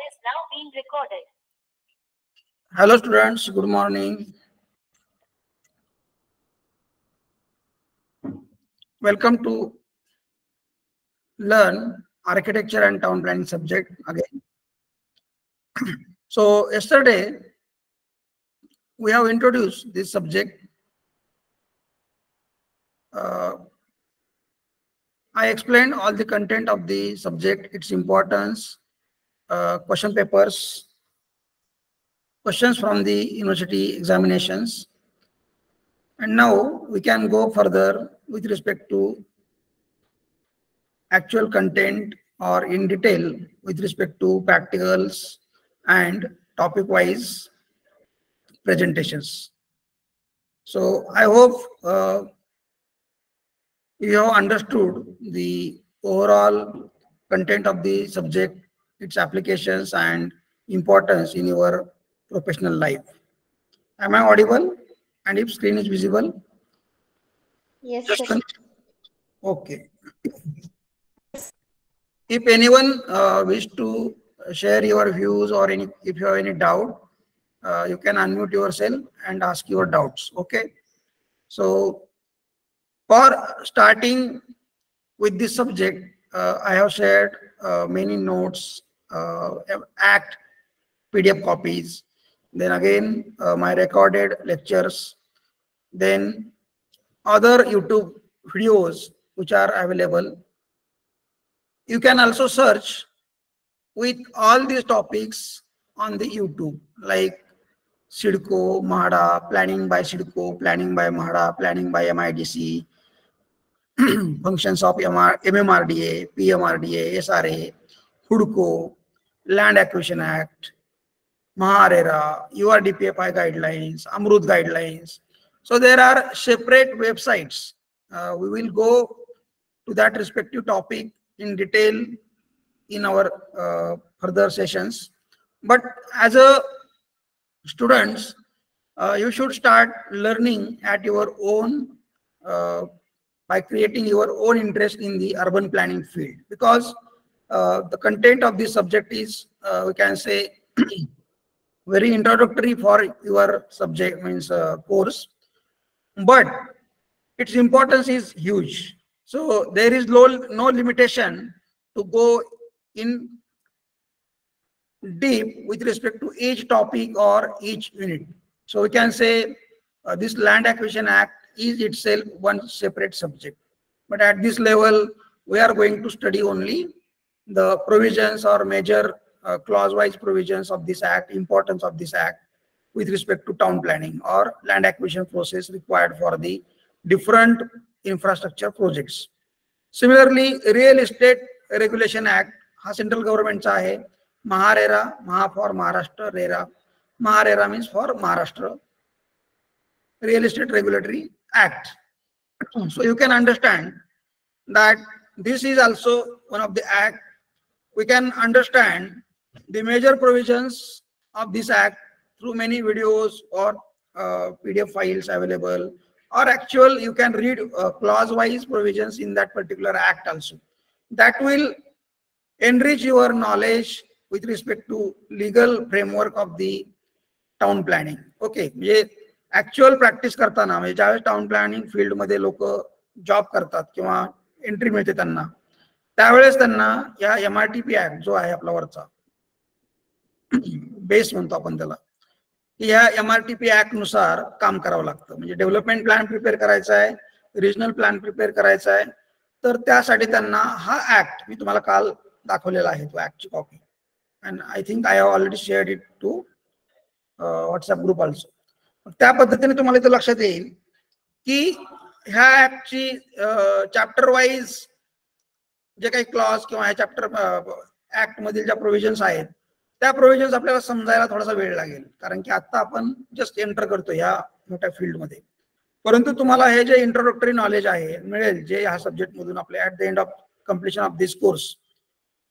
is now being recorded. Hello students, good morning. Welcome to learn architecture and town planning subject again. So yesterday we have introduced this subject. I explained all the content of the subject, its importance, question papers, questions from the university examinations. And now we can go further with respect to actual content or in detail with respect to practicals and topic-wise presentations. So I hope you have understood the overall content of the subject, its applications and importance in your professional life. Am I audible? And if screen is visible? Yes, Just sir. okay. If anyone wish to share your views or if you have any doubt, you can unmute yourself and ask your doubts. Okay. So for starting with this subject, I have shared many notes, ACT PDF copies, then again my recorded lectures, then other YouTube videos which are available. You can also search with all these topics on the YouTube, like CIDCO, MHADA, planning by CIDCO, planning by MHADA, planning by MIDC, functions of MMRDA, PMRDA, SRA, HUDCO, Land Acquisition Act, MAHARERA, URDPFI guidelines, AMRUT guidelines. So there are separate websites. We will go to that respective topic in detail in our further sessions. But as a students, you should start learning at your own by creating your own interest in the urban planning field, because the content of this subject is we can say very introductory for your subject, means course, but its importance is huge. So there is no limitation to go in deep with respect to each topic or each unit. So we can say this Land Acquisition Act is itself one separate subject. But at this level, we are going to study only the provisions or major clause-wise provisions of this act, importance of this act with respect to town planning or land acquisition process required for the different infrastructure projects. Similarly, Real Estate Regulation Act हा central गव्हर्नमेंटचा आहे. MahaRERA, Maha for Maharashtra, RERA, MahaRERA means for Maharashtra, Real Estate Regulatory Act. So you can understand that this is also one of the act. We can understand the major provisions of this act through many videos or PDF files available, or actual you can read clause-wise provisions in that particular act also. That will enrich your knowledge with respect to legal framework of the town planning. Okay, म्हणजे actual practice करताना, म्हणजे ज्यावेळेस town planning field मध्ये लोक job करतात किंवा entry मिळते त्यांना, त्यावेळेस त्यांना या MRTP ऍक्ट जो आहे आपला वरचा बेस म्हणतो आपण त्याला, या MRTP ऍक्ट नुसार काम करावं लागतं. म्हणजे डेव्हलपमेंट प्लॅन प्रिपेअर करायचा आहे, रिजनल प्लॅन प्रिपेअर करायचा आहे, तर त्यासाठी त्यांना हा ऍक्ट मी तुम्हाला काल दाखवलेला आहे, तो ऍक्टची copy, and I think I have already shared it to WhatsApp group also. त्या पद्धतीने तुम्हाला इथं लक्षात येईल की ह्या ऍक्टची चॅप्टर वाईज जे काही क्लॉज किंवा ह्या चॅप्टर ऍक्ट मधील ज्या प्रोव्हिजन्स आहेत त्या प्रोव्हिजन्स आपल्याला समजायला थोडासा वेळ लागेल, कारण की आता आपण जस्ट एंटर करतो ह्या मोठ्या फील्डमध्ये. परंतु तुम्हाला हे जे इंट्रोडक्टरी नॉलेज आहे मिळेल जे ह्या सब्जेक्ट मधून आपल्या at the end of completion of this course,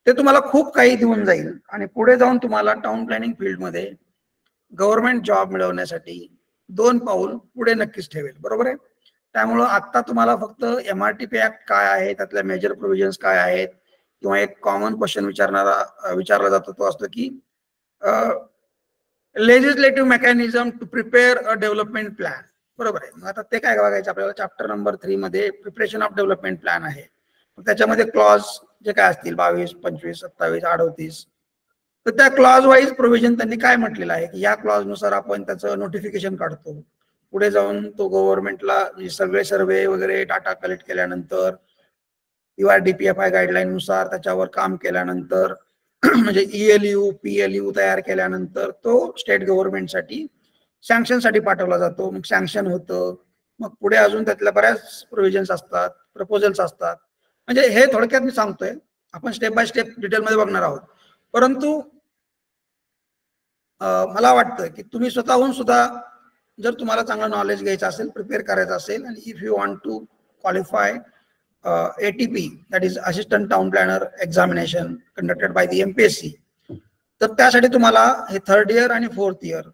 ते तुम्हाला खूप काही देऊन जाईल आणि पुढे जाऊन तुम्हाला टाउन प्लॅनिंग फील्डमध्ये गव्हर्नमेंट जॉब मिळवण्यासाठी 2 पाऊल पुढे नक्कीच ठेवेल. बरोबर आहे. त्यामुळं आता तुम्हाला फक्त MRTP ऍक्ट काय आहे, त्यातल्या मेजर प्रोव्हिजन्स काय आहेत, किंवा एक कॉमन क्वेश्चन विचारला जातो तो असतो की legislative mechanism to prepare a development plan. बरोबर आहे. मग आता ते काय बघायचं आपल्याला, चॅप्टर नंबर 3 मध्ये प्रिपरेशन ऑफ डेव्हलपमेंट प्लॅन आहे. त्याच्यामध्ये क्लॉज जे काय असतील 22, 25, 27, 38, तर त्या क्लॉज वाईज प्रोव्हिजन त्यांनी काय म्हटलेलं आहे की या क्लॉज नुसार आपण त्याचं नोटिफिकेशन काढतो. पुढे जाऊन तो गव्हर्नमेंटला सगळे सर्वे वगैरे डाटा कलेक्ट केल्यानंतर किंवा DPFI गाईडलाईन नुसार त्याच्यावर काम केल्यानंतर म्हणजे ELU PLU तयार केल्यानंतर तो स्टेट गव्हर्नमेंटसाठी सँक्शनसाठी पाठवला जातो. मग सँक्शन होतं. मग पुढे अजून त्यातल्या बऱ्याच प्रोव्हिजन्स असतात, प्रपोजल्स असतात. म्हणजे हे थोडक्यात मी सांगतोय, आपण स्टेप बाय स्टेप डिटेलमध्ये बघणार आहोत. परंतु मला वाटतं की तुम्ही स्वतःहून सुद्धा जर तुम्हाला चांगलं नॉलेज घ्यायचं असेल, प्रिपेअर करायचं असेल, आणि if you want to qualify ATP, that is assistant town planner examination conducted by the MPSC, तर त्यासाठी तुम्हाला हे 3rd इयर आणि 4th इयर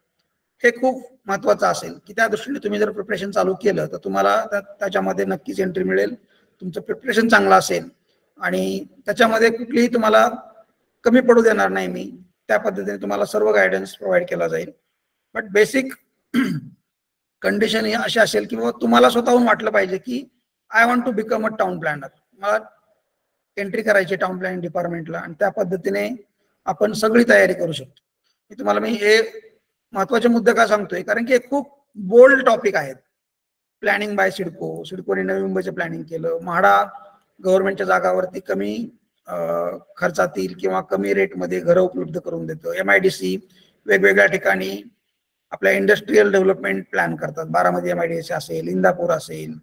हे खूप महत्वाचं असेल की त्या दृष्टीने तुम्ही जर प्रिपरेशन चालू केलं तर तुम्हाला त्याच्यामध्ये नक्कीच एंट्री मिळेल. तुमचं प्रिपरेशन चांगलं असेल आणि त्याच्यामध्ये कुठलीही तुम्हाला कमी पडू देणार नाही मी. त्या पद्धतीने तुम्हाला सर्व गायडन्स प्रोव्हाइड केला जाईल. बट बेसिक कंडिशन ही अशी असेल की तुम्हाला स्वतःहून वाटलं पाहिजे की I want to become a town planner, मला एंट्री करायची टाउन प्लॅनिंग डिपार्टमेंटला, आणि त्या पद्धतीने आपण सगळी तयारी करू शकतो. तुम्हाला मी हे महत्वाचे मुद्दे का सांगतोय कारण की हे खूप बोल्ड टॉपिक आहेत. प्लॅनिंग बाय सिडकोने नवी मुंबईचं प्लॅनिंग केलं. म्हाडा गव्हर्नमेंटच्या जागावरती कमी खर्चातील किंवा कमी रेटमध्ये घरं उपलब्ध करून देतो. MIDC वेगवेगळ्या ठिकाणी आपल्या इंडस्ट्रियल डेव्हलपमेंट प्लॅन करतात. बारामती MIDC असेल, इंदापूर असेल,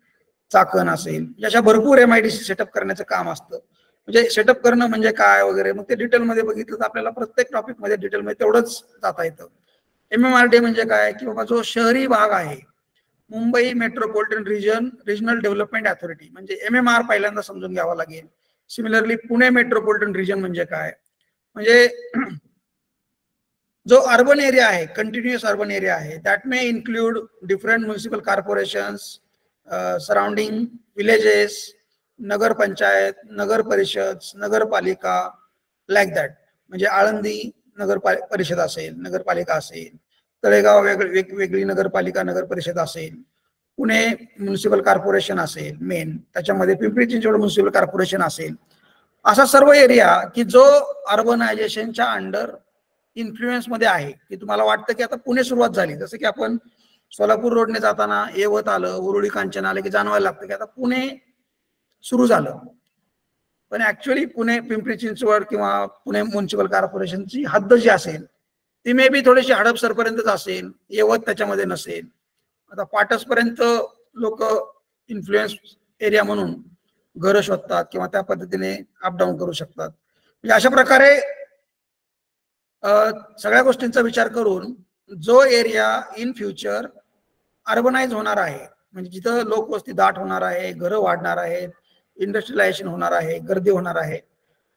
चाकण असेल, अशा भरपूर MIDC सेटअप करण्याचं काम असतं. म्हणजे सेटअप करणं म्हणजे काय वगैरे, मग ते डिटेलमध्ये बघितलं तर आपल्याला प्रत्येक टॉपिकमध्ये डिटेलमध्ये तेवढंच जाता येतं. MMRD म्हणजे काय की बाबा जो शहरी भाग आहे, Mumbai metropolitan regional development authority, म्हणजे MMR पहिल्यांदा समजून घ्यावा लागेल. सिमिलरली पुणे मेट्रोपॉलिटन रिजन म्हणजे काय, म्हणजे जो अर्बन एरिया आहे, कंटिन्युअस अर्बन एरिया आहे, that may include different municipal corporations, surrounding villages, nagar panchayat, nagar parishad, nagarpalika, like that. म्हणजे आळंदी नगर परिषद असेल, नगरपालिका असेल, तळेगाव वेगळी नगरपालिका नगर परिषद असेल, पुणे म्युनिसिपल कॉर्पोरेशन असेल मेन, त्याच्यामध्ये पिंपरी चिंचवड म्युनिसिपल कॉर्पोरेशन असेल. असा सर्व एरिया की जो अर्बनायझेशनच्या अंडर इन्फ्लुएन्स मध्ये आहे. की तुम्हाला वाटतं की आता पुणे सुरुवात झाली, जसं की आपण सोलापूर रोडने जाताना येवत आलं, उरुळी कांचन आलं की जाणवायला लागतं की आता पुणे सुरू झालं. पण ऍक्च्युअली पुणे पिंपरी चिंचवड किंवा पुणे म्युनिसिपल कॉर्पोरेशनची हद्द जी असेल ती मे बी थोडीशी हडपसरपर्यंतच असेल, येवत त्याच्यामध्ये नसेल. आता पाटसपर्यंत लोक इन्फ्लुएन्स एरिया म्हणून घरं शोधतात किंवा त्या पद्धतीने अपडाऊन करू शकतात. म्हणजे अशा प्रकारे सगळ्या गोष्टींचा विचार करून जो एरिया इन फ्युचर अर्बनाइज होणार आहे, म्हणजे जिथं लोकवस्ती दाट होणार आहे, घरं वाढणार आहेत, इंडस्ट्रियलायझेशन होणार आहे, गर्दी होणार आहे,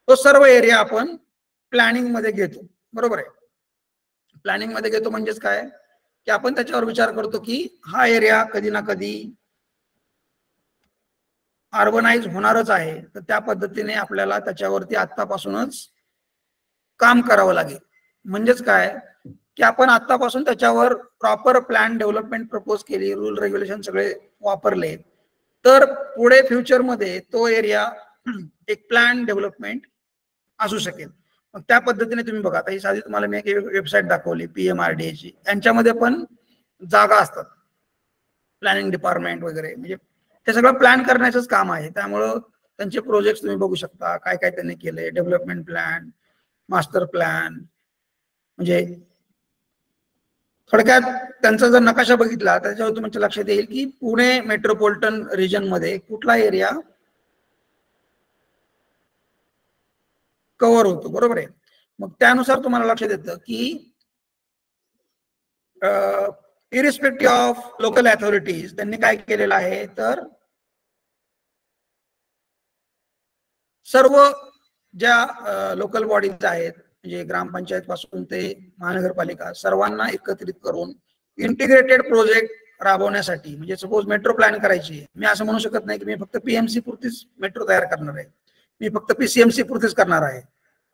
तो सर्व एरिया आपण प्लॅनिंग मध्ये घेतो. बरोबर आहे. प्लॅनिंग मध्ये घेतो म्हणजेच काय की आपण त्याच्यावर विचार करतो की हा एरिया कधी ना कधी अर्बनाइज होणारच आहे, तर त्या पद्धतीने आपल्याला त्याच्यावरती आत्तापासूनच काम करावं लागेल. म्हणजेच काय की आपण आत्तापासून त्याच्यावर प्रॉपर प्लॅन डेव्हलपमेंट प्रपोज केली, रूल रेग्युलेशन सगळे वापरले, तर पुढे फ्युचरमध्ये तो एरिया एक प्लॅन डेव्हलपमेंट असू शकेल. मग त्या पद्धतीने तुम्ही बघा, आता ही साधी तुम्हाला मी एक वेबसाईट दाखवली PMRDA ची, यांच्यामध्ये पण जागा असतात प्लॅनिंग डिपार्टमेंट वगैरे, म्हणजे ते सगळं प्लॅन करण्याचंच काम आहे. त्यामुळं त्यांचे प्रोजेक्ट तुम्ही बघू शकता, काय काय त्यांनी केले, डेव्हलपमेंट प्लॅन, मास्टर प्लॅन. म्हणजे थोडक्यात त्यांचा जर नकाशा बघितला त्याच्यावर तुमच्या लक्षात येईल की पुणे मेट्रोपॉलिटन रिजन मध्ये कुठला एरिया कव्हर होतो. बरोबर आहे. मग त्यानुसार तुम्हाला लक्षात येतं की इरिस्पेक्टिव्ह ऑफ लोकल अथॉरिटीज त्यांनी काय केलेलं आहे, तर सर्व ज्या लोकल बॉडीज आहेत, म्हणजे ग्रामपंचायत पासून ते महानगरपालिका, सर्वांना एकत्रित करून इंटिग्रेटेड प्रोजेक्ट राबवण्यासाठी, म्हणजे सपोज मेट्रो प्लॅन करायची, मी असं म्हणू शकत नाही की मी फक्त PMC पुरतीच मेट्रो तयार करणार आहे, मी फक्त PCMC पुरतीच करणार आहे.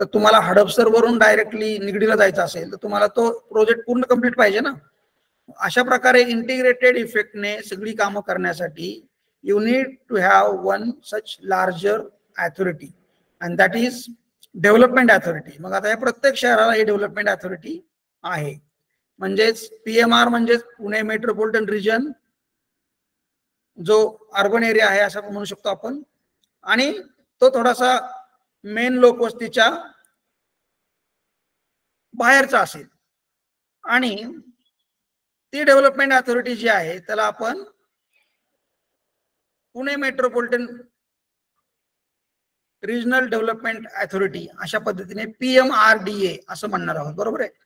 तर तुम्हाला हडपसर वरून डायरेक्टली निगडीला जायचं असेल तर तुम्हाला तो प्रोजेक्ट पूर्ण कंप्लीट पाहिजे ना. अशा प्रकारे इंटिग्रेटेड इफेक्टने सगळी कामं करण्यासाठी you need to have one such larger authority and that is development authority. मग आता या प्रत्येक शहराला ही डेव्हलपमेंट अथॉरिटी आहे. म्हणजेच पीएमआर म्हणजेच पुणे मेट्रोपॉलिटन रिजन, जो अर्बन एरिया आहे असं म्हणू शकतो आपण, आणि तो थोडासा मेन लोकवस्तीच्या बाहेरचा असेल. आणि ती डेव्हलपमेंट अथॉरिटी जी आहे त्याला आपण Pune metropolitan regional development authority अशा पद्धतीने PMRDA असं म्हणणार आहोत. बरोबर आहे.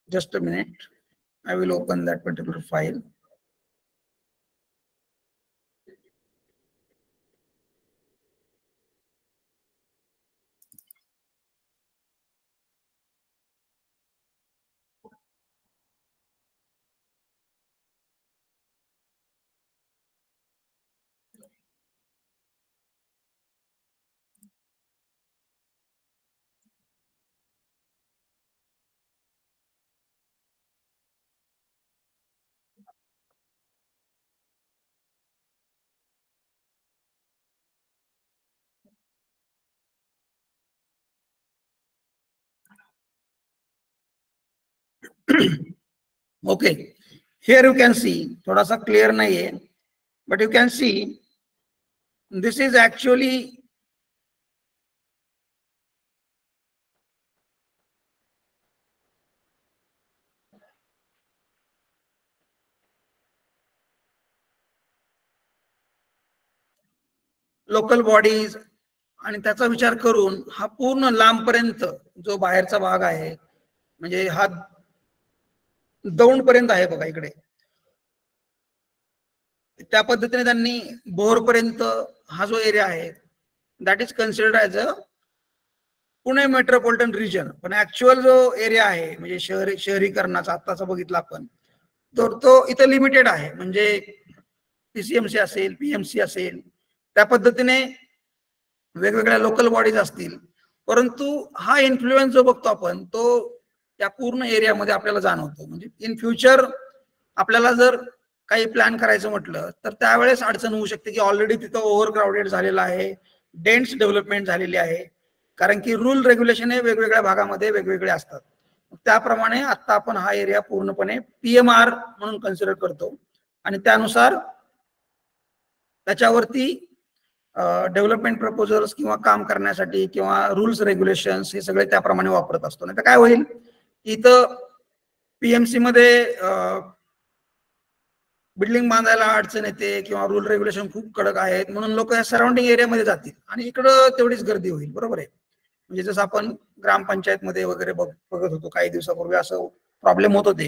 Just a minute, I will open that particular file. Okay, here you can see, थोड़ा सा clear नहीं है, but you can see this is actually local bodies आणि त्याचा विचार करून हा पूर्ण लांबपर्यंत जो बाहेरचा भाग आहे, म्हणजे हा दौंड पर्यंत आहे बघा इकडे, त्या पद्धतीने त्यांनी भोर पर्यंत हा जो एरिया आहे that is considered as a Pune metropolitan region. पण ऍक्च्युअल जो एरिया आहे म्हणजे शहरीकरणाचा आत्ताचा बघितला आपण, तर तो इथं लिमिटेड आहे. म्हणजे PCMC असेल, PMC असेल, त्या पद्धतीने वेगवेगळ्या लोकल बॉडीज असतील, परंतु हा इन्फ्लुएन्स जो बघतो आपण तो त्या पूर्ण एरियामध्ये आपल्याला जाणवतो. म्हणजे इन फ्युचर आपल्याला जर काही प्लॅन करायचं म्हटलं तर त्यावेळेस अडचण होऊ शकते की ऑलरेडी तिथं ओव्हर क्राउडेड झालेलं आहे, डेन्स डेव्हलपमेंट झालेली आहे, कारण की रूल रेग्युलेशन हे वेगवेगळ्या भागामध्ये वेगवेगळे असतात. त्याप्रमाणे आता आपण हा एरिया पूर्णपणे PMR म्हणून कन्सिडर करतो आणि त्यानुसार त्याच्यावरती डेव्हलपमेंट प्रपोजल्स किंवा काम करण्यासाठी किंवा रूल्स रेग्युलेशन्स हे सगळे त्याप्रमाणे वापरत असतो. नाही तर काय होईल, इथं PMC मध्ये बिल्डिंग बांधायला अडचण येते किंवा रूल रेग्युलेशन खूप कडक आहेत म्हणून लोक या सराउंडिंग एरियामध्ये जातील आणि इकडं तेवढीच गर्दी होईल. बरोबर आहे. म्हणजे जसं आपण ग्रामपंचायतमध्ये वगैरे बघत होतो काही दिवसापूर्वी, असं प्रॉब्लेम होत होते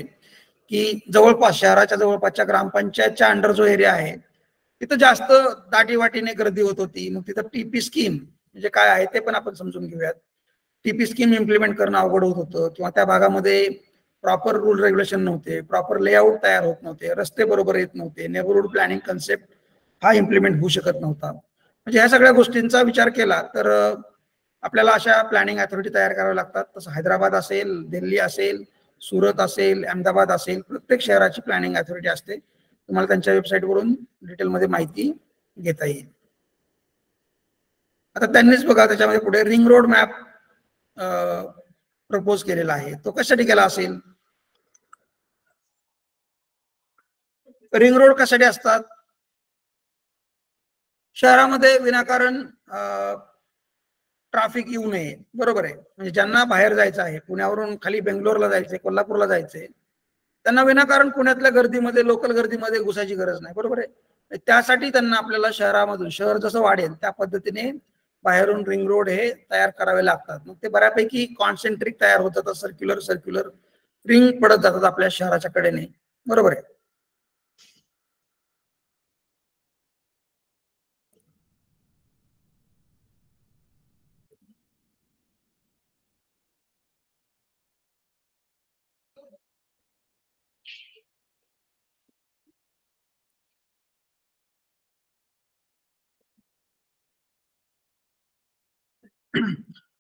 की जवळपास शहराच्या जवळपासच्या ग्रामपंचायतच्या अंडर जो एरिया आहे तिथं जास्त दाटीवाटीने गर्दी होत होती. मग तिथं TP स्कीम म्हणजे काय आहे ते पण आपण समजून घेऊयात. TP स्कीम इम्प्लिमेंट करणं अवघड होत होतं किंवा त्या भागामध्ये प्रॉपर रूल रेग्युलेशन नव्हते, प्रॉपर लेआउट तयार होत नव्हते, रस्ते बरोबर येत नव्हते, नेबरहुड प्लॅनिंग कन्सेप्ट हा इम्प्लिमेंट होऊ शकत नव्हता. म्हणजे ह्या सगळ्या गोष्टींचा विचार केला तर आपल्याला अशा प्लॅनिंग अथॉरिटी तयार कराव्या लागतात. तसं हैदराबाद असेल, दिल्ली असेल, सुरत असेल, अहमदाबाद असेल, प्रत्येक शहराची प्लॅनिंग अथॉरिटी असते. तुम्हाला त्यांच्या वेबसाईटवरून डिटेलमध्ये माहिती घेता येईल. आता त्यांनीच बघा त्याच्यामध्ये पुढे रिंग रोड मॅप प्रपोज केलेला आहे. तो कशासाठी केला असेल? रिंग रोड कशासाठी असतात? शहरामध्ये विनाकारण ट्रॅफिक येऊ नये. बरोबर आहे. म्हणजे ज्यांना बाहेर जायचं आहे, पुण्यावरून खाली बेंगलोरला जायचंय, कोल्हापूरला जायचंय, त्यांना विनाकारण पुण्यातल्या गर्दीमध्ये, लोकल गर्दीमध्ये घुसायची गरज नाही. बरोबर आहे. त्यासाठी त्यांना आपल्याला शहरामधून, शहर जसं वाढेल त्या पद्धतीने बाहेरून रिंग रोड हे तयार करावे लागतात. मग ते बऱ्यापैकी कॉन्सेंट्रिक तयार होतात, सर्क्युलर रिंग पडत जातात आपल्या शहराच्या कडेने. बरोबर आहे.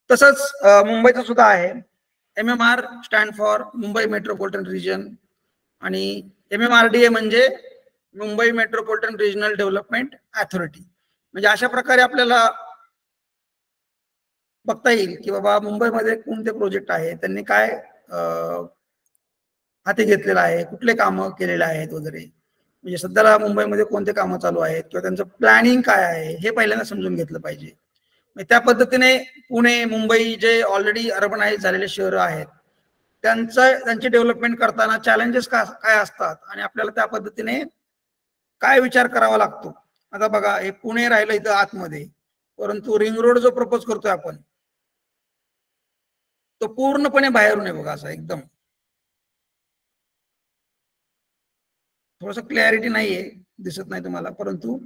तसंच मुंबईचं सुद्धा आहे. MMR stand for Mumbai metropolitan region आणि MMRDA म्हणजे Mumbai metropolitan regional development authority. म्हणजे अशा प्रकारे आपल्याला बघता येईल की बाबा मुंबईमध्ये कोणते प्रोजेक्ट आहे, त्यांनी काय हाती घेतलेलं आहे, कुठले कामं केलेले आहेत वगैरे. म्हणजे सध्याला मुंबईमध्ये कोणते कामं चालू आहेत किंवा त्यांचं प्लॅनिंग काय आहे हे पहिल्यांदा समजून घेतलं पाहिजे. त्या पद्धतीने पुणे, मुंबई जे ऑलरेडी अर्बनाइज झालेले शहरं आहेत त्यांची डेव्हलपमेंट करताना चॅलेंजेस काय असतात आणि आपल्याला त्या पद्धतीने काय विचार करावा लागतो. आता बघा, हे पुणे राहिलं इथं आतमध्ये, परंतु रिंग रोड जो प्रपोज करतोय आपण तो पूर्णपणे बाहेरून आहे बघा, असा एकदम. थोडस क्लॅरिटी नाहीये, दिसत नाही तुम्हाला, परंतु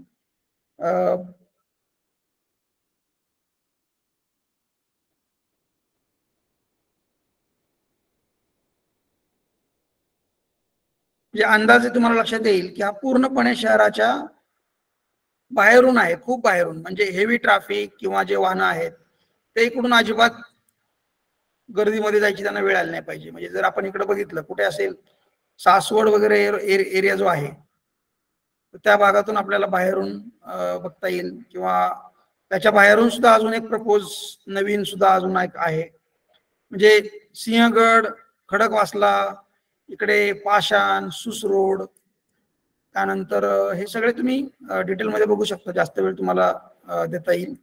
म्हणजे अंदाजे तुम्हाला लक्षात येईल की हा पूर्णपणे शहराच्या बाहेरून आहे, खूप बाहेरून. म्हणजे हेवी ट्रॅफिक किंवा जे वाहनं आहेत ते इकडून अजिबात गर्दीमध्ये जायची त्यांना वेळ आली नाही पाहिजे. म्हणजे जर आपण इकडे बघितलं कुठे असेल सासवड वगैरे एरिया जो आहे त्या भागातून आपल्याला बाहेरून बघता येईल, किंवा त्याच्या बाहेरून सुद्धा अजून एक प्रपोज नवीन सुद्धा अजून एक आहे. म्हणजे सिंहगड, खडकवासला, इकडे पाषाण, सुसरोड, त्यानंतर हे सगळे तुम्ही डिटेलमध्ये बघू शकता, जास्त वेळ तुम्हाला देता येईल.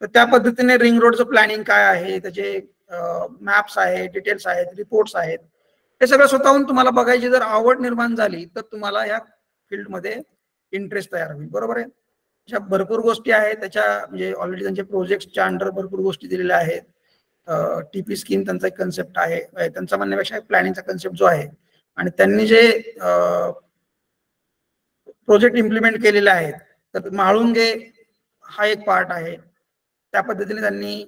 तर त्या पद्धतीने रिंग रोडचं प्लॅनिंग काय आहे, त्याचे मॅप्स आहेत, डिटेल्स आहेत, रिपोर्ट्स आहेत, हे सगळं स्वतःहून तुम्हाला बघायची जर आवड निर्माण झाली तर तुम्हाला या फील्डमध्ये इंटरेस्ट तयार होईल. बरोबर आहे. अशा भरपूर गोष्टी आहेत त्याच्या, म्हणजे ऑलरेडी त्यांचे प्रोजेक्टच्या अंडर भरपूर गोष्टी दिलेल्या आहेत. TP स्कीम त्यांचा एक कन्सेप्ट आहे, त्यांचा म्हणण्यापेक्षा प्लॅनिंगचा कन्सेप्ट जो आहे, आणि त्यांनी जे प्रोजेक्ट इम्प्लिमेंट केलेले आहेत, तर म्हाळुंगे हा एक पार्ट आहे. त्या पद्धतीने त्यांनी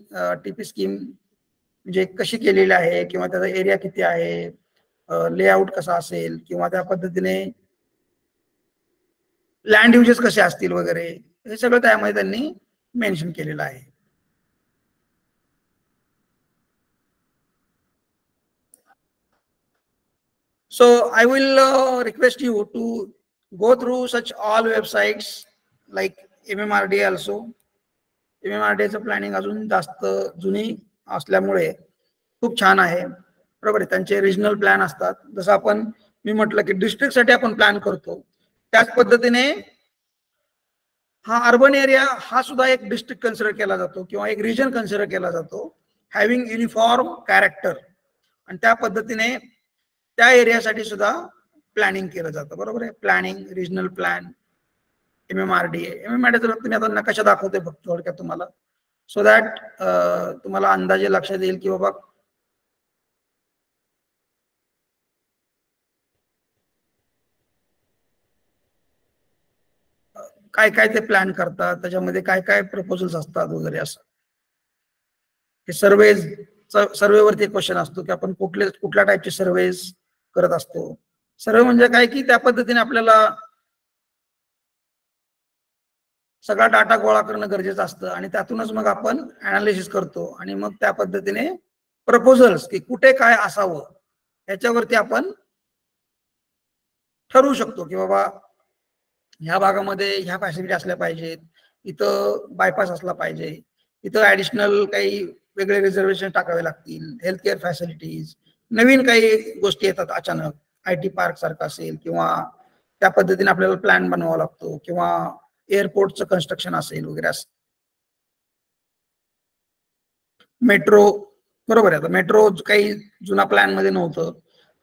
TP स्कीम म्हणजे कशी केलेली आहे, किंवा त्याचा एरिया किती आहे, लेआउट कसा असेल, किंवा त्या पद्धतीने लँड युजेस कसे असतील वगैरे, हे सगळं त्यामध्ये त्यांनी मेन्शन केलेलं आहे. So I will request you to go through such all websites like MMRDA also. MMRDAचं प्लॅनिंग अजून जास्त जुनी असल्यामुळे खूप छान आहे. बरोबर आहे. त्यांचे रिजनल प्लॅन असतात. जसं आपण मी म्हटलं की डिस्ट्रिक्टसाठी आपण प्लॅन करतो, त्याच पद्धतीने हा अर्बन एरिया हा सुद्धा एक डिस्ट्रिक्ट कन्सिडर केला जातो किंवा एक रिजन कन्सिडर केला जातो, हॅव्हिंग युनिफॉर्म कॅरेक्टर. आणि त्या पद्धतीने त्या एरियासाठी सुद्धा प्लॅनिंग केलं जातं. बरोबर आहे. प्लॅनिंग, रिजनल प्लॅन, MMRDA तुम्ही आता नकाशा दाखवते फक्त थोडक्यात तुम्हाला, सो दॅट तुम्हाला अंदाजे लक्षात येईल की बाबा काय काय ते प्लॅन करतात, त्याच्यामध्ये काय काय प्रपोजल्स असतात वगैरे. असं हे सर्वेवरती क्वेश्चन असतो की आपण कुठल्या टाईपचे सर्वेज करत असतो. सर्वे म्हणजे काय की त्या पद्धतीने आपल्याला सगळा डाटा गोळा करणं गरजेचं असतं, आणि त्यातूनच मग आपण अनालिसिस करतो, आणि मग त्या पद्धतीने प्रपोजल्स की कुठे काय असावं याच्यावरती आपण ठरवू शकतो की बाबा ह्या भागामध्ये ह्या फॅसिलिटी असल्या पाहिजेत, इथं बायपास असला पाहिजे, इथं ऍडिशनल काही वेगळे रिझर्वेशन टाकावे लागतील, हेल्थ केअर फॅसिलिटीज, नवीन काही गोष्टी येतात अचानक, IT पार्क सारखं असेल, किंवा त्या पद्धतीने आपल्याला प्लॅन बनवावा लागतो, किंवा एअरपोर्टचं कन्स्ट्रक्शन असेल वगैरे. असं मेट्रो, बरोबर आहे. आता मेट्रो काही जुना प्लॅन मध्ये नव्हतं,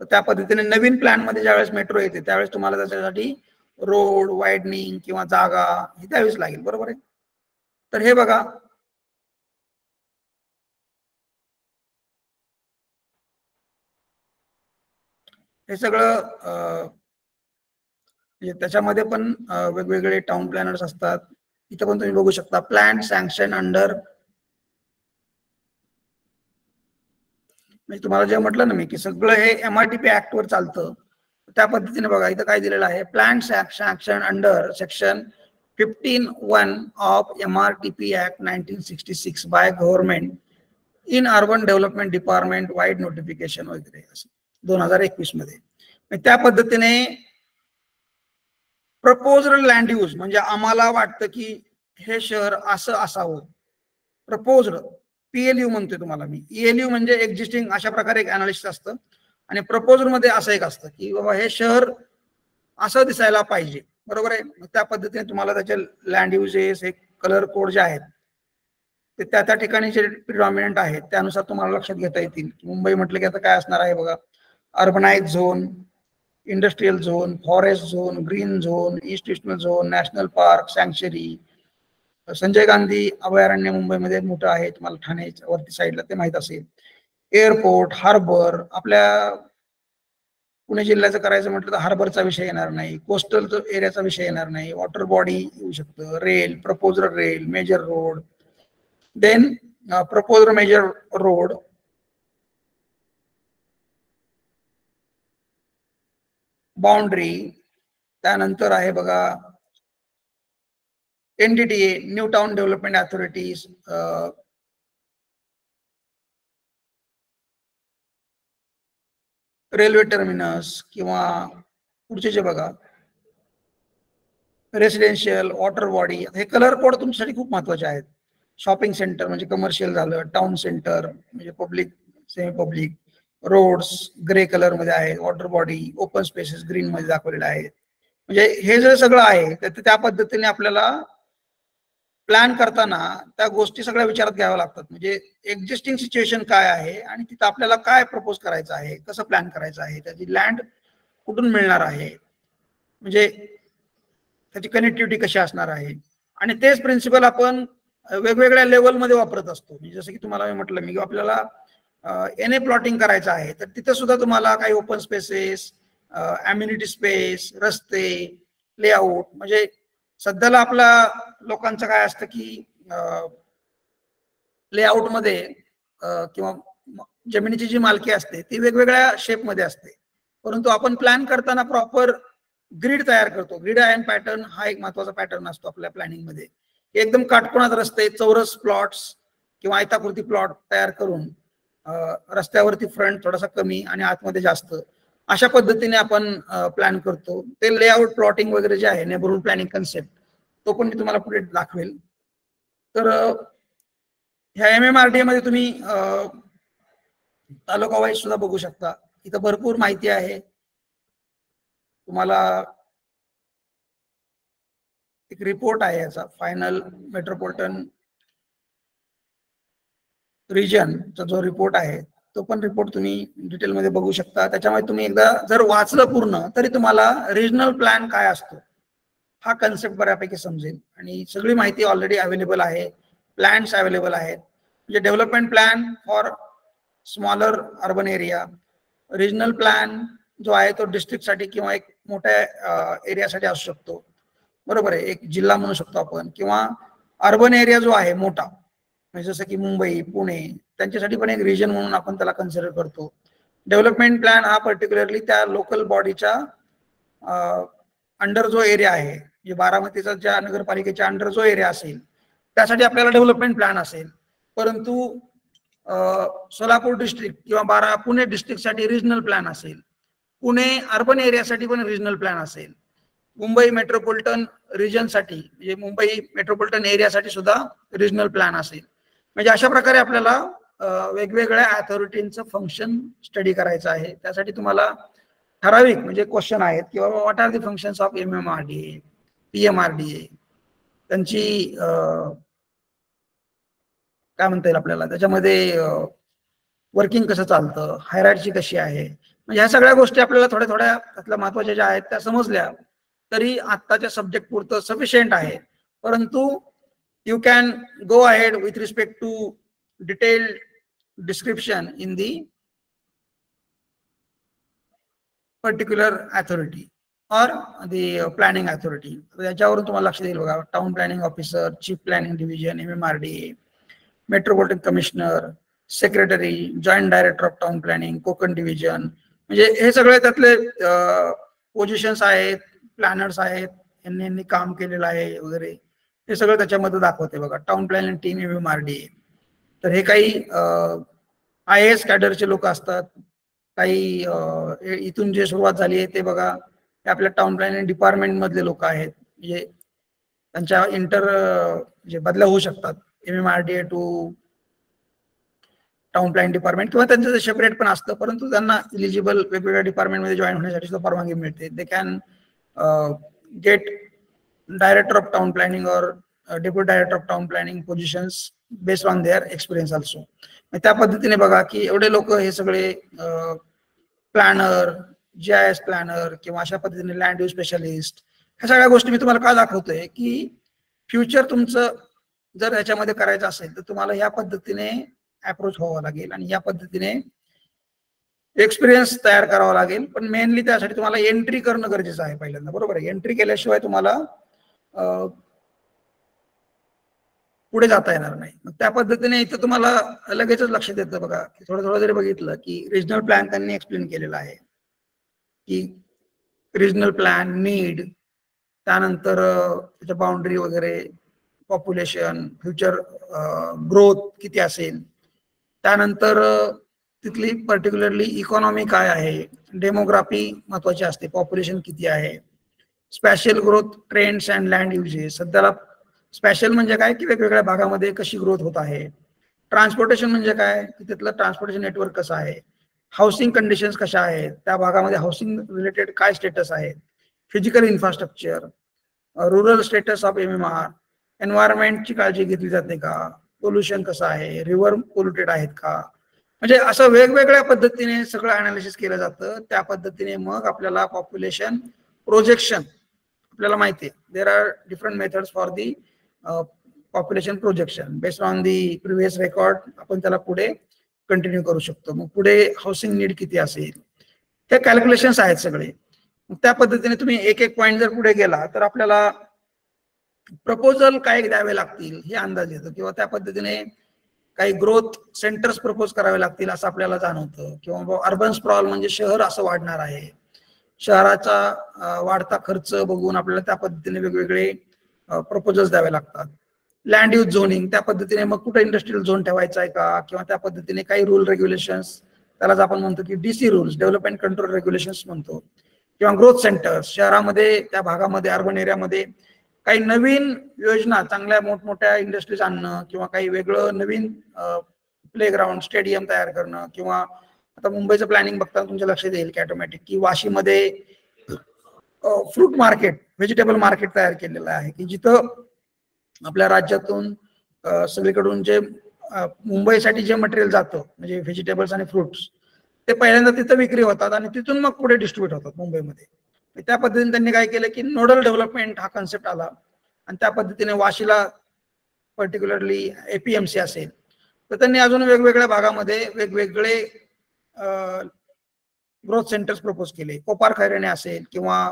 तर त्या पद्धतीने नवीन प्लॅन मध्ये ज्यावेळेस मेट्रो येते त्यावेळेस तुम्हाला त्याच्यासाठी रोड वाईडनिंग किंवा जागा ही द्यावीच लागेल. बरोबर आहे. तर हे बघा, हे सगळं म्हणजे त्याच्यामध्ये पण वेगवेगळे टाउन प्लॅनर्स असतात. इथं पण तुम्ही बघू शकता प्लॅन सँक्शन अंडर, म्हणजे तुम्हाला जे म्हटलं ना मी की सगळं हे MRTP ऍक्ट वर चालतं. त्या पद्धतीने बघा इथं काय दिलेलं आहे, plan sanction under section 15(1) of MRTP Act 1966 by government in urban development department wide notification वगैरे असं 2021 मध्ये. त्या पद्धतीने प्रपोज्ड लँड यूज म्हणजे आम्हाला वाटतं की हे शहर असं असावं. प्रपोज्ड PLU म्हणतोय तुम्हाला मी. ELU म्हणजे एक्झिस्टिंग, अशा प्रकारे एक अनालिसिस असतं. आणि प्रपोजल मध्ये असं एक असतं की बाबा हे शहर असं दिसायला पाहिजे, बरोबर आहे. त्या पद्धतीने तुम्हाला त्याचे लँड युजेस, एक कलर कोड जे आहेत ते त्या ठिकाणी जे प्रिडॉमिनंट आहेत त्यानुसार तुम्हाला लक्षात घेता येतील. मुंबई म्हटलं की आता काय असणार आहे बघा, urbanise zone, industrial zone, forest zone, green zone, institutional zone, national park, sanctuary. Sanjay Gandhi अभयारण्य मुंबईमध्ये मोठं आहे, तुम्हाला ठाण्याच्या वरती साईडला ते माहित असेल. एअरपोर्ट, हार्बर, आपल्या पुणे जिल्ह्याचं करायचं म्हटलं तर हार्बरचा विषय येणार नाही, कोस्टल एरियाचा विषय येणार नाही, वॉटर बॉडी येऊ शकतं, rail, proposed rail, major road, then proposed major road, boundary, त्यानंतर आहे बघा NDDA, new town development authorities, railway terminus, किंवा पुढचे जे बघा रेसिडेन्शियल, वॉटर बॉडी. हे कलर कोड तुमच्यासाठी खूप महत्वाचे आहेत. शॉपिंग सेंटर म्हणजे कमर्शियल झालं, टाउन सेंटर म्हणजे public, semi public, roads grey colour मध्ये आहेत, water body, open spaces green मध्ये दाखवलेले आहेत. म्हणजे हे जे सगळं आहे त्या पद्धतीने आपल्याला प्लॅन करताना त्या गोष्टी सगळ्या विचारात घ्याव्या लागतात. म्हणजे एक्झिस्टिंग सिच्युएशन काय आहे आणि तिथं आपल्याला काय प्रपोज करायचं आहे, कसं प्लॅन करायचं आहे, त्याची लँड कुठून मिळणार आहे, म्हणजे त्याची कनेक्टिव्हिटी कशी असणार आहे. आणि तेच प्रिन्सिपल आपण वेगवेगळ्या लेवलमध्ये वापरत असतो. म्हणजे जसं की तुम्हाला मी म्हटलं मी, आपल्याला NA प्लॉटिंग करायचं आहे तर तिथं सुद्धा तुम्हाला काही ओपन स्पेसेस, अम्युनिटी स्पेस, रस्ते, लेआउट, म्हणजे सध्याला आपला लोकांचं काय असतं की लेआउट मध्ये किंवा जमिनीची जी मालकी असते ती वेगवेगळ्या शेप मध्ये असते, परंतु आपण प्लॅन करताना प्रॉपर ग्रीड तयार करतो. ग्रीड अँड पॅटर्न हा एक महत्वाचा पॅटर्न असतो आपल्या प्लॅनिंग मध्ये. एकदम काटकोनात रस्ते, चौरस प्लॉट्स किंवा आयताकृती प्लॉट तयार करून रस्त्यावरती फ्रंट थोडासा कमी आणि आतमध्ये जास्त, अशा पद्धतीने आपण प्लॅन करतो. ते लेआउट प्लॉटिंग वगैरे जे आहे, नेबरहुड प्लॅनिंग कन्सेप्ट, तो पण मी तुम्हाला पुढे दाखवेल. तर ह्या MMRDA मध्ये तुम्ही तालुका वाईज सुद्धा बघू शकता. इथं भरपूर माहिती आहे. तुम्हाला एक रिपोर्ट आहे याचा, फायनल मेट्रोपॉलिटन रिजनचा जो रिपोर्ट आहे तो पण रिपोर्ट तुम्ही डिटेल मध्ये बघू शकता. त्याच्यामुळे तुम्ही एकदा जर वाचलं पूर्ण तरी तुम्हाला रिजनल प्लॅन काय असतो हा कन्सेप्ट बऱ्यापैकी समजेल. आणि सगळी माहिती ऑलरेडी अवेलेबल आहे, प्लॅन्स अवेलेबल आहेत. म्हणजे development plan for smaller urban area, regional plan जो आहे तो डिस्ट्रिक्ट साठी किंवा एक मोठ्या एरियासाठी असू शकतो, बरोबर आहे, एक जिल्हा म्हणू शकतो आपण, किंवा अर्बन एरिया जो आहे मोठा म्हणजे जसं की मुंबई, पुणे, त्यांच्यासाठी पण एक रिजन म्हणून आपण त्याला कन्सिडर करतो. डेव्हलपमेंट प्लॅन हा पर्टिक्युलरली त्या लोकल बॉडीच्या अंडर जो एरिया आहे, म्हणजे बारामतीचा ज्या नगरपालिकेच्या अंडर जो एरिया असेल त्यासाठी आपल्याला डेव्हलपमेंट प्लॅन असेल. परंतु सोलापूर डिस्ट्रिक्ट किंवा पुणे डिस्ट्रिक्टसाठी रिजनल प्लॅन असेल, पुणे अर्बन एरियासाठी पण रिजनल प्लॅन असेल, मुंबई मेट्रोपॉलिटन रिजनसाठी म्हणजे मुंबई मेट्रोपॉलिटन एरियासाठी सुद्धा रिजनल प्लॅन असेल. म्हणजे अशा प्रकारे आपल्याला वेगवेगळ्या अथॉरिटींचं फंक्शन स्टडी करायचं आहे. त्यासाठी तुम्हाला ठराविक म्हणजे क्वेश्चन आहेत किंवा what are the functions of MMRDA, PMRDA, त्यांची काय म्हणता येईल आपल्याला, त्याच्यामध्ये वर्किंग कसं चालतं, हायरार्ची कशी आहे, म्हणजे ह्या सगळ्या गोष्टी आपल्याला थोड्या थोड्या त्यातल्या महत्वाच्या ज्या आहेत त्या समजल्या तरी आत्ताच्या सब्जेक्ट पुरतं सफिशियंट आहे. परंतु you can go ahead with respect to detailed description in the particular authority or the planning authority. याच्यावरून तुम्हाला लक्ष देईल बघा, town planning officer, chief planning division, MMRDA, metropolitan commissioner, secretary, joint director of town planning, Konkan division, म्हणजे हे सगळे त्यातले positions आहेत, प्लॅनर्स आहेत, यांनी यांनी काम केलेलं आहे वगैरे हे सगळं त्याच्यामध्ये दाखवते बघा. Town planning team MMRDA. तर हे काही IAS कॅडरचे लोक असतात, काही इथून जे सुरुवात झाली आहे ते बघा, हे आपल्या टाउन प्लॅनिंग डिपार्टमेंट मधले लोक आहेत. म्हणजे त्यांच्या जे बदल्या होऊ शकतात MMRDA to town planning department, किंवा त्यांचं सेपरेट पण असतं, परंतु त्यांना इलिजिबल वेगवेगळ्या डिपार्टमेंटमध्ये जॉईन होण्यासाठी सुद्धा परवानगी मिळते. They can get director of town planning और deputy director of town planning positions based on their experience also. त्या पद्धतीने बघा की एवढे लोक हे सगळे प्लॅनर, GIS प्लॅनर किंवा अशा पद्धतीने लँड यूज स्पेशलिस्ट, ह्या सगळ्या गोष्टी मी तुम्हाला का दाखवतोय की फ्युचर तुमचं जर ह्याच्यामध्ये करायचं असेल तर तुम्हाला ह्या पद्धतीने अप्रोच व्हावं लागेल आणि या पद्धतीने एक्सपिरियन्स तयार करावा लागेल. पण मेनली त्यासाठी तुम्हाला एंट्री करणं गरजेचं आहे पहिल्यांदा, बरोबर आहे. एंट्री केल्याशिवाय तुम्हाला पुढे जाता येणार नाही. मग त्या पद्धतीने इथं तुम्हाला लगेचच लक्षात येतं बघा की थोडं थोडं जरी बघितलं की रिजनल प्लॅन त्यांनी एक्सप्लेन केलेला आहे की रिजनल प्लॅन, नीड, त्यानंतर त्याच्या बाउंड्री वगैरे, पॉप्युलेशन, फ्युचर ग्रोथ किती असेल, त्यानंतर तिथली पर्टिक्युलरली इकॉनॉमी काय आहे, डेमोग्राफी महत्वाची असते, पॉप्युलेशन किती आहे, spatial growth trends and land uses, सध्याला स्पॅशियल म्हणजे काय की वेगवेगळ्या भागामध्ये कशी ग्रोथ होत आहे, ट्रान्सपोर्टेशन म्हणजे काय की तिथलं ट्रान्सपोर्टेशन नेटवर्क कसं आहे, हाऊसिंग कंडिशन्स कशा आहेत, त्या भागामध्ये हाऊसिंग रिलेटेड काय स्टेटस आहे, physical infrastructure, rural status of MMR, एन्व्हायरमेंटची काळजी घेतली जाते का, पोल्युशन कसं आहे, रिव्हर पोल्युटेड आहेत का, म्हणजे असं वेगवेगळ्या पद्धतीने सगळं अनालिसिस केलं जातं. त्या पद्धतीने मग आपल्याला पॉप्युलेशन प्रोजेक्शन, आपल्याला माहिती आहे there are different methods for the population projection based on the previous record, आपण त्याला पुढे कंटिन्यू करू शकतो. मग पुढे हाऊसिंग नीड किती असेल, हे कॅल्क्युलेशन्स आहेत सगळे. मग त्या पद्धतीने तुम्ही एक एक पॉईंट जर पुढे गेला तर आपल्याला प्रपोजल काय द्यावे लागतील हे अंदाज येतो, किंवा त्या पद्धतीने काही ग्रोथ सेंटर्स प्रपोज करावे लागतील असं आपल्याला जाणवतं, किंवा अर्बन स्प्रॉल म्हणजे शहर असं वाढणार आहे, शहराचा वाढता खर्च बघून आपल्याला त्या पद्धतीने वेगवेगळे प्रपोजल्स द्यावे लागतात. लँड यूज झोनिंग, त्या पद्धतीने मग कुठे इंडस्ट्रियल झोन ठेवायचा आहे का, किंवा त्या पद्धतीने काही रूल रेग्युलेशन्स, त्यालाच आपण म्हणतो की DC rules, development control regulations म्हणतो, किंवा ग्रोथ सेंटर्स, शहरामध्ये त्या भागामध्ये अर्बन एरियामध्ये काही नवीन योजना, चांगल्या मोठमोठ्या इंडस्ट्रीज आणणं, किंवा काही वेगळं नवीन प्लेग्राऊंड, स्टेडियम तयार करणं, किंवा आता मुंबईचं प्लॅनिंग बघताना तुमच्या लक्षात येईल की ऑटोमॅटिक की वाशीमध्ये फ्रूट मार्केट, व्हेजिटेबल मार्केट तयार केलेलं आहे की जिथं आपल्या राज्यातून सगळीकडून जे मुंबईसाठी जे मटेरियल जातं म्हणजे व्हेजिटेबल्स आणि फ्रुट्स, ते पहिल्यांदा तिथं विक्री होतात आणि तिथून मग पुढे डिस्ट्रीब्यूट होतात मुंबईमध्ये. त्या पद्धतीने त्यांनी काय केलं की नोडल डेव्हलपमेंट हा कन्सेप्ट आला, आणि त्या पद्धतीने वाशीला पर्टिक्युलरली APMC असेल तर त्यांनी अजून वेगवेगळ्या भागामध्ये वेगवेगळे ग्रोथ सेंटर्स प्रपोज केले. कोपार खैरेने असेल किंवा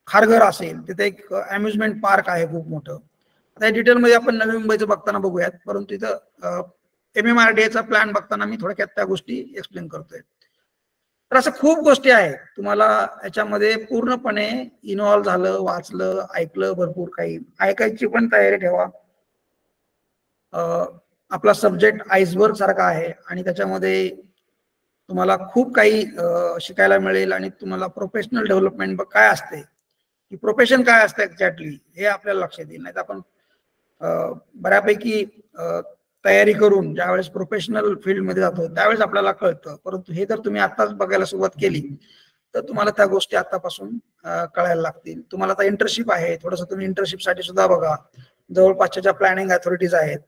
खारघर असेल, तिथे एक अम्युजमेंट पार्क आहे खूप मोठं. आता डिटेलमध्ये आपण नवी मुंबईचं बघताना बघूयात, परंतु इथं MMRDAचा प्लॅन बघताना मी थोडक्यात त्या गोष्टी एक्सप्लेन करतोय. तर असं खूप गोष्टी आहेत, तुम्हाला याच्यामध्ये पूर्णपणे इन्व्हॉल्व झालं, वाचलं, ऐकलं, भरपूर काही ऐकायची पण तयारी ठेवा. आपला सब्जेक्ट आइसबर्ग सारखा आहे आणि त्याच्यामध्ये तुम्हाला खूप काही शिकायला मिळेल, आणि तुम्हाला प्रोफेशनल डेव्हलपमेंट काय असते, की प्रोफेशन काय असतं एक्झॅक्टली हे आपल्याला लक्षात येईल. नाही तर आपण बऱ्यापैकी तयारी करून ज्यावेळेस प्रोफेशनल फील्डमध्ये जातो त्यावेळेस आपल्याला कळतं, परंतु हे जर तुम्ही आताच बघायला सुरुवात केली तर तुम्हाला त्या गोष्टी आतापासून कळायला लागतील. तुम्हाला आता इंटर्नशिप आहे, थोडंसं तुम्ही इंटर्नशिपसाठी सुद्धा बघा. जवळपासच्या ज्या प्लॅनिंग अथॉरिटीज आहेत,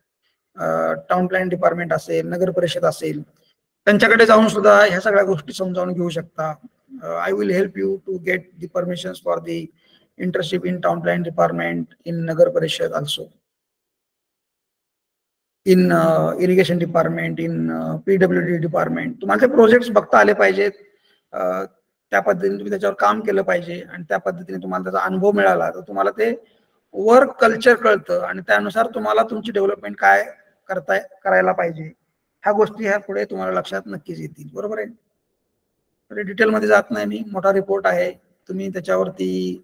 टाउन प्लॅनिंग डिपार्टमेंट असेल, नगर परिषद असेल, त्यांच्याकडे जाऊन सुद्धा ह्या सगळ्या गोष्टी समजावून घेऊ शकता. I will help you to get the permissions for the internship in town planning department, in Nagar Parishad also, in irrigation department, in PWD department. तुम्हाला प्रोजेक्ट्स बघता आले पाहिजेत, त्या पद्धतीने तुम्ही त्याच्यावर काम केलं पाहिजे, आणि त्या पद्धतीने तुम्हाला त्याचा अनुभव मिळाला तर तुम्हाला ते वर्क कल्चर कळतं, आणि त्यानुसार तुम्हाला तुमची डेव्हलपमेंट काय करायला पाहिजे ह्या गोष्टी ह्या पुढे तुम्हाला लक्षात नक्कीच येतील. बरोबर आहे. तर डिटेलमध्ये जात नाही मी, मोठा रिपोर्ट आहे, तुम्ही त्याच्यावरती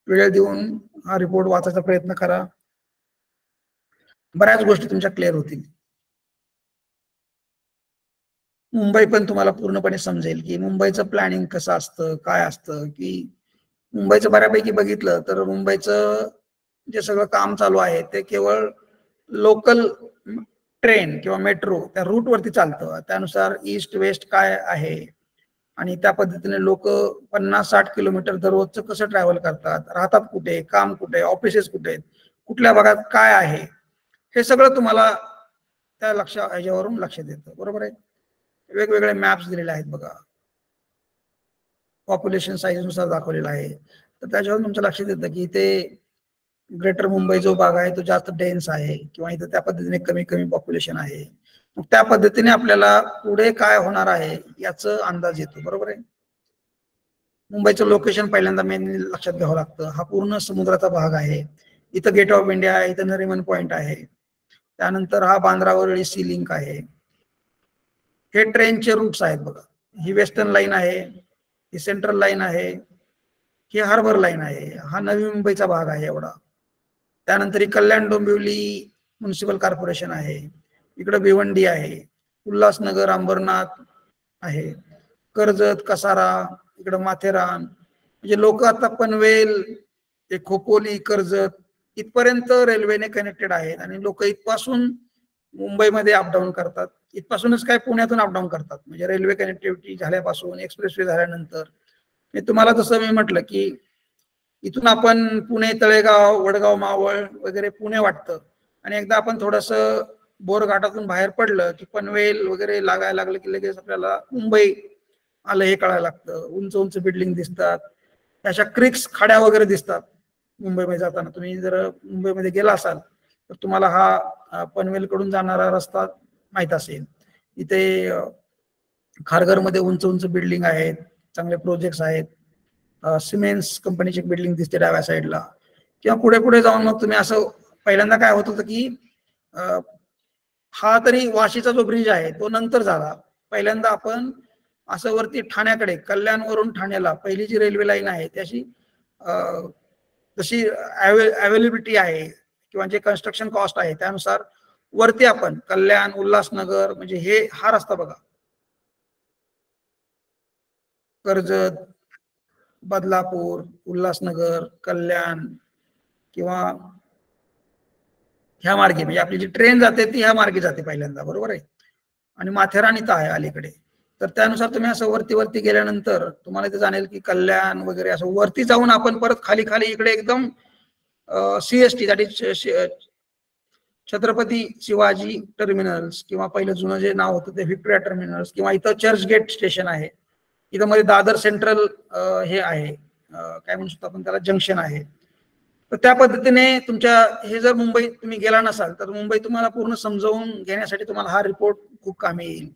वेळ देऊन हा रिपोर्ट वाचायचा प्रयत्न करा. बऱ्याच गोष्टी तुमच्या क्लिअर होतील. मुंबई पण तुम्हाला पूर्णपणे समजेल की मुंबईचं प्लॅनिंग कसं असतं, काय असतं. की मुंबईचं बऱ्यापैकी बघितलं तर मुंबईचं जे सगळं काम चालू आहे ते केवळ लोकल ट्रेन किंवा मेट्रो त्या रूट वरती चालतं. त्यानुसार ईस्ट वेस्ट काय आहे आणि त्या पद्धतीने लोक 50-60 किलोमीटर दररोजचं कसं ट्रॅव्हल करतात, राहतात कुठे, काम कुठे, ऑफिसेस कुठे आहेत, कुठल्या भागात काय आहे, हे सगळं तुम्हाला त्या ह्याच्यावरून लक्षात येतं. बरोबर आहे. वेगवेगळे मॅप्स दिलेले आहेत बघा, पॉप्युलेशन साईज नुसार दाखवलेलं आहे. तर त्याच्यावरून तुमच्या लक्षात येतं की ते ग्रेटर मुंबई जो भाग आहे तो जास्त डेन्स आहे किंवा इथं त्या पद्धतीने कमी कमी पॉप्युलेशन आहे. मग त्या पद्धतीने आपल्याला पुढे काय होणार आहे याचा अंदाज येतो. बरोबर आहे. मुंबईचं लोकेशन पहिल्यांदा मेन लक्षात घ्यावं लागतं. हा पूर्ण समुद्राचा भाग आहे. इथं गेट ऑफ इंडिया आहे, इथं नरिमन पॉइंट आहे, त्यानंतर हा बांद्रा वरळी सी लिंक आहे. हे ट्रेनचे रूट्स आहेत बघा. ही वेस्टर्न लाईन आहे, ही सेंट्रल लाईन आहे, ही हार्बर लाईन आहे. हा नवी मुंबईचा भाग आहे एवढा. त्यानंतर ही कल्याण डोंबिवली म्युनिसिपल कॉर्पोरेशन आहे, इकडे भिवंडी आहे, उल्हासनगर अंबरनाथ आहे, कर्जत कसारा, इकडे माथेरान. म्हणजे लोक आता पनवेल ते खोपोली कर्जत इथपर्यंत रेल्वेने कनेक्टेड आहेत आणि लोक इथपासून मुंबईमध्ये अपडाऊन करतात. इथपासूनच काय पुण्यातून अपडाऊन करतात. म्हणजे रेल्वे कनेक्टिव्हिटी झाल्यापासून एक्सप्रेसवे झाल्यानंतर मी तुम्हाला जसं मी म्हटलं की इथून आपण पुणे तळेगाव वडगाव मावळ वगैरे पुणे वाटतं आणि एकदा आपण थोडस बोरघाटातून बाहेर पडलं की पनवेल वगैरे लागायला लागलं की लगेच आपल्याला मुंबई आलं हे कळायला लागतं. उंच उंच बिल्डिंग दिसतात, अशा क्रिक्स खाड्या वगैरे दिसतात. मुंबईमध्ये जाताना तुम्ही जर मुंबईमध्ये गेला असाल तर तुम्हाला हा पनवेल कडून जाणारा रस्ता माहित असेल. इथे खारघरमध्ये उंच उंच बिल्डिंग आहेत, चांगले प्रोजेक्ट्स आहेत. सिमेंट्स कंपनीची बिल्डिंग दिसते डाव्या साईडला. किंवा पुढे पुढे जाऊन मग तुम्ही असं पहिल्यांदा काय होत होतं की हा तरी वाशीचा जो ब्रिज आहे तो नंतर झाला. पहिल्यांदा आपण असं वरती ठाण्याकडे कल्याणवरून ठाण्याला पहिली जी रेल्वे लाईन आहे त्याची जशी अवेलेबिलिटी आहे किंवा जे कन्स्ट्रक्शन कॉस्ट आहे त्यानुसार वरती आपण कल्याण उल्हासनगर म्हणजे हे हा रस्ता बघा, कर्जत बदलापूर उल्हासनगर कल्याण किंवा ह्या मार्गे म्हणजे आपली जी ट्रेन जाते ती ह्या मार्गे जाते पहिल्यांदा. बरोबर आहे. आणि माथेरान इथं आहे अलीकडे. तर त्यानुसार तुम्ही असं वरती वरती गेल्यानंतर तुम्हाला इथे जाणेल की कल्याण वगैरे असं वरती जाऊन आपण परत खाली खाली इकडे एकदम सीएसटी साठी छत्रपती शिवाजी टर्मिनल्स किंवा पहिलं जुनं जे नाव होतं ते व्हिक्टोरिया टर्मिनल्स किंवा इथं चर्चगेट स्टेशन आहे. इथं मध्ये दादर सेंट्रल हे आहे काय म्हणू शकतो आपण त्याला जंक्शन आहे. तर त्या पद्धतीने तुमच्या हे जर मुंबई तुम्ही गेला नसाल तर मुंबई तुम्हाला पूर्ण समजावून घेण्यासाठी तुम्हाला हा रिपोर्ट खूप कामी येईल.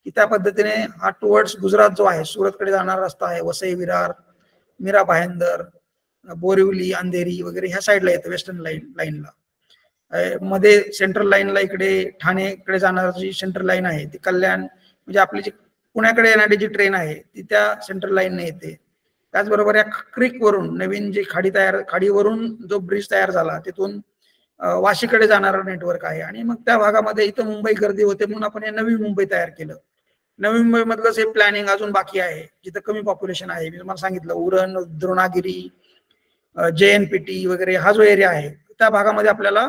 की त्या पद्धतीने हा टुवर्ड्स गुजरात जो आहे सुरतकडे जाणारा रस्ता आहे, वसई विरार मीरा भायंदर बोरिवली अंधेरी वगैरे ह्या साईडला येतं वेस्टर्न लाईनला. मध्ये सेंट्रल लाईनला इकडे ठाणेकडे जाणारी जी सेंट्रल लाईन आहे ती कल्याण म्हणजे आपली जी पुण्याकडे येणारी जी ट्रेन आहे ती त्या सेंट्रल लाईनने येते. त्याचबरोबर या क्रिक वरून नवीन जी खाडीवरून जो ब्रिज तयार झाला तिथून वाशीकडे जाणारा नेटवर्क आहे आणि मग त्या भागामध्ये इथं मुंबई गर्दी होते म्हणून आपण हे नवी मुंबई तयार केलं. नवी मुंबई मधलंच हे प्लॅनिंग अजून बाकी आहे जिथं कमी पॉप्युलेशन आहे. मी तुम्हाला सांगितलं उरण द्रोणागिरी JNPT वगैरे हा जो एरिया आहे त्या भागामध्ये आपल्याला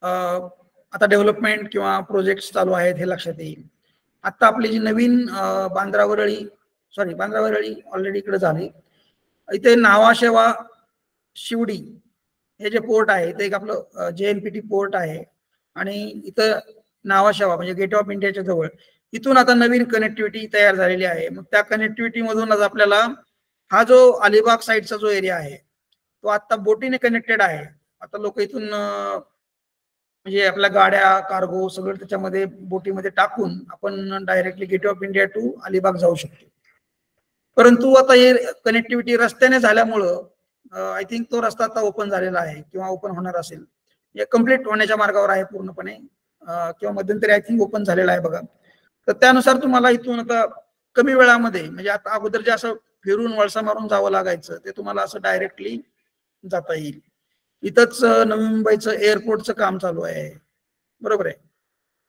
आता डेव्हलपमेंट किंवा प्रोजेक्ट चालू आहेत हे लक्षात येईल. आता आपली जी नवीन बांद्रा वरळी ऑलरेडी इकडे झाली. इथे नावाशेवा शिवडी हे जे पोर्ट आहे ते एक आपलं JNPT पोर्ट आहे आणि इथं नावाशेवा म्हणजे गेट ऑफ इंडियाच्या जवळ इथून आता नवीन कनेक्टिव्हिटी तयार झालेली आहे. मग त्या कनेक्टिव्हिटी मधूनच आपल्याला हा जो अलिबाग साईडचा जो एरिया आहे तो आता बोटीने कनेक्टेड आहे. आता लोक इथून म्हणजे आपल्या गाड्या कार्गो सगळं त्याच्यामध्ये बोटीमध्ये टाकून आपण directly gate of India to Alibag जाऊ शकतो. परंतु आता हे कनेक्टिव्हिटी रस्त्याने झाल्यामुळं आय थिंक तो रस्ता आता ओपन झालेला आहे किंवा ओपन होणार असेल, हे कम्प्लीट होण्याच्या मार्गावर आहे पूर्णपणे किंवा मध्यंतरी आय थिंक ओपन झालेला आहे बघा. तर त्यानुसार तुम्हाला इथून आता कमी वेळामध्ये म्हणजे आता अगोदर जे असं फिरून वळसा मारून जावं लागायचं ते तुम्हाला असं डायरेक्टली जाता येईल. इथंच नवी मुंबईचं एअरपोर्टचं काम चालू आहे, बरोबर आहे.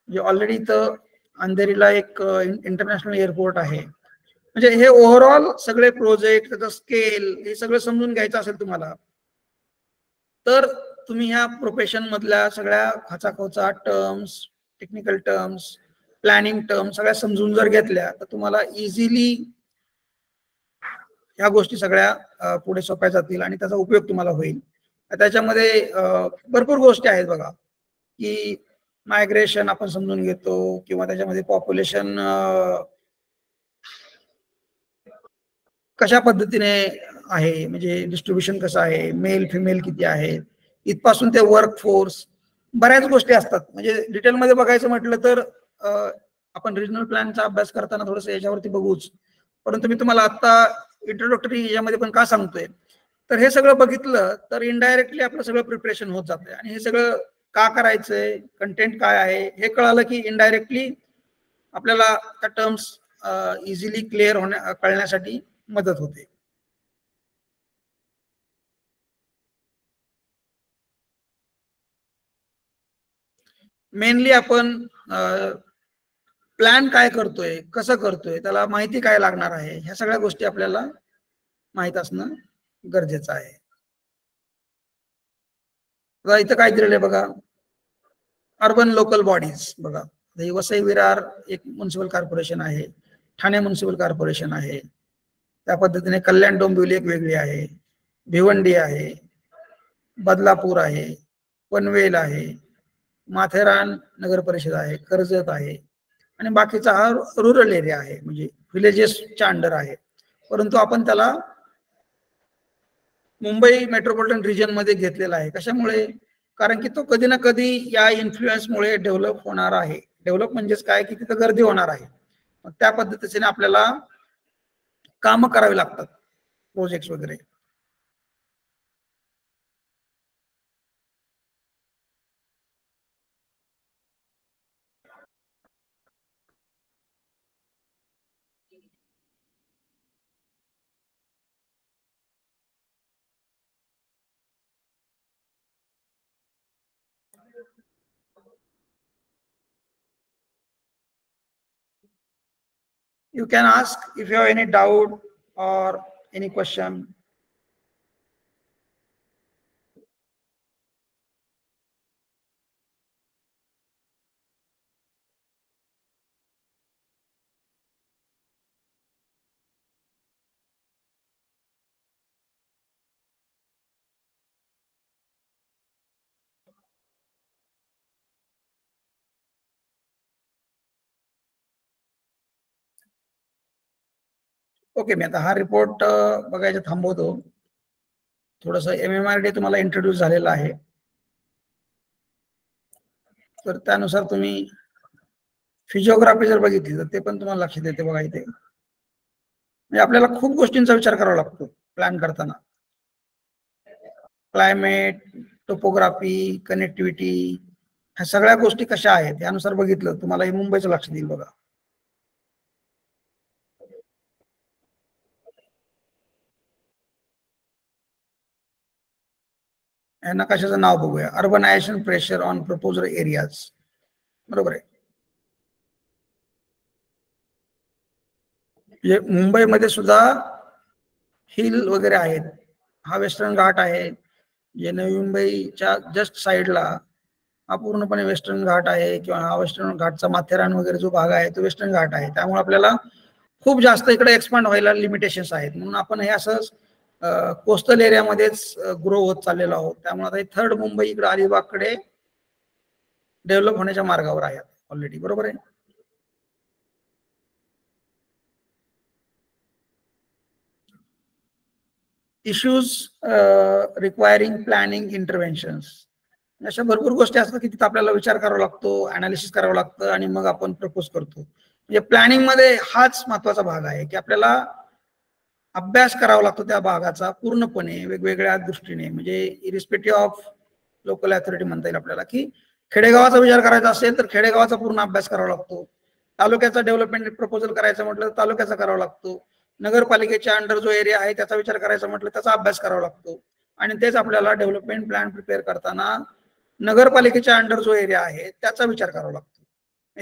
म्हणजे ऑलरेडी इथं अंधेरीला एक इंटरनॅशनल एअरपोर्ट आहे. म्हणजे हे ओव्हरऑल सगळे प्रोजेक्ट, त्याचा स्केल, हे सगळं समजून घ्यायचं असेल तुम्हाला, तर तुम्ही ह्या प्रोफेशन मधल्या सगळ्या खाचाखोचा terms, technical terms, planning terms सगळ्या समजून जर घेतल्या तर तुम्हाला इझिली ह्या गोष्टी सगळ्या पुढे सोप्या जातील आणि त्याचा उपयोग तुम्हाला होईल. त्याच्यामध्ये भरपूर गोष्टी आहेत बघा, की मायग्रेशन आपण समजून घेतो किंवा त्याच्यामध्ये पॉप्युलेशन कशा पद्धतीने आहे, म्हणजे डिस्ट्रीब्युशन कसं आहे, मेल फिमेल किती आहेत, इथपासून ते वर्क फोर्स, बऱ्याच गोष्टी असतात. म्हणजे डिटेलमध्ये बघायचं म्हटलं तर आपण रिजनल प्लॅनचा अभ्यास करताना थोडंसं याच्यावरती बघूच, परंतु मी तुम्हाला आता इंट्रोडक्टरी याच्यामध्ये पण का सांगतोय, तर हे सगळं बघितलं तर इनडायरेक्टली आपलं सगळं प्रिपरेशन होत जातंय. आणि हे सगळं का करायचंय, कंटेंट काय आहे हे कळालं की इनडायरेक्टली आपल्याला त्या टर्म्स इझिली क्लिअर कळण्यासाठी मदत होते. मेनली आपण प्लॅन काय करतोय, कसं करतोय, त्याला माहिती काय लागणार आहे, ह्या सगळ्या गोष्टी आपल्याला माहित असणं गरजेचं आहे. इथं काय दिलेलं आहे बघा, अर्बन लोकल बॉडीज. बघा वसई विरार एक म्युन्सिपल कॉर्पोरेशन आहे, ठाणे म्युन्सिपल कॉर्पोरेशन आहे, त्या पद्धतीने कल्याण डोंबिवली एक वेगळी आहे, भिवंडी आहे, बदलापूर आहे, पनवेल आहे, माथेरान नगर परिषद आहे, कर्जत आहे, आणि बाकीचा हा रुरल एरिया आहे, म्हणजे विलेजेसच्या अंडर आहे. परंतु आपण त्याला मुंबई मेट्रोपॉलिटन रिजन मध्ये घेतलेला आहे. कशामुळे? कारण की तो कधी ना कधी या इन्फ्लुएन्समुळे डेव्हलप होणार आहे. डेव्हलप म्हणजेच काय, की तिथं गर्दी होणार आहे. त्या पद्धतीने आपल्याला काम करावे लागतात, प्रोजेक्ट्स वगैरे. You can ask if you have any doubt or any question. Okay, मी आता हा रिपोर्ट बघायचं थांबवतो. थोडंसं MMRD तुम्हाला इंट्रोड्यूस झालेला आहे, तर त्यानुसार तुम्ही फिजिओग्राफी जर बघितली तर ते पण तुम्हाला लक्षात येते बघा. इथे म्हणजे आपल्याला खूप गोष्टींचा विचार करावा लागतो प्लॅन करताना. क्लायमेट, टोपोग्राफी, कनेक्टिव्हिटी, ह्या सगळ्या गोष्टी कशा आहेत यानुसार बघितलं तुम्हाला हे मुंबईचं लक्षात येईल बघा. या नकाशाचं नाव बघूया, urbanisation pressure on proposed areas. बरोबर आहे. म्हणजे मुंबईमध्ये सुद्धा हिल वगैरे आहेत. हा वेस्टर्न घाट आहे, जे नवी मुंबईच्या जस्ट साईडला हा पूर्णपणे वेस्टर्न घाट आहे, किंवा हा वेस्टर्न घाटचा माथेरान वगैरे जो भाग आहे तो वेस्टर्न घाट आहे. त्यामुळे आपल्याला खूप जास्त इकडे एक्सपांड व्हायला लिमिटेशन्स आहेत, म्हणून आपण हे असंच कोस्टल एरियामध्येच ग्रो होत चाललेलो आहोत. त्यामुळे आता थर्ड मुंबई इकडे अलिबागकडे डेव्हलप होण्याच्या मार्गावर आहे ऑलरेडी. बरोबर आहे. इश्यूज रिक्वायरिंग प्लॅनिंग इंटरव्हेन्शन्स, अशा भरपूर गोष्टी असतात की तिथे आपल्याला विचार करावा लागतो, अनालिसिस करावं लागतं, आणि मग आपण प्रपोज करतो. म्हणजे प्लॅनिंग मध्ये हाच महत्वाचा भाग आहे की आपल्याला अभ्यास करावा लागतो त्या भागाचा पूर्णपणे वेगवेगळ्या दृष्टीने. म्हणजे इरिस्पेक्टिव्ह ऑफ लोकल अथॉरिटी म्हणता येईल आपल्याला, की खेडेगावाचा विचार करायचा असेल तर खेडेगावाचा पूर्ण अभ्यास करावा लागतो. तालुक्याचा डेव्हलपमेंट प्रपोजल करायचं म्हटलं तर तालुक्याचा करावा लागतो. नगरपालिकेच्या अंडर जो एरिया आहे त्याचा विचार करायचा म्हटलं त्याचा अभ्यास करावा लागतो आणि तेच आपल्याला डेव्हलपमेंट प्लॅन प्रिपेअर करताना नगरपालिकेच्या अंडर जो एरिया आहे त्याचा विचार करावा लागतो.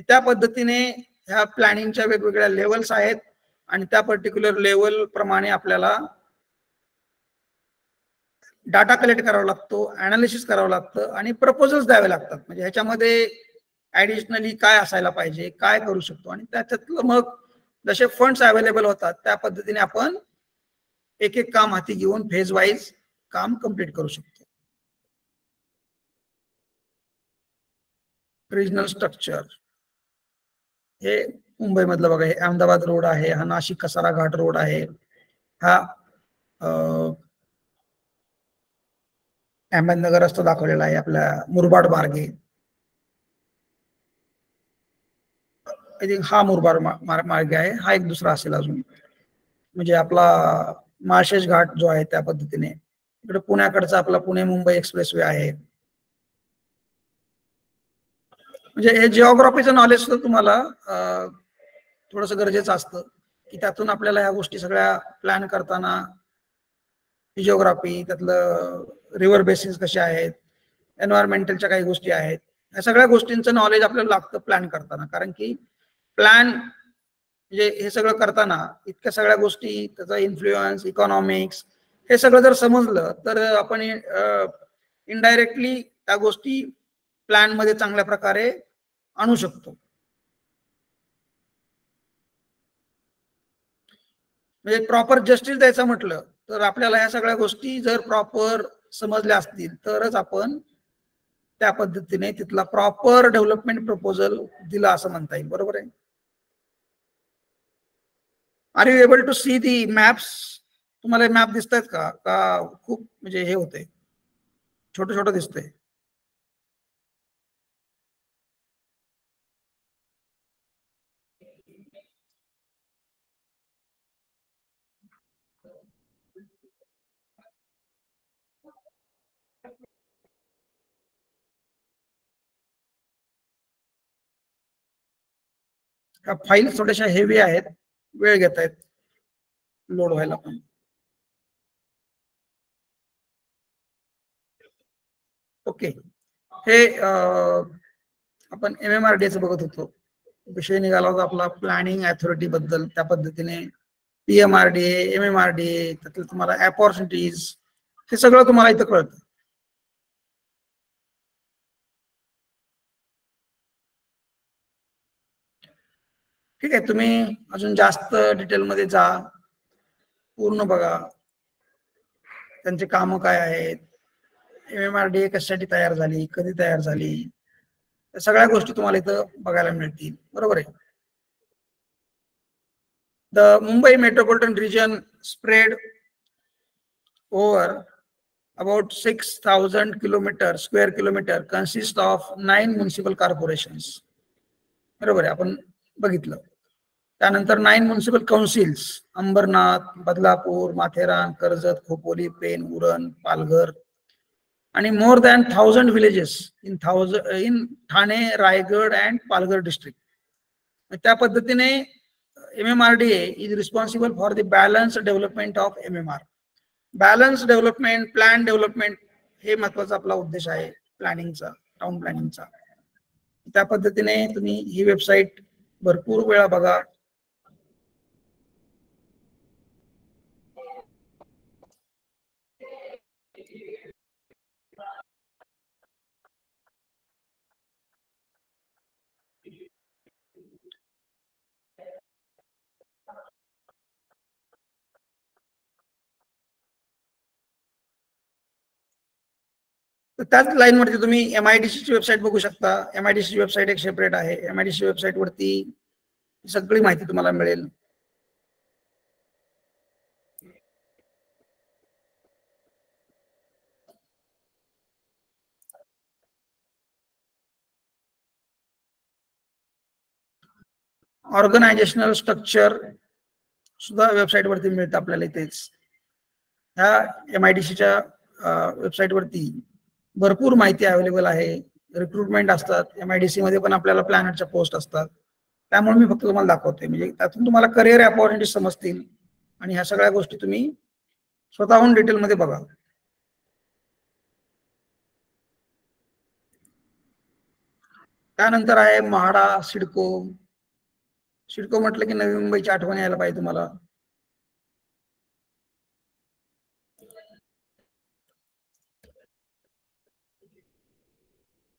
त्या पद्धतीने ह्या प्लॅनिंगच्या वेगवेगळ्या लेवल्स आहेत आणि त्या पर्टिक्युलर लेवल प्रमाणे आपल्याला डाटा कलेक्ट करावा लागतो, अनालिसिस करावं लागतं आणि प्रपोजल्स द्यावे लागतात. म्हणजे ह्याच्यामध्ये ऍडिशनली काय असायला पाहिजे, काय करू शकतो आणि त्याच्यातलं मग जसे फंड्स अवेलेबल होतात त्या पद्धतीने आपण एक एक काम हाती घेऊन फेज वाईज काम कंप्लीट करू शकतो. रिजनल स्ट्रक्चर हे मुंबई मधलं बघा, हे अहमदाबाद रोड आहे, हा नाशिक कसारा घाट रोड आहे, हा अहमदनगर रस्ता दाखवलेला आहे, आपल्या मुरबाड मार्गे. आय थिंक हा मुरबाड मार्ग आहे, हा एक दुसरा असेल अजून, म्हणजे आपला माळशेज घाट जो आहे त्या पद्धतीने. इकडे पुण्याकडचा आपला पुणे मुंबई एक्सप्रेसवे आहे. म्हणजे हे जिओग्राफीचं नॉलेज सुद्धा तुम्हाला थोडस गरजेचं असतं की त्यातून आपल्याला ह्या गोष्टी सगळ्या प्लॅन करताना जिओग्राफी, त्यातलं रिव्हर बेसिन्स कसे आहेत, एन्व्हायरमेंटलच्या काही गोष्टी आहेत, या सगळ्या गोष्टींचं नॉलेज आपल्याला लागतं प्लॅन करताना. कारण की प्लॅन म्हणजे हे सगळं करताना इतक्या सगळ्या गोष्टी, त्याचा इन्फ्लुएन्स, इकॉनॉमिक्स, हे सगळं जर समजलं तर आपण इनडायरेक्टली त्या गोष्टी प्लॅन मध्ये चांगल्या प्रकारे आणू शकतो. म्हणजे प्रॉपर जस्टिस द्यायचं म्हटलं तर आपल्याला ह्या सगळ्या गोष्टी जर प्रॉपर समजल्या असतील तरच आपण त्या पद्धतीने तिथला प्रॉपर डेव्हलपमेंट प्रपोजल दिला असं म्हणता येईल. बरोबर आहे. Are you able to see the maps? तुम्हाला मॅप दिसत आहेत का खूप म्हणजे हे होते, छोटं छोटं दिसतंय? फाईल थोड्याशा हेवी आहेत, वेळ घेत आहेत लोड व्हायला. पण ओके, हे आपण MMRDA बघत होतो, विषय निघाला होता आपला प्लॅनिंग अथॉरिटी बद्दल. त्या पद्धतीने PMRDA, MMRDA, त्यातलं तुम्हाला अपॉर्च्युनिटीज, हे सगळं तुम्हाला इथं कळतं. ठीक आहे, तुम्ही अजून जास्त डिटेलमध्ये जा, पूर्ण बघा त्यांचे कामं काय आहेत, MMRDA कशासाठी तयार झाली, कधी तयार झाली, या सगळ्या गोष्टी तुम्हाला इथं बघायला मिळतील. बरोबर आहे. The Mumbai metropolitan region spread over about 6,000 square kilometer consists of 9 municipal corporations. बरोबर आहे, आपण बघितलं. त्यानंतर 9 म्युनिसिपल काउन्सिल्स, अंबरनाथ, बदलापूर, माथेरान, कर्जत, खोपोली, पेन, उरण, पालघर, आणि more than 1000 villages in Thane, Raigad and Palghar district. त्या पद्धतीने MMRDA is responsible for the balance development of MMR. Balance development, plan development, हे महत्वाचा आपला उद्देश आहे प्लॅनिंगचा, टाउन प्लॅनिंगचा. त्या पद्धतीने तुम्ही ही वेबसाईट भरपूर वेळा बघा. त्याच लाईन वरती तुम्ही MIDC ची वेबसाईट बघू शकता. MIDC ची वेबसाईट एक सेपरेट आहे. MIDC वेबसाईट वरती सगळी माहिती तुम्हाला मिळेल. ऑर्गनायझेशनल स्ट्रक्चर सुद्धा वेबसाईट वरती मिळतं आपल्याला. इथेच ह्या MIDCच्या वेबसाईट वरती भरपूर माहिती अवेलेबल आहे. रिक्रुटमेंट असतात MIDC मध्ये, पण आपल्याला प्लॅनरच्या पोस्ट असतात. त्यामुळे मी फक्त तुम्हाला दाखवतोय, म्हणजे त्यातून तुम्हाला करिअर अपॉर्च्युनिटी समजतील आणि ह्या सगळ्या गोष्टी तुम्ही स्वतःहून डिटेलमध्ये बघा. त्यानंतर आहे म्हाडा, सिडको. सिडको म्हटलं की नवी मुंबईची आठवण यायला पाहिजे तुम्हाला.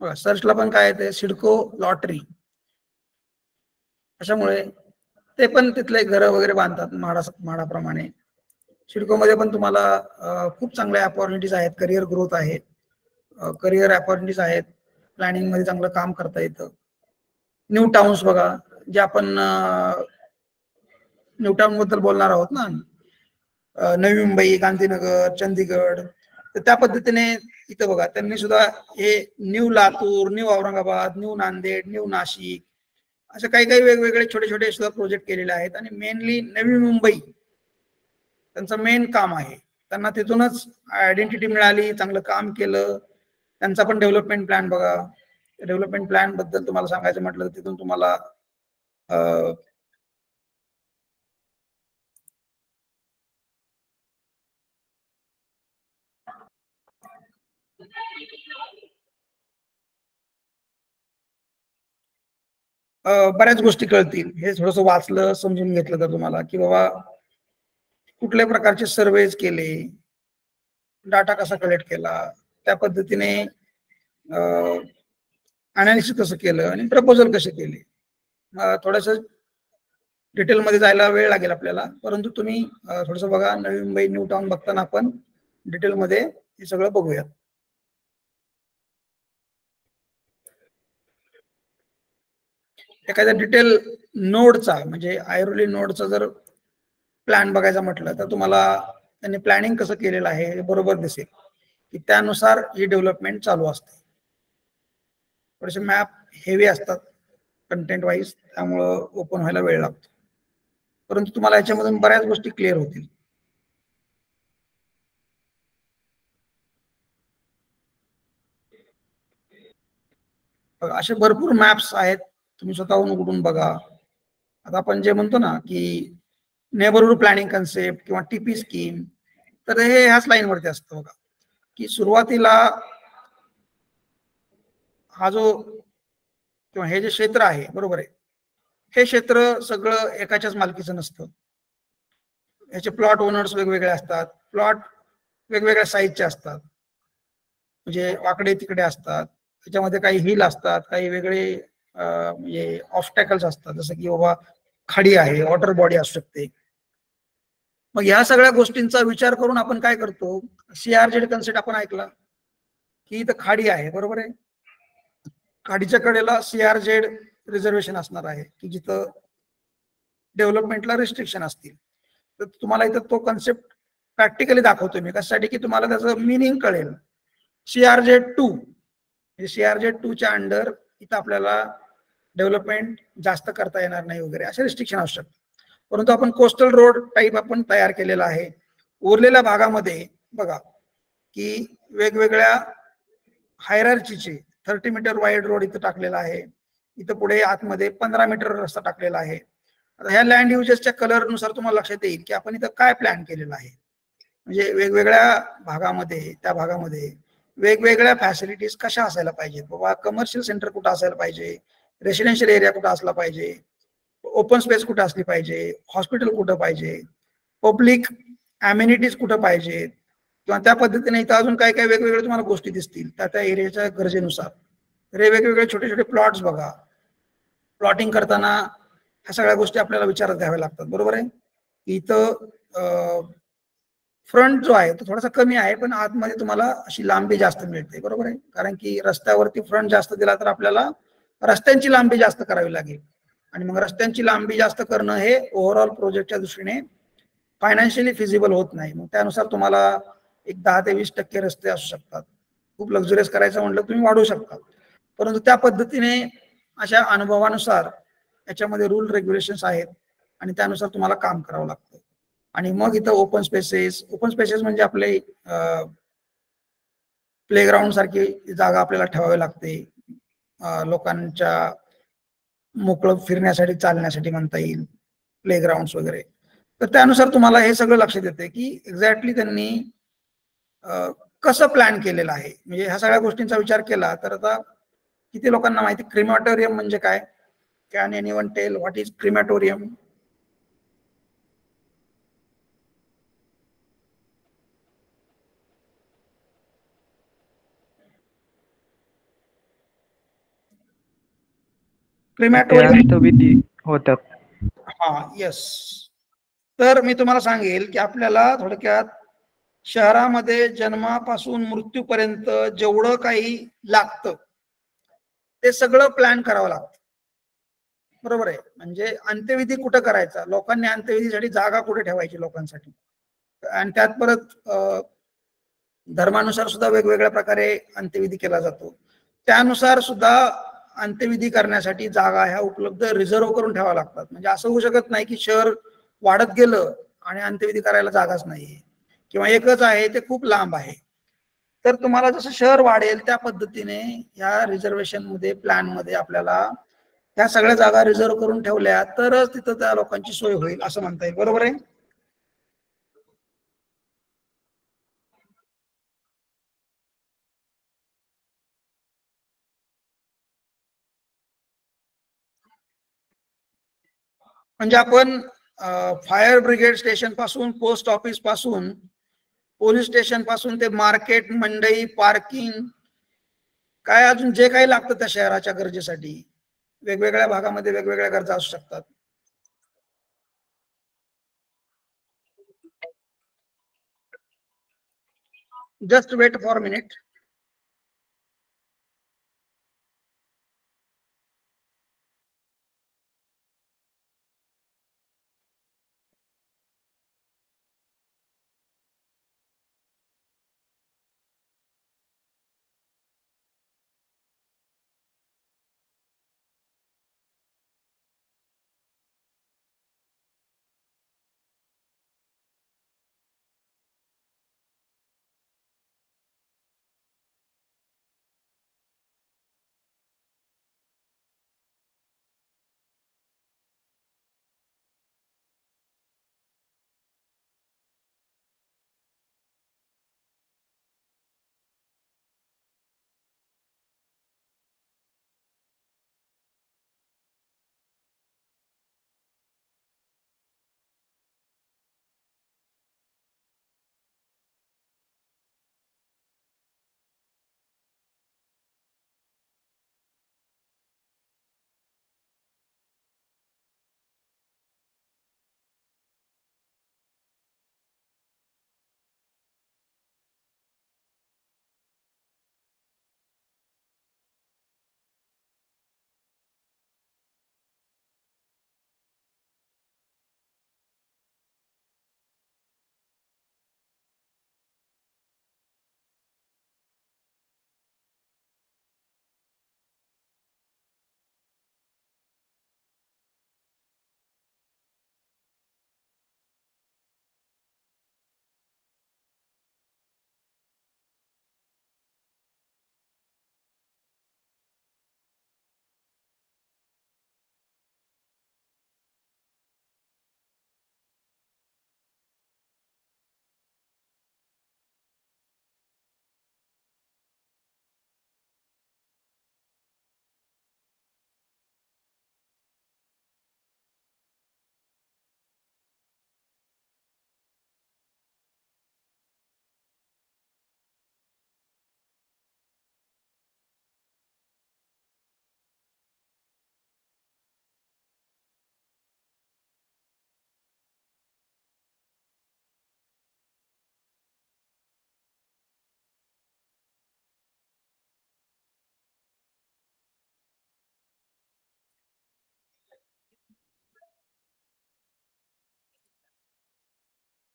सर्चला पण काय येते, सिडको लॉटरी. अशामुळे ते पण तिथले घर वगैरे बांधतात म्हाडाप्रमाणे. सिडको मध्ये पण तुम्हाला खूप चांगल्या अपॉर्च्युनिटीज आहेत, करिअर ग्रोथ आहे, करिअर अपॉर्च्युनिटीज आहेत, प्लॅनिंग मध्ये चांगलं काम करता येतं. न्यू टाउन्स बघा, जे आपण न्यू टाउन बद्दल बोलणार आहोत ना, नवी मुंबई, गांधीनगर, चंदीगड. तर त्या पद्धतीने इथं बघा त्यांनी सुद्धा हे new Latur, new Aurangabad, new Nanded, new Nashik असे काही काही वेगवेगळे छोटे छोटे सुद्धा प्रोजेक्ट केलेले आहेत. आणि मेनली नवी मुंबई त्यांचं मेन काम आहे. त्यांना तिथूनच आयडेंटिटी मिळाली, चांगलं काम केलं. त्यांचा पण डेव्हलपमेंट प्लॅन बघा. डेव्हलपमेंट प्लॅन बद्दल तुम्हाला सांगायचं म्हटलं तर तिथून तुम्हाला बऱ्याच गोष्टी कळतील. हे थोडंसं वाचलं, समजून घेतलं तर तुम्हाला की बाबा कुठल्या प्रकारचे सर्वेज केले, डाटा कसा कलेक्ट केला, त्या पद्धतीने अनालिसिस कसं केलं आणि प्रपोजल कसे केले. थोडंसं डिटेलमध्ये जायला वेळ लागेल आपल्याला, परंतु तुम्ही थोडंसं बघा. नवी मुंबई न्यू टाउन बघताना आपण डिटेलमध्ये हे सगळं बघूया. एखाद्या डिटेल नोडचा म्हणजे ऐरोली नोडचा जर प्लॅन बघायचा म्हटलं तर तुम्हाला त्यांनी प्लॅनिंग कसं केलेलं आहे हे बरोबर दिसेल की त्यानुसार ही डेव्हलपमेंट चालू असते. थोडेसे मॅप हेवी असतात कंटेंट वाईज, त्यामुळं ओपन व्हायला वेळ लागतो, परंतु तुम्हाला याच्यामधून बऱ्याच गोष्टी क्लिअर होतील. असे भरपूर मॅप्स आहेत, तुम्ही स्वतःहून उघडून बघा. आता आपण जे म्हणतो ना की नेबरहुड प्लॅनिंग कन्सेप्ट किंवा टीपी स्कीम, तर हे ह्याच लाईनवरती असतं बघा की सुरुवातीला हा जो किंवा हे जे क्षेत्र आहे, बरोबर आहे, हे क्षेत्र सगळं एकाच्याच मालकीचं नसतं. याचे प्लॉट ओनर्स वेगवेगळे असतात, प्लॉट वेगवेगळ्या साईजचे असतात, म्हणजे वाकडे तिकडे असतात. त्याच्यामध्ये काही हिल असतात, काही वेगळे म्हणजे ऑब्स्टॅकल्स असतात, जसं की बाबा खाडी आहे, वॉटर बॉडी असू शकते. मग या सगळ्या गोष्टींचा विचार करून आपण काय करतो, सीआरजेड कन्सेप्ट आपण ऐकला की इथं खाडी आहे, बरोबर आहे. खाडीच्या कडेला सीआरजेड रिझर्वेशन असणार आहे की जिथं डेव्हलपमेंटला रिस्ट्रिक्शन असतील. तर तुम्हाला इथं तो कन्सेप्ट प्रॅक्टिकली दाखवतो मी, कशासाठी की तुम्हाला त्याचं मिनिंग कळेल. CRZ2 म्हणजे CRZ2च्या अंडर इथं आपल्याला डेव्हलपमेंट जास्त करता येणार नाही वगैरे असे रिस्ट्रिक्शन असू शकतात. परंतु आपण कोस्टल रोड टाईप आपण तयार केलेला आहे. उरलेल्या भागामध्ये बघा की वेगवेगळ्या हायरार्चीचे 30 मीटर वाईड रोड इथं टाकलेला आहे. इथं पुढे आतमध्ये 15 मीटर रस्ता टाकलेला आहे. आता ह्या लँड युजेसच्या कलरनुसार तुम्हाला लक्षात येईल की आपण इथं काय प्लॅन केलेलं आहे. म्हणजे वेगवेगळ्या भागामध्ये, त्या भागामध्ये वेगवेगळ्या फॅसिलिटीज कशा असायला पाहिजेत. बाबा कमर्शियल सेंटर कुठं असायला पाहिजे, रेसिडेन्शियल एरिया कुठं असला पाहिजे, ओपन स्पेस कुठं असली पाहिजे, हॉस्पिटल कुठं पाहिजे, पब्लिक अम्युनिटीज कुठं पाहिजेत, किंवा त्या पद्धतीने इथं अजून काय काय वेगवेगळे तुम्हाला गोष्टी दिसतील त्या त्या एरियाच्या गरजेनुसार. तर हे वेगवेगळे छोटे छोटे प्लॉट्स बघा. प्लॉटिंग करताना ह्या सगळ्या गोष्टी आपल्याला विचारात घ्याव्या लागतात, बरोबर आहे. इथं फ्रंट जो आहे तो थोडासा कमी आहे, पण आतमध्ये तुम्हाला अशी लांबी जास्त मिळते, बरोबर आहे. कारण की रस्त्यावरती फ्रंट जास्त दिला तर आपल्याला रस्त्यांची लांबी जास्त करावी लागेल, आणि मग रस्त्यांची लांबी जास्त करणं हे ओव्हरऑल प्रोजेक्टच्या दृष्टीने फायनान्शियली फिजिबल होत नाही. मग त्यानुसार तुम्हाला एक 10 ते 20% रस्ते असू शकतात. खूप लक्झरियस करायचं म्हटलं तुम्ही वाढवू शकता, परंतु त्या पद्धतीने अशा अनुभवानुसार याच्यामध्ये रूल रेग्युलेशन्स आहेत आणि त्यानुसार तुम्हाला काम करावं लागतं. आणि मग इथं ओपन स्पेसेस म्हणजे आपले प्लेग्राऊंड सारखी जागा आपल्याला ठेवावी लागते, लोकांच्या मोकळं फिरण्यासाठी, चालण्यासाठी म्हणता येईल, प्लेग्राऊंड वगैरे. तर त्यानुसार तुम्हाला हे सगळं लक्षात येते की एक्झॅक्टली त्यांनी कसं प्लॅन केलेलं आहे. म्हणजे ह्या सगळ्या गोष्टींचा विचार केला तर आता किती लोकांना माहिती क्रिमॅटोरियम म्हणजे काय? Can anyone tell what is crematorium? Crematorium अंत्यविधी होतात. हा येस. तर मी तुम्हाला सांगेल की आपल्याला थोडक्यात शहरामध्ये जन्मापासून मृत्यूपर्यंत जेवढं काही लागतं ते सगळं प्लॅन करावं लागतं. बरोबर आहे. म्हणजे अंत्यविधी कुठं करायचा, लोकांनी अंत्यविधीसाठी जागा कुठे ठेवायची लोकांसाठी, आणि त्यात परत धर्मानुसार सुद्धा वेगवेगळ्या प्रकारे अंत्यविधी केला जातो. त्यानुसार सुद्धा अंत्यविधी करण्यासाठी जागा ह्या उपलब्ध रिझर्व करून ठेवाव्या लागतात. म्हणजे असं होऊ शकत नाही की शहर वाढत गेलं आणि अंत्यविधी करायला जागाच नाहीये किंवा एकच आहे ते खूप लांब आहे. तर तुम्हाला जसं शहर वाढेल त्या पद्धतीने या रिझर्वेशन मध्ये प्लॅन मध्ये आपल्याला त्या सगळ्या जागा रिझर्व करून ठेवल्या तरच तिथं त्या लोकांची सोय होईल असं म्हणता येईल. बरोबर आहे. म्हणजे आपण फायर ब्रिगेड स्टेशन पासून, पोस्ट ऑफिस पासून, पोलीस स्टेशन पासून ते मार्केट, मंडई, पार्किंग, काय अजून जे काही लागतं त्या शहराच्या गरजेसाठी, वेगवेगळ्या भागामध्ये वेगवेगळ्या गरजा असू शकतात. Just wait for minute.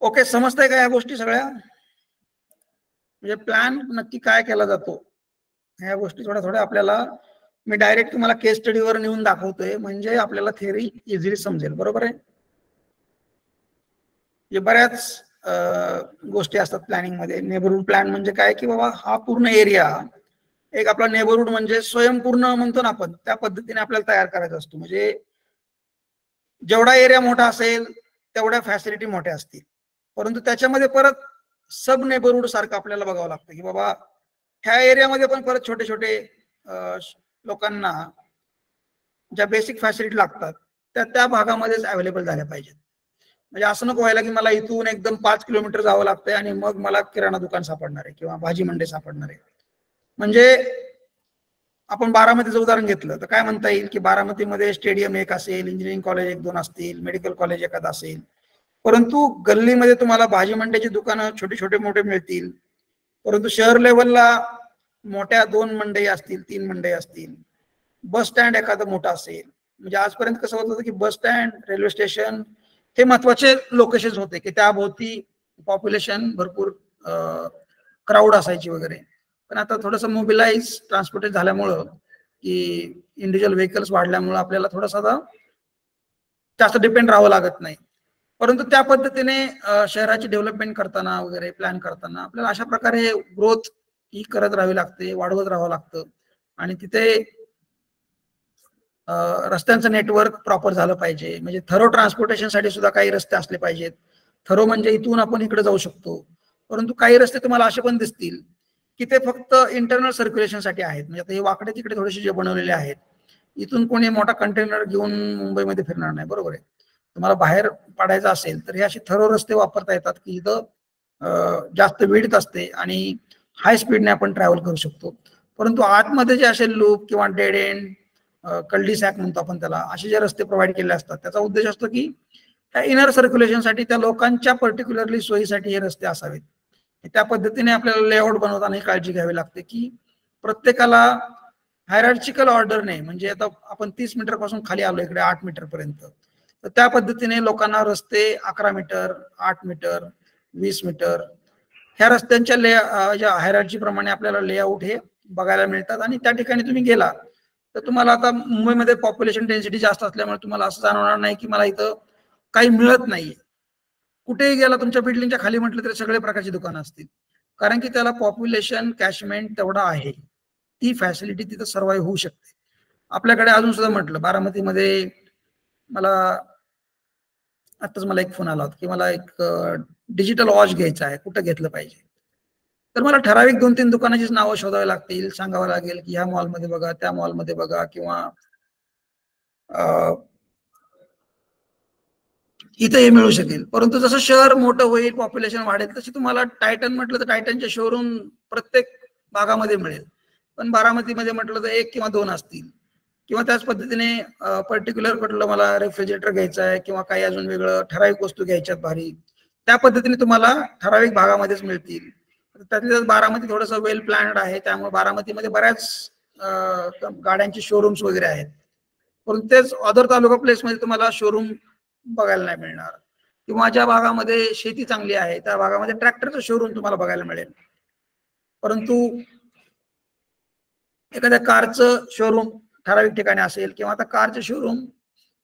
Okay, समजतंय का या गोष्टी सगळ्या? म्हणजे प्लॅन नक्की काय केला जातो ह्या गोष्टी थोड्या थोड्या आपल्याला मी डायरेक्ट तुम्हाला केस स्टडीवर नेऊन दाखवतोय, म्हणजे आपल्याला थिअरी इझिली समजेल. बरोबर आहे. बऱ्याच गोष्टी असतात प्लॅनिंग मध्ये. नेबरहूड प्लॅन म्हणजे काय की बाबा हा पूर्ण एरिया एक आपला नेबरहूड म्हणजे स्वयंपूर्ण म्हणतो ना आपण, त्या पद्धतीने आपल्याला तयार करायचा असतो. म्हणजे जेवढा एरिया मोठा असेल तेवढ्या फॅसिलिटी मोठ्या असतील, परंतु त्याच्यामध्ये परत सब नेबरहुड सारखं आपल्याला बघावं लागतं की बाबा ह्या एरियामध्ये पण परत छोटे छोटे लोकांना ज्या बेसिक फॅसिलिटी लागतात त्या त्या भागामध्येच अवेलेबल झाल्या पाहिजेत. म्हणजे असं नको व्हायला की मला इथून एकदम 5 किलोमीटर जावं लागतंय आणि मग मला किराणा दुकान सापडणार आहे किंवा भाजी मंडई सापडणार आहे. म्हणजे आपण बारामतीचं उदाहरण घेतलं तर काय म्हणता येईल की बारामतीमध्ये स्टेडियम एक असेल, इंजिनिअरिंग कॉलेज एक दोन असतील, मेडिकल कॉलेज एखादा असेल, परंतु गल्लीमध्ये तुम्हाला भाजी मंडईची दुकानं छोटे छोटे मोठे मिळतील. परंतु शहर लेवलला मोठ्या 2 मंडई असतील, 3 मंडई असतील, बस स्टँड एखादं मोठं असेल. म्हणजे आजपर्यंत कसं होत होतं की बस स्टँड, रेल्वे स्टेशन हे महत्वाचे लोकेशन होते की त्याभोवती पॉप्युलेशन भरपूर क्राऊड असायची वगैरे. पण आता थोडंसं मोबिलाइज ट्रान्सपोर्टेड झाल्यामुळं की इंडिव्हिज्युअल व्हेकल्स वाढल्यामुळं आपल्याला थोडंसं जास्त डिपेंड राहावं लागत नाही. परंतु त्या पद्धतीने शहराची डेव्हलपमेंट करताना वगैरे प्लॅन करताना आपल्याला अशा प्रकारे ग्रोथ ही करत राहावी लागते, वाढवत राहावं लागतं. आणि तिथे रस्त्यांचं नेटवर्क प्रॉपर झालं पाहिजे. म्हणजे थरो ट्रान्सपोर्टेशनसाठी सुद्धा काही रस्ते असले पाहिजेत. थरो म्हणजे इथून आपण इकडे जाऊ शकतो, परंतु काही रस्ते तुम्हाला असे पण दिसतील की ते फक्त इंटरनल सर्क्युलेशनसाठी आहेत. म्हणजे आता हे वाकडे तिकडे थोडेसे जे बनवलेले आहेत, इथून कोणी मोठा कंटेनर घेऊन मुंबईमध्ये फिरणार नाही, बरोबर आहे. तुम्हाला बाहेर पाडायचं असेल तर हे असे थरो रस्ते वापरता येतात की इथं जास्त विड्थ असते आणि हाय स्पीडने आपण ट्रॅव्हल करू शकतो. परंतु आतमध्ये जे असे लूप किंवा डेड एंड कल्डी सॅक म्हणतो आपण त्याला, असे जे रस्ते प्रोव्हाइड केले असतात त्याचा उद्देश असतो की त्या इनर सर्क्युलेशनसाठी त्या लोकांच्या पर्टिक्युलरली सोयीसाठी हे रस्ते असावेत. त्या पद्धतीने आपल्याला लेआउट बनवताना काळजी घ्यावी लागते की प्रत्येकाला हायरार्चिकल ऑर्डरने, म्हणजे आता आपण 30 मीटर पासून खाली आलो इकडे 8 मीटर पर्यंत, तर त्या पद्धतीने लोकांना रस्ते 11 मीटर, 8 मीटर, 20 मीटर ह्या रस्त्यांच्या हायरार्ची प्रमाणे आपल्याला लेआउट हे बघायला मिळतात. आणि त्या ठिकाणी तुम्ही गेला तर तुम्हाला आता मुंबईमध्ये पॉप्युलेशन डेन्सिटी जास्त असल्यामुळे तुम्हाला असं जाणवणार नाही की मला इथं काही मिळत नाहीये. कुठेही गेला तुमच्या बिल्डिंगच्या खाली म्हटलं तरी सगळे प्रकारची दुकानं असतील, कारण की त्याला पॉप्युलेशन कॅशमेंट तेवढा आहे, ती फॅसिलिटी तिथं सर्वाइव्ह होऊ शकते. आपल्याकडे अजून सुद्धा म्हटलं बारामतीमध्ये मला आताच मला एक फोन आला होता की मला एक डिजिटल वॉच घ्यायचा आहे, कुठं घेतलं पाहिजे. तर मला ठराविक 2-3 दुकानाचीच नावं शोधावी लागतील, सांगावं लागेल की ह्या मॉलमध्ये बघा, त्या मॉलमध्ये बघा, किंवा इथे मिळू शकेल. परंतु जसं शहर मोठं होईल, पॉप्युलेशन वाढेल, तशी तुम्हाला टायटन म्हटलं तर टायटनचे शोरूम प्रत्येक भागामध्ये मिळेल. पण बारामतीमध्ये म्हटलं तर 1 किंवा 2 असतील. किंवा त्याच पद्धतीने पर्टिक्युलर कुठलं मला रेफ्रिजरेटर घ्यायचं आहे किंवा काही अजून वेगळं ठराविक वस्तू घ्यायच्यात भारी, त्या पद्धतीने तुम्हाला ठराविक भागामध्येच मिळतील. त्यातल्या बारामती थोडंसं वेल प्लॅन्ड आहे, त्यामुळे बारामतीमध्ये बऱ्याच गाड्यांचे शोरूम्स वगैरे आहेत. परंतु तेच अदर तालुका प्लेसमध्ये तुम्हाला शोरूम बघायला नाही मिळणार. किंवा ज्या भागामध्ये शेती चांगली आहे त्या भागामध्ये ट्रॅक्टरचं शोरूम तुम्हाला बघायला मिळेल. परंतु एखाद्या कारचं शोरूम ठराविक ठिकाणी असेल, किंवा आता कारचे शोरूम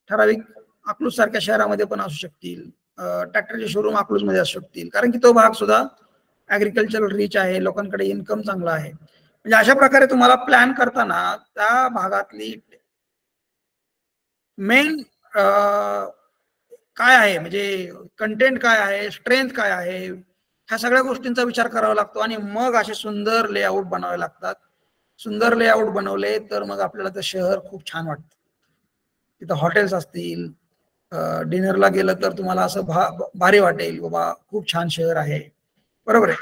ठराविक अकलूज सारख्या शहरामध्ये पण असू शकतील, ट्रॅक्टरचे शोरूम अकलूजमध्ये असू शकतील, कारण की तो भाग सुद्धा ऍग्रिकल्चरल रिच आहे, लोकांकडे इन्कम चांगला आहे. म्हणजे अशा प्रकारे तुम्हाला प्लॅन करताना त्या भागातली मेन काय आहे, म्हणजे कंटेंट काय आहे, स्ट्रेंथ काय आहे, ह्या सगळ्या गोष्टींचा विचार करावा लागतो. आणि मग असे सुंदर लेआउट बनवावे लागतात. सुंदर लेआउट बनवले तर मग आपल्याला ते शहर खूप छान वाटतं. तिथं हॉटेल्स असतील, डिनरला गेलं तर तुम्हाला असं भारी वाटेल, बाबा खूप छान शहर आहे, बरोबर आहे.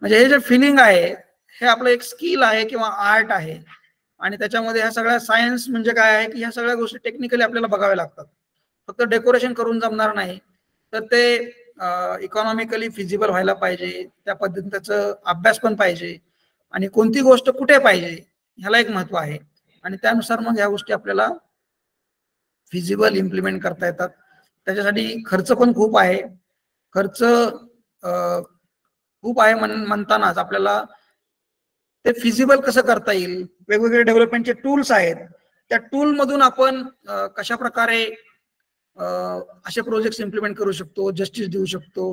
म्हणजे हे जे फिलिंग आहे हे आपलं एक स्किल आहे किंवा आर्ट आहे. आणि त्याच्यामध्ये ह्या सगळ्या सायन्स म्हणजे काय आहे की ह्या सगळ्या गोष्टी टेक्निकली आपल्याला बघाव्या लागतात. फक्त डेकोरेशन करून जमणार नाही, तर ते इकॉनॉमिकली फिजिबल व्हायला पाहिजे, त्या पद्धतीने त्याचा अभ्यास पण पाहिजे, आणि कोणती गोष्ट कुठे पाहिजे ह्याला एक महत्व आहे. आणि त्यानुसार मग ह्या गोष्टी आपल्याला फिजिबल इम्प्लिमेंट करता येतात. त्याच्यासाठी खर्च पण खूप आहे. खर्च खूप आहे म्हणतानाच आपल्याला ते फिजिबल कसं करता येईल, वेगवेगळे डेव्हलपमेंटचे टूल्स आहेत, त्या टूल मधून आपण कशा प्रकारे असे प्रोजेक्ट इम्प्लिमेंट करू शकतो, जस्टिस देऊ शकतो,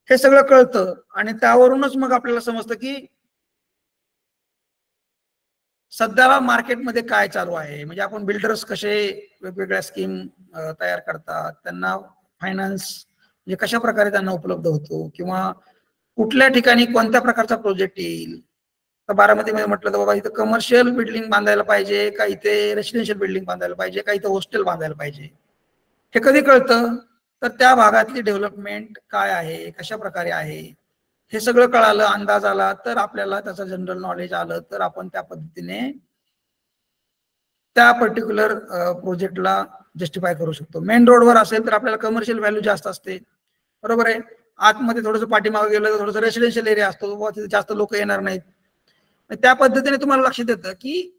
हे सगळं कळतं. आणि त्यावरूनच मग आपल्याला समजतं की सध्याला मार्केटमध्ये काय चालू आहे. म्हणजे आपण बिल्डर्स कसे वेगवेगळ्या स्कीम तयार करतात, त्यांना फायनान्स म्हणजे कशा प्रकारे त्यांना उपलब्ध होतो, किंवा कुठल्या ठिकाणी कोणत्या प्रकारचा प्रोजेक्ट येईल. तर बारामतीमध्ये म्हटलं तर बाबा इथं कमर्शियल बिल्डिंग बांधायला पाहिजे का, इथे रेसिडेन्शियल बिल्डिंग बांधायला पाहिजे का, इथं हॉस्टेल बांधायला पाहिजे, हे कधी कळतं तर त्या भागातली डेव्हलपमेंट काय आहे, कशा प्रकारे आहे, हे सगळं कळालं, अंदाज आला तर आपल्याला त्याचं जनरल नॉलेज आलं तर आपण त्या पद्धतीने त्या पर्टिक्युलर प्रोजेक्टला जस्टिफाय करू शकतो. मेन रोडवर असेल तर आपल्याला कमर्शियल व्हॅल्यू जास्त असते, बरोबर आहे. आतमध्ये थोडंसं पाठीमागे गेलं तर थोडंसं रेसिडेन्शियल एरिया असतो, तिथे जास्त लोक येणार नाहीत. त्या पद्धतीने तुम्हाला लक्षात येतं की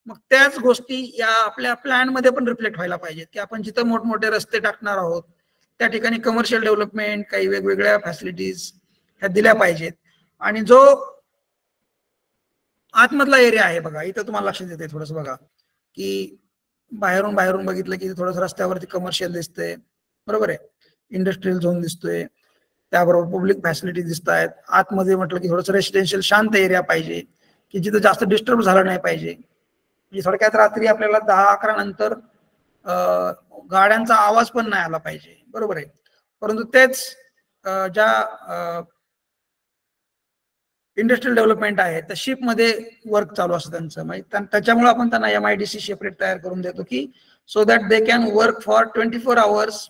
मग त्याच गोष्टी या आपल्या प्लॅन मध्ये पण रिफ्लेक्ट व्हायला पाहिजेत, की आपण जिथं मोठमोठे रस्ते टाकणार आहोत त्या ठिकाणी कमर्शियल डेव्हलपमेंट, काही वेगवेगळ्या फॅसिलिटीज ह्या दिल्या पाहिजेत. आणि जो आतमधला एरिया आहे बघा, इथं तुम्हाला लक्षात येते थोडंसं बघा, की बाहेरून बघितलं की थोडंसं रस्त्यावरती कमर्शियल दिसतंय, बरोबर आहे, इंडस्ट्रियल झोन दिसतोय, त्याबरोबर पब्लिक फॅसिलिटी दिसत आहेत. आतमध्ये म्हटलं की थोडंसं रेसिडेन्शियल शांत एरिया पाहिजे, की जिथं जास्त डिस्टर्ब झालं नाही पाहिजे. म्हणजे थोडक्यात रात्री आपल्याला 10-11 नंतर गाड्यांचा आवाज पण नाही आला पाहिजे, बरोबर आहे. परंतु तेच ज्या इंडस्ट्रियल डेव्हलपमेंट आहे त्या शिपमध्ये वर्क चालू असतं त्यांचं, म्हणजे त्याच्यामुळे आपण त्यांना MIDC सेपरेट तयार करून देतो, की so that they can work for 24 hours.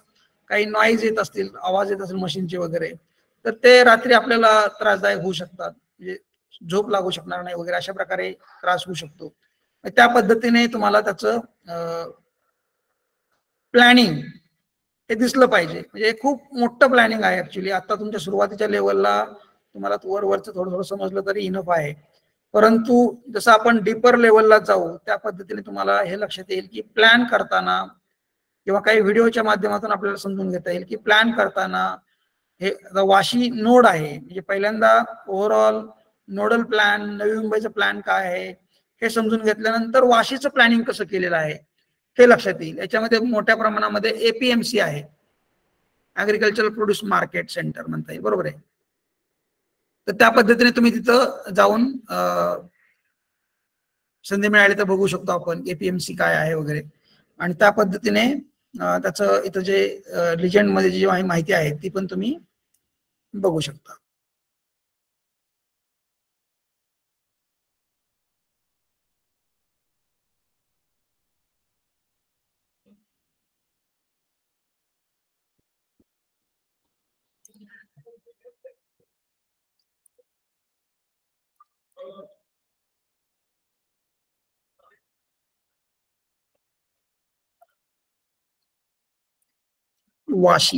काही नॉईज येत असतील, आवाज येत असेल मशीनचे वगैरे, तर ते रात्री आपल्याला त्रासदायक होऊ शकतात, म्हणजे झोप लागू शकणार नाही वगैरे, अशा प्रकारे त्रास होऊ शकतो. त्या पद्धतीने तुम्हाला त्याचं प्लॅनिंग हे दिसलं पाहिजे. म्हणजे खूप मोठं प्लॅनिंग आहे ऍक्च्युली. आता तुमच्या सुरुवातीच्या लेवलला तुम्हाला वरवरचं थोडं थोडं समजलं तरी इनफ आहे, परंतु जसं आपण डीपर लेवलला जाऊ त्या पद्धतीने तुम्हाला हे लक्षात येईल की प्लॅन करताना, किंवा काही व्हिडिओच्या माध्यमातून आपल्याला समजून घेता येईल की प्लॅन करताना हे वाशी नोड आहे, म्हणजे पहिल्यांदा ओव्हरऑल नोडल प्लॅन, नवी मुंबईचं प्लॅन काय आहे हे समजून घेतल्यानंतर वाशीचं प्लॅनिंग कसं केलेलं आहे हे लक्षात येईल. याच्यामध्ये मोठ्या प्रमाणामध्ये APMC आहे, ऍग्रिकल्चरल प्रोड्यूस मार्केट सेंटर म्हणता येईल, बरोबर आहे. तर त्या पद्धतीने तुम्ही तिथं जाऊन संधी मिळाली तर बघू शकतो आपण APMC काय आहे वगैरे, आणि त्या पद्धतीने त्याचं इथं जे लिजंड मध्ये जी माहिती आहे ती पण तुम्ही बघू शकता. वाशी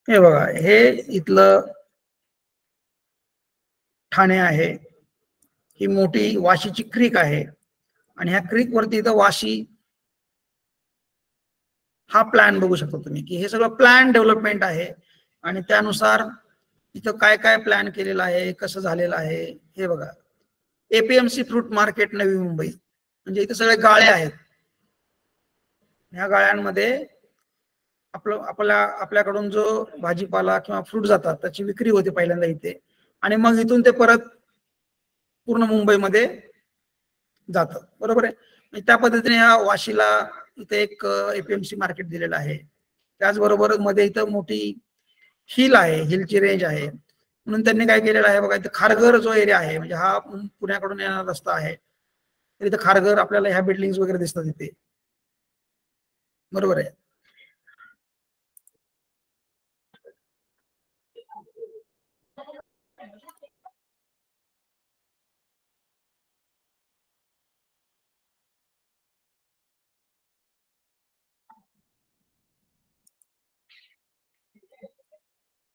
हे बघा, हे इथलं ठाणे आहे, ही मोठी वाशीची क्रीक आहे, आणि ह्या क्रीक वरती इथं वाशी हा प्लॅन बघू शकता तुम्ही, की हे सगळं प्लॅन डेव्हलपमेंट आहे, आणि त्यानुसार इथं काय काय प्लॅन केलेलं आहे, कसं झालेलं आहे हे बघा. APMC fruit market Navi Mumbai, म्हणजे इथे सगळे गाळे आहेत. ह्या गाळ्यांमध्ये आपल्याकडून जो भाजीपाला किंवा फ्रूट जातात त्याची विक्री होते पहिल्यांदा इथे, आणि मग इथून ते परत पूर्ण मुंबईमध्ये जातं, बरोबर आहे. म्हणजे त्या पद्धतीने ह्या वाशीला इथे एक APMC मार्केट दिलेलं आहे. त्याचबरोबर मध्ये इथं मोठी हिल आहे, हिलची रेंज आहे, म्हणून त्यांनी काय केलेलं आहे बघा, इथं खारघर जो एरिया आहे, म्हणजे हा पुण्याकडून येणारा रस्ता आहे, तर इथं खारघर आपल्याला ह्या बिल्डिंग वगैरे दिसतात इथे, बरोबर आहे.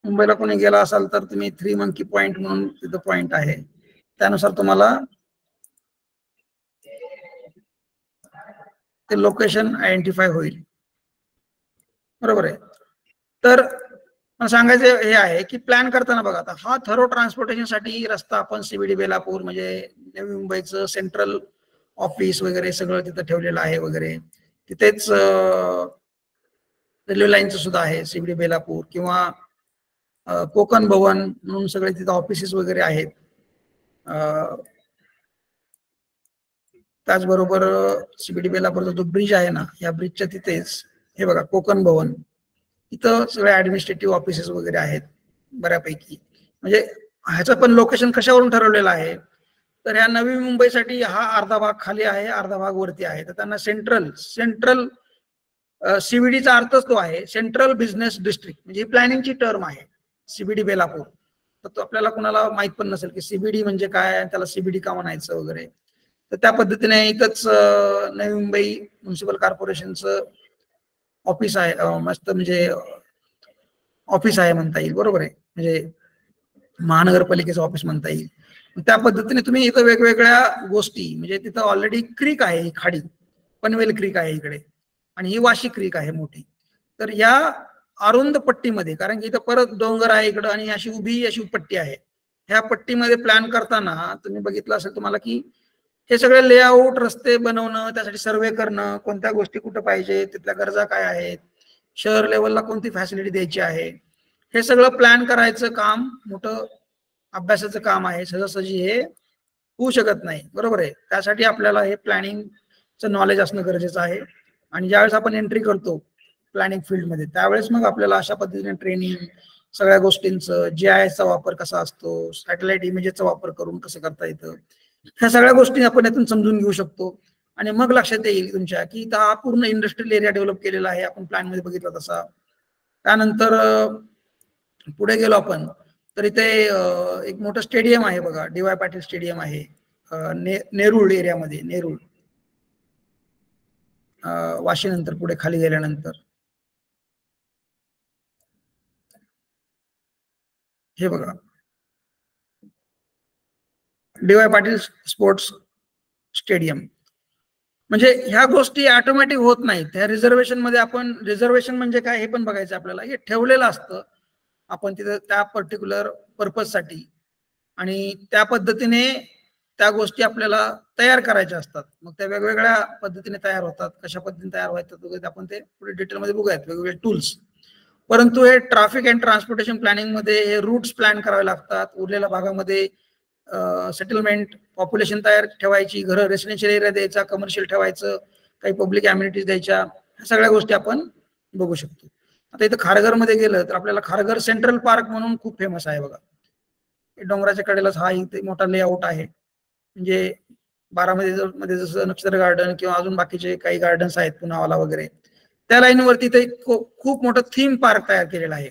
मुंबईला कोणी गेला असाल तर तुम्ही 3 मंकी पॉइंट म्हणून तिथं पॉइंट आहे, त्यानुसार तुम्हाला ते लोकेशन आयडेंटिफाय होईल, बरोबर आहे. तर सांगायचं हे आहे की प्लॅन करताना बघा, आता हा थरो ट्रान्सपोर्टेशनसाठी रस्ता आपण CBD बेलापूर, म्हणजे नवी मुंबईचं सेंट्रल ऑफिस वगैरे सगळं तिथं ठेवलेलं आहे वगैरे, तिथेच रेल्वे लाईनचं सुद्धा आहे CBD बेलापूर, किंवा कोकण भवन म्हणून सगळे तिथे ऑफिसेस वगैरे आहेत. त्याचबरोबर CBD बेलापूरचा जो ब्रिज आहे ना, या ब्रिजच्या तिथेच हे बघा कोकण भवन, इथं सगळे ऍडमिनिस्ट्रेटिव्ह ऑफिसेस वगैरे आहेत बऱ्यापैकी. म्हणजे ह्याचं पण लोकेशन कशावरून ठरवलेलं आहे, तर ह्या नवी मुंबईसाठी हा अर्धा भाग खाली आहे, अर्धा भाग वरती आहे. तर त्यांना सेंट्रल CBDचा अर्थच तो आहे, सेंट्रल बिझनेस डिस्ट्रिक्ट. म्हणजे ही प्लॅनिंगची टर्म आहे CBD बेलापूर. तर तो आपल्याला कुणाला माहित पण नसेल की CBD म्हणजे काय, त्याला CBD का म्हणायचं वगैरे. तर त्या पद्धतीने इथंच नवी मुंबई म्युन्सिपल कॉर्पोरेशनचं ऑफिस आहे, मस्त म्हणजे ऑफिस आहे म्हणता येईल, बरोबर आहे. म्हणजे महानगरपालिकेचं ऑफिस म्हणता येईल. त्या पद्धतीने तुम्ही इथं वेगवेगळ्या गोष्टी, म्हणजे तिथं ऑलरेडी क्रीक आहे, ही खाडी पनवेल क्रीक आहे इकडे, आणि ही वाशी क्रीक आहे मोठी. तर या अरुंद पट्टीमध्ये, कारण की इथं परत डोंगर आहे इकडं आणि अशी उभी अशी पट्टी आहे, ह्या पट्टीमध्ये प्लॅन करताना तुम्ही बघितलं असेल तुम्हाला की हे सगळे लेआउट, रस्ते बनवणं, त्यासाठी सर्वे करणं, कोणत्या गोष्टी कुठं पाहिजे, तिथल्या गरजा काय आहेत, शहर लेवलला कोणती फॅसिलिटी द्यायची आहे, हे सगळं प्लॅन करायचं काम मोठं अभ्यासाचं काम आहे. सहजासहजी हे होऊ शकत नाही, बरोबर आहे. त्यासाठी आपल्याला हे प्लॅनिंगचं नॉलेज असणं गरजेचं आहे. आणि ज्यावेळेस आपण एंट्री करतो प्लॅनिंग फील्डमध्ये, त्यावेळेस मग आपल्याला अशा पद्धतीने ट्रेनिंग, सगळ्या गोष्टींचं, GISचा वापर कसा असतो, सॅटेलाइट इमेजेसचा वापर करून कसं करता येतं, ह्या सगळ्या गोष्टी आपण यातून समजून घेऊ शकतो. आणि मग लक्षात येईल तुमच्या की हा पूर्ण इंडस्ट्रियल एरिया डेव्हलप केलेला आहे, आपण प्लॅन मध्ये बघितला तसा. त्यानंतर पुढे गेलो आपण तर इथे एक मोठं स्टेडियम आहे बघा, DY पाटील स्टेडियम आहे नेरूळ एरियामध्ये, नेरूळ वाशी नंतर पुढे खाली गेल्यानंतर हे बघा DY पाटील स्पोर्ट्स स्टेडियम. म्हणजे ह्या गोष्टी ऑटोमॅटिक होत नाहीत, त्या रिझर्वेशन मध्ये आपण, रिझर्वेशन म्हणजे काय हे पण बघायचं आपल्याला. हे ठेवलेलं असतं आपण तिथं त्या पर्टिक्युलर पर्पजसाठी, आणि त्या पद्धतीने त्या गोष्टी आपल्याला तयार करायच्या असतात. मग त्या वेगवेगळ्या पद्धतीने तयार होतात, कशा पद्धतीने तयार व्हायचं वगैरे आपण ते पुढे डिटेलमध्ये बघूयात, वेगवेगळे टूल्स. परंतु हे ट्रॅफिक अँड ट्रान्सपोर्टेशन प्लॅनिंग मध्ये हे रूट्स प्लॅन करावे लागतात. उरलेल्या भागामध्ये सेटलमेंट, पॉप्युलेशन तयार ठेवायची, घरं, रेसिडेन्शियल एरिया द्यायचा, कमर्शियल ठेवायचं, काही पब्लिक अम्युनिटीज द्यायच्या, ह्या सगळ्या गोष्टी आपण बघू शकतो. आता इथं खारघर मध्ये गेलं तर आपल्याला खारघर सेंट्रल पार्क म्हणून खूप फेमस आहे बघा. डोंगराच्या कडेलाच हा इथे मोठा लेआउट आहे. म्हणजे बारामती जसं नक्षत्र गार्डन किंवा अजून बाकीचे काही गार्डन्स आहेत पुनावाला वगैरे, त्या लाईनवरती इथे खूप मोठं थीम पार्क तयार केलेलं आहे,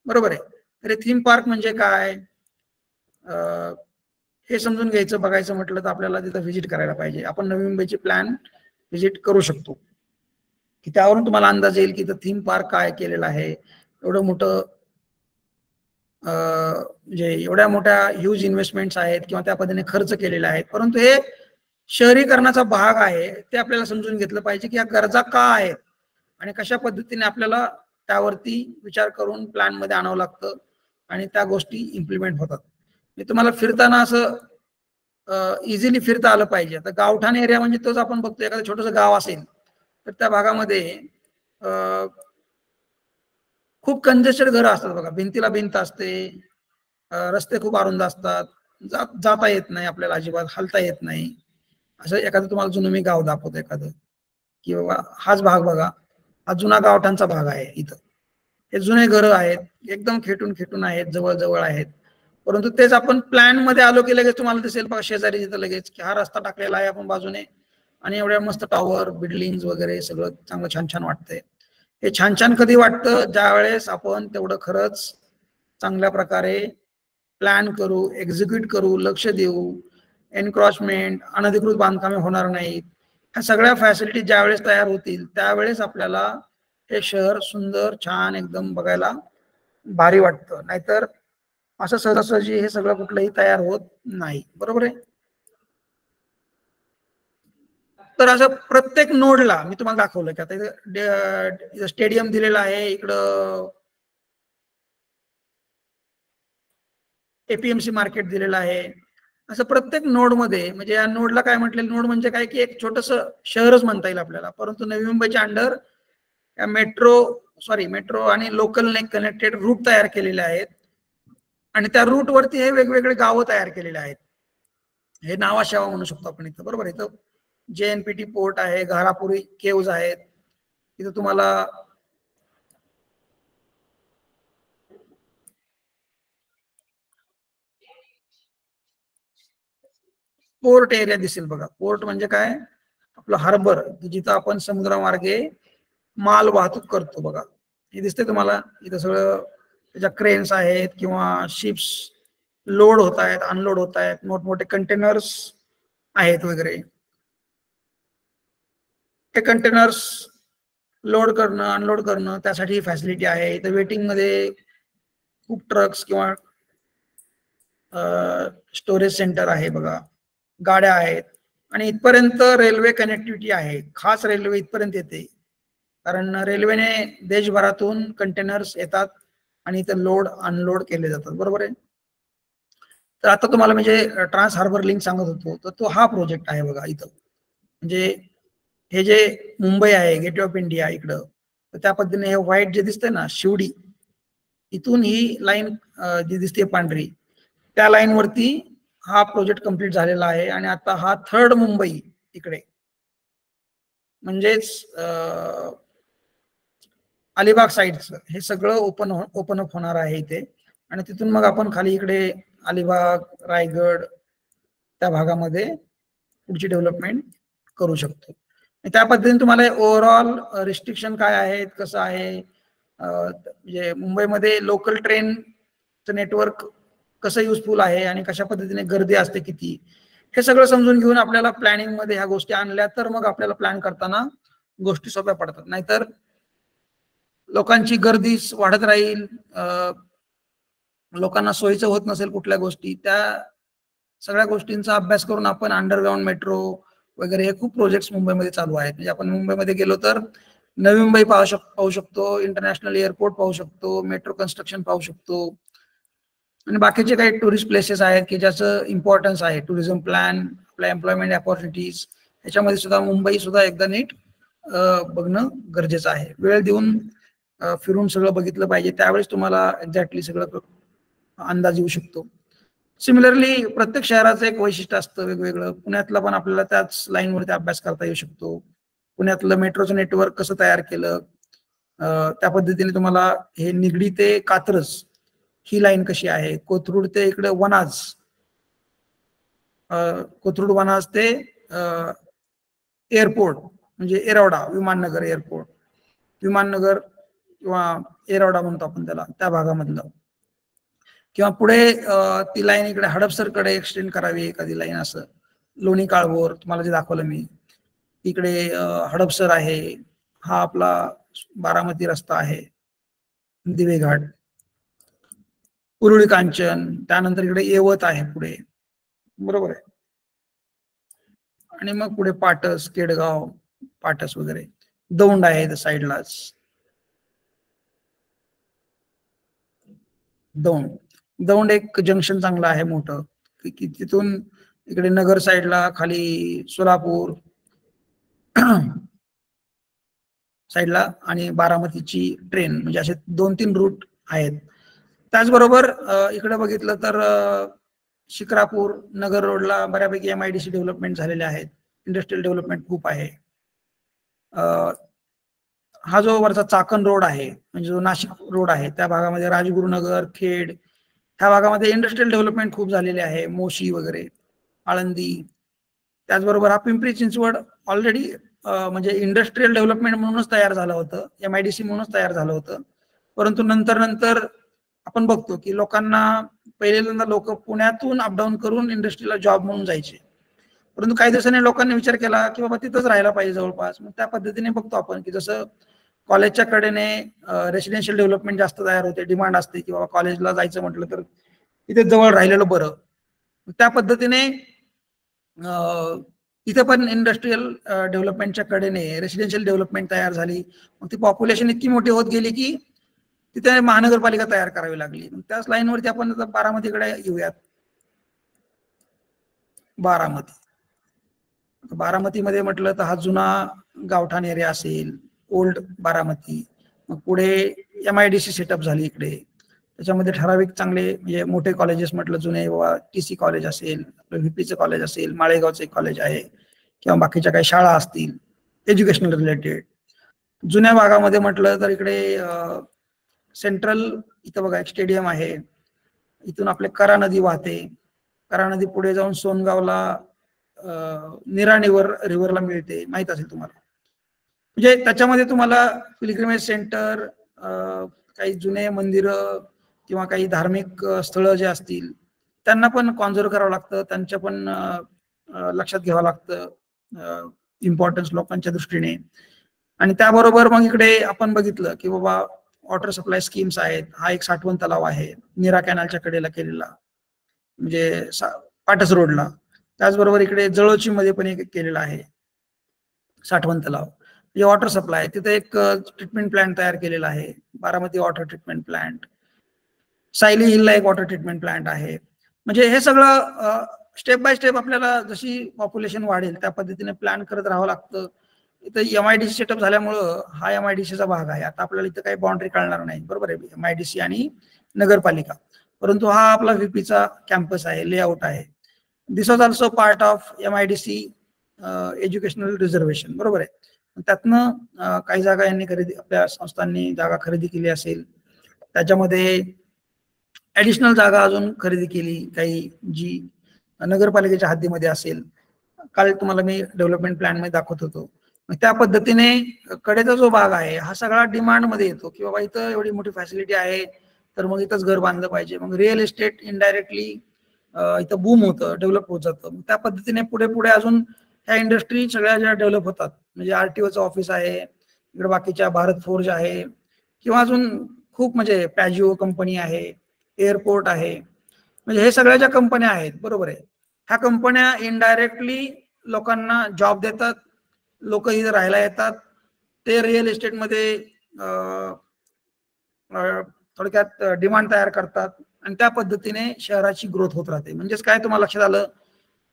बरोबर आहे. तर थीम पार्क म्हणजे काय हे समजून घ्यायचं, बघायचं म्हटलं तर आपल्याला तिथं व्हिजिट करायला पाहिजे. आपण नवी मुंबईची प्लॅन व्हिजिट करू शकतो की त्यावरून तुम्हाला अंदाज येईल की इथं थीम पार्क काय केलेलं आहे. एवढं मोठं म्हणजे एवढ्या मोठ्या ह्यूज इन्व्हेस्टमेंट्स आहेत किंवा त्या पद्धतीने खर्च केलेले आहेत, परंतु हे शहरीकरणाचा भाग आहे. ते आपल्याला समजून घेतलं पाहिजे की या गरजा का आहेत आणि कशा पद्धतीने आपल्याला त्यावरती विचार करून प्लॅन मध्ये आणावं लागतं आणि त्या गोष्टी इम्प्लिमेंट होतात. मी तुम्हाला फिरताना असं इझिली फिरता आलं पाहिजे. आता गावठाण एरिया म्हणजे तोच आपण बघतो, एखादं छोटंसं गाव असेल तर त्या भागामध्ये खूप कंजेस्टेड घरं असतात बघा, भिंतीला भिंत असते, रस्ते खूप अरुंद असतात, जाता येत नाही आपल्याला, अजिबात हलता येत नाही. असं एखादं तुम्हाला जुनं मी गाव दाखवतो एखादं, की बाबा हाच भाग बघा, हा जुना गावठाणचा भाग आहे. इथं हे जुने घरं आहेत, एकदम खेटून आहेत, जवळ जवळ आहेत. परंतु तेच आपण प्लॅन मध्ये आलो की लगेच तुम्हाला दिसेल बघा शेजारी तिथं लगेच की हा रस्ता टाकलेला आहे आपण बाजूने, आणि एवढ्या मस्त टॉवर, बिल्डिंग वगैरे सगळं चांगलं छान छान वाटतंय. हे छान छान कधी वाटतं, ज्या वेळेस आपण तेवढं खरंच चांगल्या प्रकारे प्लॅन करू, एक्झिक्यूट करू, लक्ष देऊ, एनक्रॉचमेंट, अनधिकृत बांधकामे होणार नाहीत, ह्या सगळ्या फॅसिलिटी ज्यावेळेस तयार होतील त्यावेळेस आपल्याला हे शहर सुंदर छान एकदम बघायला भारी वाटतं. नाहीतर असं सहजासहजी हे सगळं कुठलंही तयार होत नाही, बरोबर आहे. तर असं प्रत्येक नोडला मी तुम्हाला दाखवलं की आता इथं स्टेडियम दिलेलं आहे, इकडं APMC मार्केट दिलेलं आहे. असं प्रत्येक नोड मध्ये, म्हणजे या नोडला काय म्हटलेलं, नोड म्हणजे काय की एक छोटंसं शहरच म्हणता येईल आपल्याला. परंतु नवी मुंबईच्या अंडर या मेट्रो सॉरी मेट्रो आणि लोकलने कनेक्टेड रूट तयार केलेले आहेत आणि त्या रूट वरती हे वेगवेगळे गावं तयार केलेले आहेत. हे नावाशेवा म्हणू शकतो आपण इथं, बरोबर. इथं JNPT पोर्ट आहे, घारापुरी केव्ज आहेत, इथं तुम्हाला पोर्ट एरिया दिसेल बघा. पोर्ट म्हणजे काय, आपलं हार्बर, जिथं आपण समुद्रामार्गे माल वाहतूक करतो बघा. हे दिसते तुम्हाला इथं सगळं, त्याच्या क्रेन्स आहेत किंवा शिप्स लोड होत आहेत, अनलोड होत आहेत, मोठमोठे कंटेनर्स आहेत वगैरे. ते कंटेनर्स लोड करणं अनलोड करणं त्यासाठी फॅसिलिटी आहे. इथं वेटिंग मध्ये खूप ट्रक्स किंवा स्टोरेज सेंटर आहे बघा, गाड्या आहेत आणि इथपर्यंत रेल्वे कनेक्टिव्हिटी आहे. खास रेल्वे इथपर्यंत येते कारण रेल्वेने देशभरातून कंटेनर्स येतात आणि इथं लोड अनलोड केले जातात, बरोबर आहे. तर आता तुम्हाला म्हणजे ट्रान्स हार्बर लिंक सांगत होतो, तर तो हा प्रोजेक्ट आहे बघा इथं. म्हणजे हे जे मुंबई आहे, गेटवे ऑफ इंडिया इकडं, तर त्या पद्धतीने हे व्हाईट जे दिसतंय ना, शिवडी, इथून ही लाईन जी दिसते पांढरी, त्या लाईन वरती हा प्रोजेक्ट कंप्लीट झालेला आहे. आणि आता हा थर्ड मुंबई इकडे, म्हणजेच अलिबाग साईडचं हे सगळं ओपन अप होणार आहे इथे. आणि तिथून मग आपण खाली इकडे अलिबाग, रायगड त्या भागामध्ये पुढची डेव्हलपमेंट करू शकतो. त्या पद्धतीने तुम्हाला ओव्हरऑल रिस्ट्रिक्शन काय आहेत, कसं आहे, म्हणजे मुंबईमध्ये लोकल ट्रेनचं नेटवर्क कसं युजफुल आहे आणि कशा पद्धतीने गर्दी असते किती, हे सगळं समजून घेऊन आपल्याला प्लॅनिंग मध्ये ह्या गोष्टी आणल्या तर मग आपल्याला प्लॅन करताना गोष्टी सोप्या पडतात. नाहीतर लोकांची गर्दी वाढत राहील, लोकांना सोयीचं होत नसेल कुठल्या गोष्टी, त्या सगळ्या गोष्टींचा अभ्यास करून आपण अंडरग्राऊंड मेट्रो वगैरे हे खूप प्रोजेक्ट्स मुंबईमध्ये चालू आहेत. म्हणजे आपण मुंबईमध्ये गेलो तर नवी मुंबई पाहू शकतो, इंटरनॅशनल एअरपोर्ट पाहू शकतो, मेट्रो कन्स्ट्रक्शन पाहू शकतो आणि बाकीचे काही टुरिस्ट प्लेसेस आहेत की ज्याचं इम्पॉर्टन्स आहे, टुरिझम प्लॅन, आपल्या एम्प्लॉयमेंट अपॉर्च्युनिटीज, ह्याच्यामध्ये सुद्धा मुंबई सुद्धा एकदा नीट बघणं गरजेचं आहे. वेळ देऊन फिरून सगळं बघितलं पाहिजे, त्यावेळेस तुम्हाला एक्झॅक्टली सगळं अंदाज येऊ शकतो. सिमिलरली प्रत्येक शहराचं एक वैशिष्ट्य असतं वेगवेगळं. पुण्यातलं पण आपल्याला त्याच लाईनवरती अभ्यास करता येऊ शकतो. पुण्यातलं मेट्रोचं नेटवर्क कसं तयार केलं, त्या पद्धतीने तुम्हाला हे निगडी ते कात्रज ही लाईन कशी आहे, कोथरूड ते इकडे वनाज, कोथरूड वनाज ते एअरपोर्ट म्हणजे एरवडा विमाननगर एअरपोर्ट, विमाननगर किंवा एरवडा म्हणतो आपण त्याला, त्या भागामधलं. किंवा पुढे ती लाईन इकडे हडपसरकडे एक्सटेंड करावी एखादी लाईन, असं लोणी काळभोर तुम्हाला जे दाखवलं मी, इकडे हडपसर आहे, हा आपला बारामती रस्ता आहे, दिवेघाट, उरुळी कांचन, त्यानंतर इकडे येवत आहे पुढे, बरोबर आहे. आणि मग पुढे पाटस, केडगाव, पाटस वगैरे, दौंड आहे साईडलाच, दौंड एक जंक्शन चांगलं आहे मोठं की तिथून इकडे नगर साईडला खाली सोलापूर साईडला आणि बारामतीची ट्रेन, म्हणजे असे 2-3 रूट आहेत. त्याचबरोबर इकडे बघितलं तर शिक्रापूर नगर रोडला बऱ्यापैकी MIDC डेव्हलपमेंट झालेले आहेत, इंडस्ट्रियल डेव्हलपमेंट खूप आहे. हा जो वरचा चाकण रोड आहे म्हणजे जो नाशिक रोड आहे, त्या भागामध्ये राजगुरुनगर, खेड ह्या भागामध्ये इंडस्ट्रियल डेव्हलपमेंट खूप झालेले आहे, मोशी वगैरे, आळंदी. त्याचबरोबर हा पिंपरी चिंचवड ऑलरेडी म्हणजे इंडस्ट्रियल डेव्हलपमेंट म्हणूनच तयार झालं होतं, MIDC म्हणूनच तयार झालं होतं. परंतु नंतर आपण बघतो की लोकांना पहिल्यांदा लोक पुण्यातून अपडाऊन करून इंडस्ट्रीला जॉब म्हणून जायचे, परंतु काही दिवसांनी लोकांनी विचार केला की बाबा तिथंच राहायला पाहिजे जवळपास. मग त्या पद्धतीने बघतो आपण की जसं कॉलेजच्या कडेने रेसिडेन्शियल डेव्हलपमेंट जास्त तयार होते, डिमांड असते की बाबा कॉलेजला जायचं म्हटलं तर इथे जवळ राहिलेलं बरं. त्या पद्धतीने इथे पण इंडस्ट्रियल डेव्हलपमेंटच्या कडेने रेसिडेन्शियल डेव्हलपमेंट तयार झाली. मग ती पॉप्युलेशन इतकी मोठी होत गेली की तिथे महानगरपालिका तयार करावी लागली. मग त्याच लाईनवरती आपण बारामतीकडे येऊयात. बारामतीमध्ये म्हटलं तर हा जुना गावठाण एरिया असेल, ओल्ड बारामती, मग पुढे MIDC सेटअप झाली इकडे. त्याच्यामध्ये ठराविक चांगले म्हणजे मोठे कॉलेजेस म्हटलं जुने बाबा TC कॉलेज असेल, VPचं कॉलेज असेल, माळेगावचं एक कॉलेज आहे किंवा बाकीच्या काही शाळा असतील एज्युकेशनल रिलेटेड. जुन्या भागामध्ये म्हटलं तर इकडे सेंट्रल इथं बघा एक स्टेडियम आहे. इथून आपले करा नदी वाहते. करा नदी पुढे जाऊन सोनगावला निराणीवर रिव्हरला मिळते, माहित असेल तुम्हाला. म्हणजे त्याच्यामध्ये तुम्हाला पिलग्रिमेज सेंटर, काही जुने मंदिरं किंवा काही धार्मिक स्थळं जे असतील त्यांना पण कॉन्झर्व करावं लागतं, त्यांच्या पण लक्षात घ्यावं लागतं इम्पॉर्टन्स लोकांच्या दृष्टीने. आणि त्याबरोबर मग इकडे आपण बघितलं की बाबा वॉटर सप्लाय स्कीम्स आहेत. हा एक साठवण तलाव आहे नीरा कॅनलच्या कडेला केलेला, म्हणजे पाटस रोडला. त्याचबरोबर इकडे जळोची मध्ये पण एक केलेला आहे साठवण तलाव, म्हणजे वॉटर सप्लाय. तिथे एक ट्रीटमेंट प्लांट तयार केलेला आहे, Baramati water treatment plant. Sayali हिलला एक वॉटर ट्रीटमेंट प्लांट आहे. म्हणजे हे सगळं स्टेप बाय स्टेप आपल्याला जशी पॉप्युलेशन वाढेल त्या पद्धतीने प्लॅन करत राहावं लागतं. इथं MIDC सेटअप झाल्यामुळं हा MIDCचा भाग आहे. आता आपल्याला इथं काही बाउंड्री कळणार नाही, बरोबर आहे, MIDC आणि नगरपालिका. परंतु हा आपला VPचा कॅम्पस आहे, लेआउट आहे. This was also part of MIDC educational reservation, बरोबर आहे. त्यातनं काही जागा यांनी खरेदी, आपल्या संस्थांनी जागा खरेदी केली असेल. त्याच्यामध्ये ऍडिशनल जागा अजून खरेदी केली काही, जी नगरपालिकेच्या हद्दीमध्ये असेल. काल तुम्हाला मी डेव्हलपमेंट प्लॅन मध्ये दाखवत होतो. त्या पद्धतीने कडेचा जो भाग आहे हा सगळा डिमांड मध्ये येतो की बाबा इथं एवढी मोठी फॅसिलिटी आहे तर मग इथंच घर बांधलं पाहिजे. मग रिअल एस्टेट इनडायरेक्टली इथं बूम होतं, डेव्हलप होत जातं. त्या पद्धतीने पुढे पुढे अजून ह्या इंडस्ट्री सगळ्या ज्या डेव्हलप होतात, म्हणजे RTOचं ऑफिस आहे इकडे, बाकीच्या भारत फोर्ज आहे किंवा अजून खूप म्हणजे पॅजिओ कंपनी आहे, एअरपोर्ट आहे. म्हणजे हे सगळ्या ज्या कंपन्या आहेत, बरोबर आहे, ह्या कंपन्या इनडायरेक्टली लोकांना जॉब देतात, लोक इथे राहायला येतात, ते रिअल एस्टेटमध्ये थोडक्यात डिमांड तयार करतात आणि त्या पद्धतीने शहराची ग्रोथ होत राहते. म्हणजेच काय तुम्हाला लक्षात आलं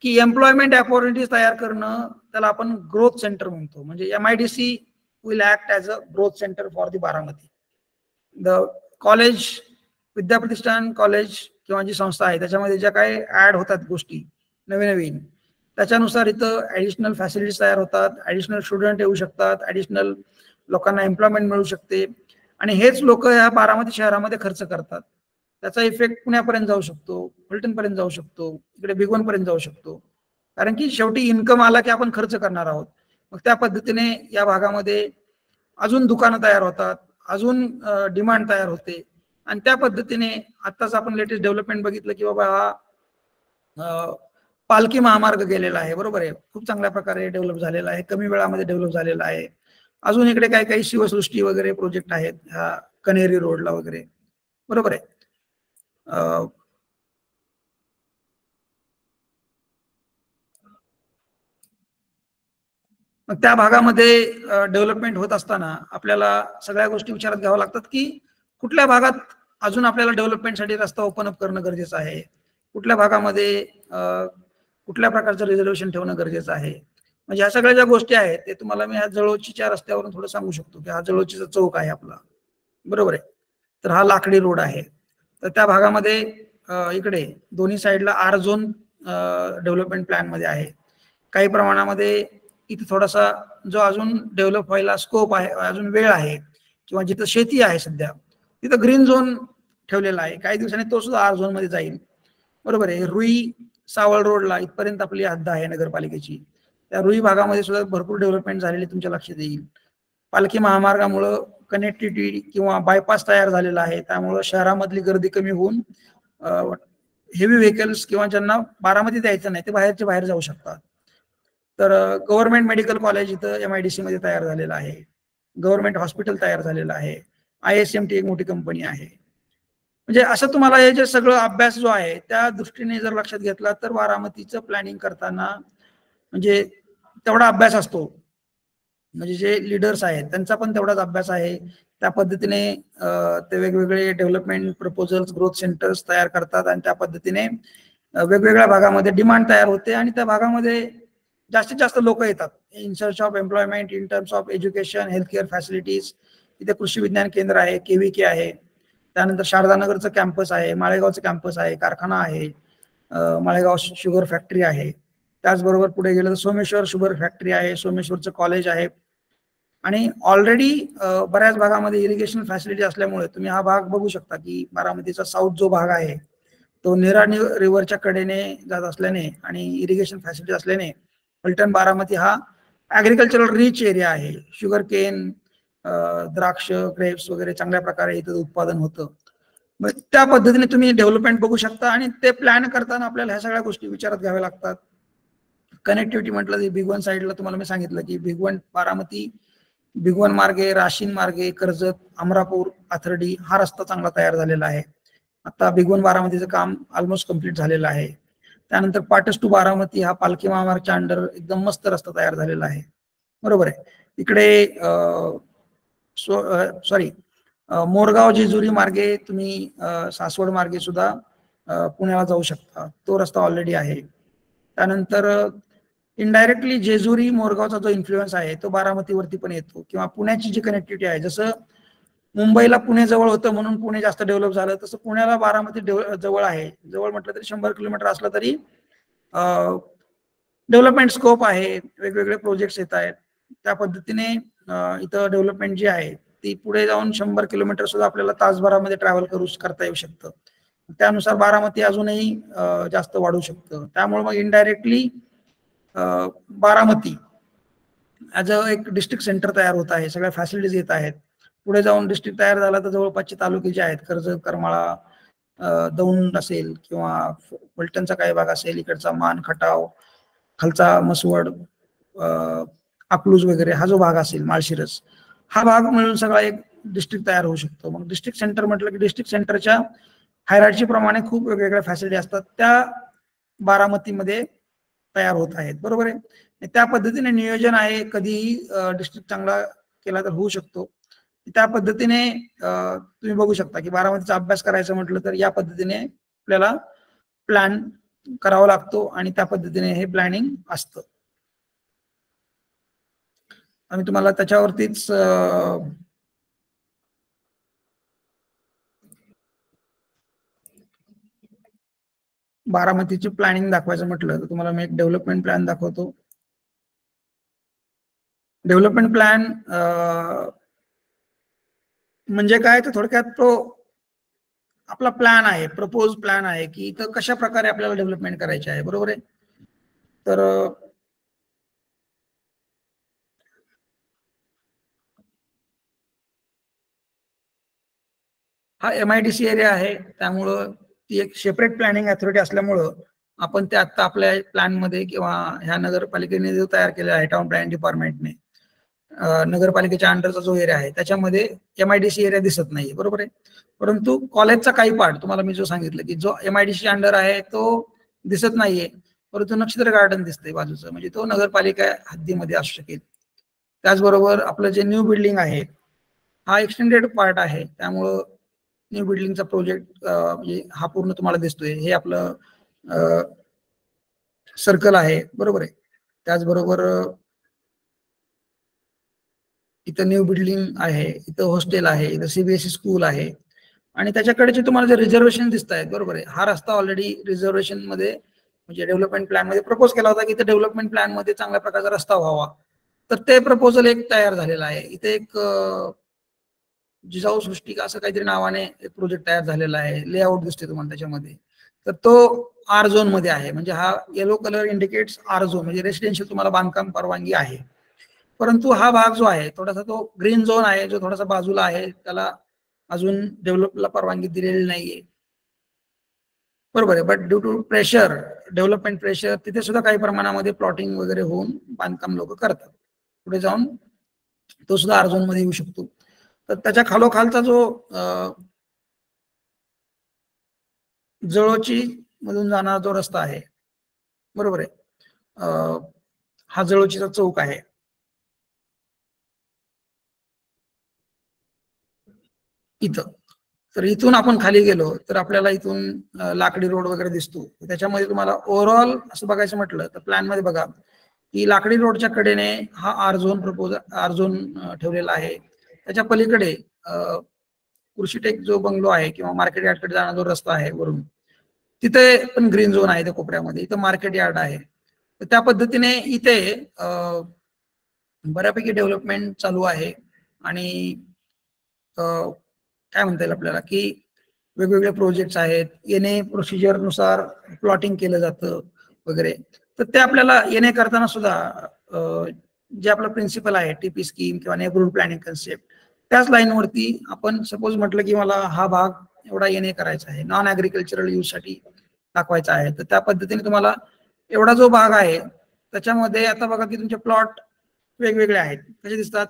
की एम्प्लॉयमेंट अपॉर्च्युनिटीज तयार करणं त्याला आपण ग्रोथ सेंटर म्हणतो. म्हणजे MIDC will act as a growth centre for the Baramati. The college, Vidyapratishthan college किंवा जी संस्था आहे त्याच्यामध्ये ज्या काही ऍड होतात गोष्टी नवीन नवीन, त्याच्यानुसार इथं ऍडिशनल फॅसिलिटीज तयार होतात, ऍडिशनल स्टुडंट येऊ शकतात, ऍडिशनल लोकांना एम्प्लॉयमेंट मिळू शकते आणि हेच लोक या बारामती शहरामध्ये खर्च करतात. त्याचा इफेक्ट पुण्यापर्यंत जाऊ शकतो, फलटणपर्यंत जाऊ शकतो, इकडे भिगवणपर्यंत जाऊ शकतो. कारण की शेवटी इन्कम आला की आपण खर्च करणार आहोत. मग त्या पद्धतीने या भागामध्ये अजून दुकानं तयार होतात, अजून डिमांड तयार होते आणि त्या पद्धतीने आत्ताच आपण लेटेस्ट डेव्हलपमेंट बघितलं की बाबा हा पालखी महामार्ग गेलेला आहे, बरोबर आहे, खूप चांगल्या प्रकारे डेव्हलप झालेला आहे, कमी वेळामध्ये डेव्हलप झालेला आहे. अजून इकडे काही काही शिवसृष्टी वगैरे प्रोजेक्ट आहेत ह्या कनेरी रोडला वगैरे, बरोबर आहे. मग त्या भागामध्ये डेव्हलपमेंट होत असताना आपल्याला सगळ्या गोष्टी विचारात घ्याव्या लागतात की कुठल्या भागात अजून आपल्याला डेव्हलपमेंटसाठी रस्ता ओपन अप करणं गरजेचं आहे, कुठल्या भागामध्ये कुठल्या प्रकारचं रिझर्वेशन ठेवणं गरजेचं आहे. म्हणजे ह्या सगळ्या ज्या गोष्टी आहेत ते तुम्हाला मी ह्या जळोचीच्या रस्त्यावरून थोडं सांगू शकतो की हा जळोचीचा चौक आहे आपला, बरोबर आहे. तर हा लाकडी रोड आहे. तर त्या भागामध्ये इकडे दोन्ही साईडला R झोन डेव्हलपमेंट प्लॅन मध्ये आहे. काही प्रमाणामध्ये इथे थोडासा जो अजून डेव्हलप व्हायला स्कोप आहे, अजून वेळ आहे, किंवा जिथं शेती आहे सध्या तिथं ग्रीन झोन ठेवलेला आहे. काही दिवसांनी तो सुद्धा R झोन मध्ये जाईल, बरोबर आहे. रुई सावळ रोडला इथपर्यंत आपली हद्द आहे नगरपालिकेची. त्या रुई भागामध्ये सुद्धा भरपूर डेव्हलपमेंट झालेली तुमच्या लक्षात येईल. पालखी महामार्गामुळं कनेक्टिव्हिटी किंवा बायपास तयार झालेला आहे, त्यामुळं शहरामधली गर्दी कमी होऊन हेवी व्हेकल्स किंवा ज्यांना बारामतीत यायचं नाही ते बाहेरचे बाहेर जाऊ शकतात. तर गव्हर्नमेंट मेडिकल कॉलेज इथं MIDC मध्ये तयार झालेलं आहे, गव्हर्नमेंट हॉस्पिटल तयार झालेलं आहे, ISMT एक मोठी कंपनी आहे. म्हणजे असं तुम्हाला हे जे सगळं अभ्यास जो आहे त्या दृष्टीने जर लक्षात घेतला तर बारामतीचं प्लॅनिंग करताना म्हणजे तेवढा अभ्यास असतो. म्हणजे जे लीडर्स आहेत त्यांचा पण तेवढाच अभ्यास आहे. त्या पद्धतीने ते वेगवेगळे डेव्हलपमेंट प्रपोजल्स, ग्रोथ सेंटर्स तयार करतात आणि त्या पद्धतीने वेगवेगळ्या भागामध्ये डिमांड तयार होते आणि त्या भागामध्ये जास्तीत जास्त लोक येतात in search of employment, in terms of education, health care facilities. इथे कृषी विज्ञान केंद्र आहे, KVK आहे, त्यानंतर शारदानगरचं कॅम्पस आहे, माळेगावचं कॅम्पस आहे, कारखाना आहे, माळेगाव शुगर फॅक्टरी आहे. त्याचबरोबर पुढे गेलं तर सोमेश्वर शुगर फॅक्टरी आहे, सोमेश्वरचं कॉलेज आहे. आणि ऑलरेडी बऱ्याच भागामध्ये इरिगेशन फॅसिलिटी असल्यामुळे तुम्ही हा भाग बघू शकता की बारामतीचा साऊथ जो भाग आहे तो नीरा रिव्हरच्या कडेने जात असल्याने आणि इरिगेशन फॅसिलिटी असल्याने फलटण बारामती हा ऍग्रिकल्चरल रिच एरिया आहे. शुगर केन, द्राक्ष, ग्रेप्स वगैरे चांगल्या प्रकारे इथं उत्पादन होतं. मग त्या पद्धतीने तुम्ही डेव्हलपमेंट बघू शकता आणि ते प्लॅन करताना आपल्याला ह्या सगळ्या गोष्टी विचारात घ्याव्या लागतात. कनेक्टिव्हिटी म्हटलं तर भिगवण साईडला तुम्हाला मी सांगितलं की भिगवण बारामती, भिगवण मार्गे, राशीन मार्गे, कर्जत, अमरापूर, आथर्डी हा रस्ता चांगला तयार झालेला आहे. आता भिगवण बारामतीचं काम ऑलमोस्ट कम्प्लीट झालेलं आहे. त्यानंतर पाटस टू बारामती हा पालखी महामार्गच्या अंडर एकदम मस्त रस्ता तयार झालेला आहे. बरोबर आहे. इकडे मोरगाव जेजुरी मार्गे तुम्ही सासवड मार्गे सुद्धा पुण्याला जाऊ शकता, तो रस्ता ऑलरेडी आहे. त्यानंतर इनडायरेक्टली जेजुरी मोरगावचा जो इन्फ्लुएन्स आहे तो बारामतीवरती पण येतो, किंवा पुण्याची जी कनेक्टिव्हिटी आहे, जसं मुंबईला पुणे जवळ होतं म्हणून पुणे जास्त डेव्हलप झालं, तसं पुण्याला बारामती जवळ आहे. जवळ म्हटलं तरी 100 किलोमीटर असलं तरी डेव्हलपमेंट स्कोप आहे, वेगवेगळे प्रोजेक्ट्स येत आहेत. त्या पद्धतीने इथं डेव्हलपमेंट जी आहे ती पुढे जाऊन 100 किलोमीटर सुद्धा आपल्याला तासभरामध्ये ट्रॅव्हल करता येऊ शकतं. त्यानुसार बारामती अजूनही जास्त वाढू शकतं. त्यामुळे मग इनडायरेक्टली बारामती ॲज अ एक डिस्ट्रिक्ट सेंटर तयार होत आहे, सगळ्या फॅसिलिटीज येत आहेत. पुढे जाऊन डिस्ट्रिक्ट तयार झाला तर जवळपासचे तालुके जे आहेत, कर्जत, करमाळा, दौंड असेल किंवा फलटणचा काही भाग असेल, इकडचा मान, खटाव, खालचा मसवड, अकलूज वगैरे हा जो भाग असेल, माळशिरस, हा भाग मिळून सगळा एक डिस्ट्रिक्ट तयार होऊ शकतो. मग डिस्ट्रिक्ट सेंटर म्हटलं की डिस्ट्रिक्ट सेंटरच्या हायरार्ची प्रमाणे खूप वेगवेगळ्या फॅसिलिटी असतात, त्या बारामतीमध्ये तयार होत आहेत. बरोबर आहे. त्या पद्धतीने नियोजन आहे, कधीही डिस्ट्रिक्ट चांगला केला तर होऊ शकतो. त्या पद्धतीने तुम्ही बघू शकता की बारामतीचा अभ्यास करायचा म्हटलं तर या पद्धतीने आपल्याला प्लॅन करावा लागतो आणि त्या पद्धतीने हे प्लॅनिंग असतं. आम्ही तुम्हाला त्याच्यावरतीच बारामतीची प्लॅनिंग दाखवायचं म्हटलं तर तुम्हाला मी एक डेव्हलपमेंट प्लॅन दाखवतो. डेव्हलपमेंट प्लॅन म्हणजे काय, तर थोडक्यात तो आपला प्लॅन आहे, प्रपोज प्लॅन आहे की इथं कशा प्रकारे आपल्याला डेव्हलपमेंट करायची आहे. बरोबर आहे. तर हा MIDC एरिया आहे, त्यामुळं ती एक सेपरेट प्लॅनिंग अथॉरिटी असल्यामुळं आपण ते आता आपल्या प्लॅनमध्ये किंवा ह्या नगरपालिकेने जो तयार केलेला आहे, टाउन प्लॅनिंग डिपार्टमेंटने, नगरपालिकेच्या अंडरचा जो एरिया आहे त्याच्यामध्ये MIDC एरिया दिसत नाही. बरोबर आहे. परंतु कॉलेजचा काही पार्ट तुम्हाला मी जो सांगितलं की जो MIDC अंडर आहे तो दिसत नाहीये, परंतु नक्षत्र गार्डन दिसतंय बाजूचं, म्हणजे तो नगरपालिका हद्दीमध्ये असू शकेल. त्याचबरोबर आपलं जे न्यू बिल्डिंग आहे हा एक्सटेंडेड पार्ट आहे, त्यामुळं न्यू बिल्डिंगचा प्रोजेक्ट म्हणजे हा पूर्ण तुम्हाला दिसतोय. हे आपलं सर्कल आहे. बरोबर आहे. त्याचबरोबर इथं न्यू बिल्डिंग आहे, इथं हॉस्टेल आहे, इथं CBSE स्कूल आहे आणि त्याच्याकडेचे तुम्हाला जे रिझर्वेशन दिसत आहेत, बरोबर आहे, हा रस्ता ऑलरेडी रिझर्वेशन मध्ये म्हणजे डेव्हलपमेंट प्लॅन मध्ये प्रपोज केला होता की इथे डेव्हलपमेंट प्लॅन मध्ये चांगल्या प्रकारचा रस्ता व्हावा. तर ते प्रपोजल एक तयार झालेला आहे. इथे एक जिजाऊ सृष्टी असं काहीतरी नावाने एक प्रोजेक्ट तयार झालेला आहे, लेआउट दिसते तुम्हाला त्याच्यामध्ये. तर तो R झोन मध्ये आहे, म्हणजे हा yellow colour indicates R zone, म्हणजे रेसिडेन्शियल तुम्हाला बांधकाम परवानगी आहे. परंतु हा भाग जो आहे थोडासा तो ग्रीन झोन आहे, जो थोडासा बाजूला आहे, त्याला अजून डेव्हलपला परवानगी दिलेली नाहीये. बरोबर आहे. But due to pressure, development pressure, तिथे सुद्धा काही प्रमाणामध्ये प्लॉटिंग वगैरे होऊन बांधकाम लोक करतात. पुढे जाऊन तो सुद्धा R झोन मध्ये येऊ शकतो. तर त्याच्या खालोखालचा जो जळोची मधून जाणारा जो रस्ता आहे, बरोबर आहे, हा जळोचीचा चौक आहे. इथं तर इथून आपण खाली गेलो तर आपल्याला इथून लाकडी रोड वगैरे दिसतो. त्याच्यामध्ये तुम्हाला ओव्हरऑल असं बघायचं म्हटलं तर प्लॅन मध्ये बघा की लाकडी रोडच्या कडेने हा R झोन ठेवलेला आहे. त्याच्या पलीकडे कृषीटेक जो बंगलो आहे किंवा मार्केट यार्डकडे जाणारा जो रस्ता आहे वरून, तिथे पण ग्रीन झोन आहे त्या कोपऱ्यामध्ये, इथं मार्केट यार्ड आहे. तर त्या पद्धतीने इथे बऱ्यापैकी डेव्हलपमेंट चालू आहे. आणि काय म्हणता येईल आपल्याला की वेगवेगळे प्रोजेक्ट्स आहेत, एनए प्रोसिजर नुसार प्लॉटिंग केलं जातं वगैरे. तर ते आपल्याला एनए करताना सुद्धा जे आपलं प्रिन्सिपल आहे टीपी स्कीम किंवा नेबरहूड प्लॅनिंग कन्सेप्ट, त्याच लाईनवरती आपण सपोज म्हटलं की मला हा भाग एवढा एनए करायचा आहे, नॉन ॲग्रिकल्चरल यूज साठी दाखवायचा आहे, तर त्या पद्धतीने तुम्हाला एवढा जो भाग आहे त्याच्यामध्ये आता बघा की तुमचे प्लॉट वेगवेगळे आहेत. कसे दिसतात?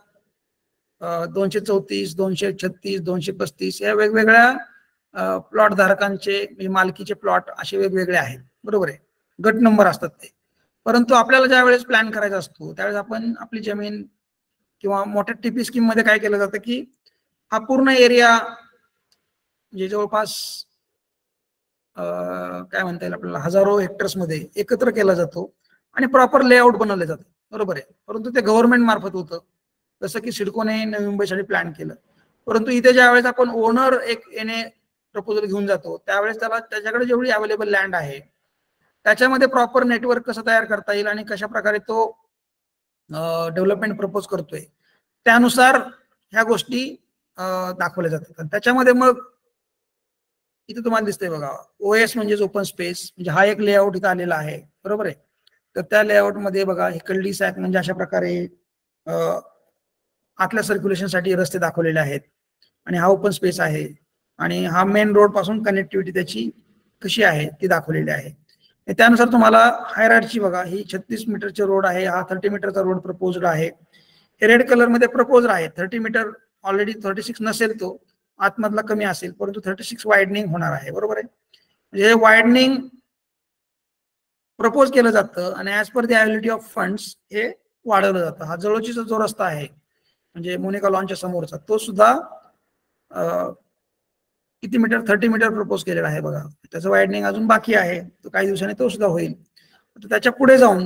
234, 236, 235 या वेगवेगळ्या प्लॉट धारकांचे म्हणजे मालकीचे प्लॉट असे वेगवेगळे आहेत, बरोबर आहे. गट नंबर असतात ते. परंतु आपल्याला ज्या वेळेस प्लॅन करायचा असतो त्यावेळेस आपण आपली जमीन किंवा मोठ्या टीपी स्कीम मध्ये काय केलं जातं की हा पूर्ण एरिया म्हणजे जवळपास काय म्हणता येईल आपल्याला हजारो हेक्टर्स मध्ये एकत्र केला जातो आणि प्रॉपर लेआउट बनवले जातं, बरोबर आहे. परंतु ते गव्हर्नमेंट मार्फत होतं, जसं की सिडकोने नवी मुंबईसाठी प्लॅन केलं. परंतु इथे ज्या वेळेस आपण ओनर एक एनए प्रपोजल घेऊन जातो त्यावेळेस त्याला त्याच्याकडे जेवढी अवेलेबल लँड आहे त्याच्यामध्ये प्रॉपर नेटवर्क कसं तयार करता येईल आणि कशा प्रकारे तो डेव्हलपमेंट प्रपोज करतोय त्यानुसार ह्या गोष्टी दाखवल्या जातात. आणि त्याच्यामध्ये मग इथे तुम्हाला दिसतंय बघा, ओएस म्हणजे ओपन स्पेस, म्हणजे हा एक लेआउट इथं आलेला आहे, बरोबर आहे. तर त्या लेआउट मध्ये बघा हिकल्डी सॅक म्हणजे अशा प्रकारे आतल्या सर्क्युलेशनसाठी रस्ते दाखवलेले आहेत आणि हा ओपन स्पेस आहे. आणि हा मेन रोड पासून कनेक्टिव्हिटी त्याची कशी आहे ती दाखवलेली आहे. त्यानुसार तुम्हाला हायरार्ची बघा, ही 36 मीटरचे रोड आहे, हा 30 मीटरचा रोड प्रपोज्ड आहे. रेड कलर मध्ये प्रपोज आहे 30 मीटर, ऑलरेडी 36 नसेल तो आतमधला कमी असेल, परंतु 36 वायडनिंग होणार आहे, बरोबर आहे. म्हणजे वायडनिंग प्रपोज केलं जातं आणि as per the availability of funds हे वाढवलं जातं. हा जवळचीचा जो रस्ता आहे म्हणजे मोनिका लॉनच्या समोरचा तो सुद्धा किती मीटर, 30 मीटर प्रपोज केलेला आहे बघा. त्याचं वायडनिंग अजून बाकी आहे, तो काही दिवसांनी तो सुद्धा होईल. त्याच्या पुढे जाऊन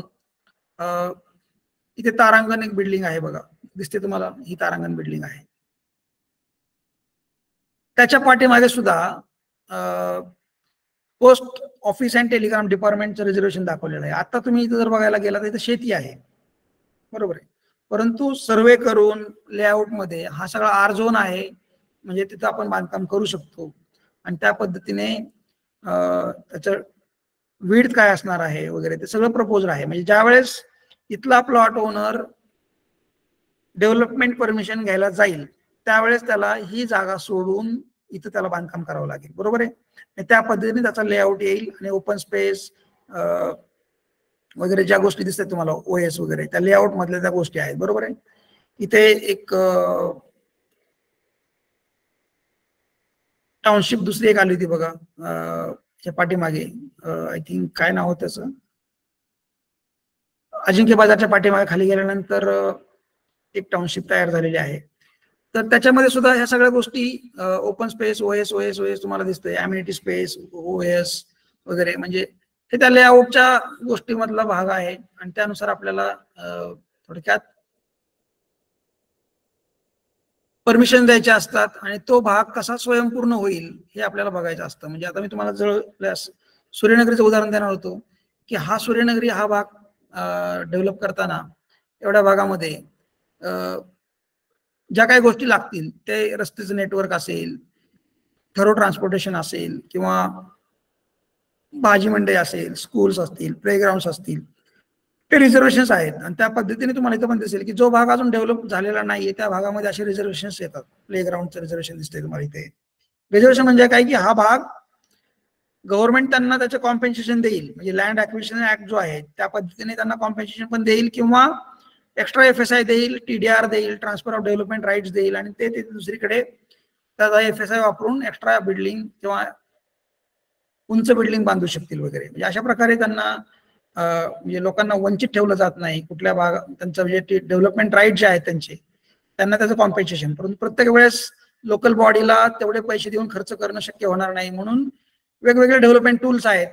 इथे तारांगण एक बिल्डिंग आहे बघा, दिसते तुम्हाला, ही तारांगण बिल्डिंग आहे. त्याच्या पाठीमागे सुद्धा पोस्ट ऑफिस अँड टेलिग्राम डिपार्टमेंटचं रिझर्वेशन दाखवलेलं आहे. आता तुम्ही इथं जर बघायला गेला तर इथं शेती आहे, बरोबर आहे. परंतु सर्वे करून लेआउट मध्ये हा सगळा आर झोन आहे, म्हणजे तिथं आपण बांधकाम करू शकतो. आणि त्या पद्धतीने त्याचं विड्थ काय असणार आहे वगैरे ते सगळं प्रपोजल आहे. म्हणजे ज्यावेळेस इथला प्लॉट ओनर डेव्हलपमेंट परमिशन घ्यायला जाईल त्यावेळेस त्याला ही जागा सोडून इथं त्याला बांधकाम करावं लागेल, बरोबर आहे. त्या पद्धतीने त्याचा लेआउट येईल आणि ओपन स्पेस वगैरे ज्या गोष्टी दिसतात तुम्हाला ओएस वगैरे त्या लेआउट मधल्या त्या गोष्टी आहेत, बरोबर आहे. इथे एक टाउनशिप दुसरी एक आली होती बघा त्या पाठीमागे, आय थिंक काय नाव होतं त्याचं, अजिंक्य बाजारच्या पाठीमागे खाली गेल्यानंतर एक टाउनशिप तयार झालेली आहे. तर त्याच्यामध्ये सुद्धा ह्या सगळ्या गोष्टी open space, OS OS OS तुम्हाला दिसतंय, अम्युनिटी स्पेस, ओएस वगैरे, म्हणजे हे त्या लेआउटच्या गोष्टीमधला भाग आहे. आणि त्यानुसार आपल्याला थोडक्यात परमिशन द्यायचे असतात आणि तो भाग कसा स्वयंपूर्ण होईल हे आपल्याला बघायचं असतं. म्हणजे आता मी तुम्हाला जवळ सूर्यनगरीचं उदाहरण देणार होतो की हा सूर्यनगरी हा भाग डेव्हलप करताना एवढ्या भागामध्ये ज्या काही गोष्टी लागतील ते रस्त्याचं नेटवर्क असेल, थरो ट्रान्सपोर्टेशन असेल किंवा भाजी मंडई असेल, स्कूल्स असतील, प्लेग्राऊंड्स असतील, ते रिझर्वेशन्स आहेत. आणि त्या पद्धतीने तुम्हाला इथं पण दिसेल की जो भाग अजून डेव्हलप झालेला नाहीये त्या भागामध्ये असे रिझर्वेशन्स येतात. प्लेग्राऊंडचं रिझर्वेशन दिसतंय तुम्हाला इथे. रिझर्वेशन म्हणजे काय की हा भाग गव्हर्नमेंट त्यांना त्याचं कॉम्पेन्सेशन देईल, म्हणजे लँड ॲक्विजिशन ऍक्ट जो आहे त्या पद्धतीने त्यांना कॉम्पेन्सेशन पण देईल किंवा एक्स्ट्रा FSI देईल, TDR देईल, ट्रान्सफर ऑफ डेव्हलपमेंट राईट्स देईल आणि ते दुसरीकडे त्याचा FSI वापरून एक्स्ट्रा बिल्डिंग किंवा उंच बिल्डिंग बांधू शकतील वगैरे. म्हणजे अशा प्रकारे त्यांना म्हणजे लोकांना वंचित ठेवलं जात नाही कुठल्या भाग त्यांचं म्हणजे डेव्हलपमेंट राईट जे आहेत त्यांचे, त्यांना त्याचं कॉम्पेन्सेशन. परंतु प्रत्येक वेळेस लोकल बॉडीला तेवढे पैसे देऊन खर्च करणं शक्य होणार नाही, म्हणून वेगवेगळे डेव्हलपमेंट टूल्स आहेत,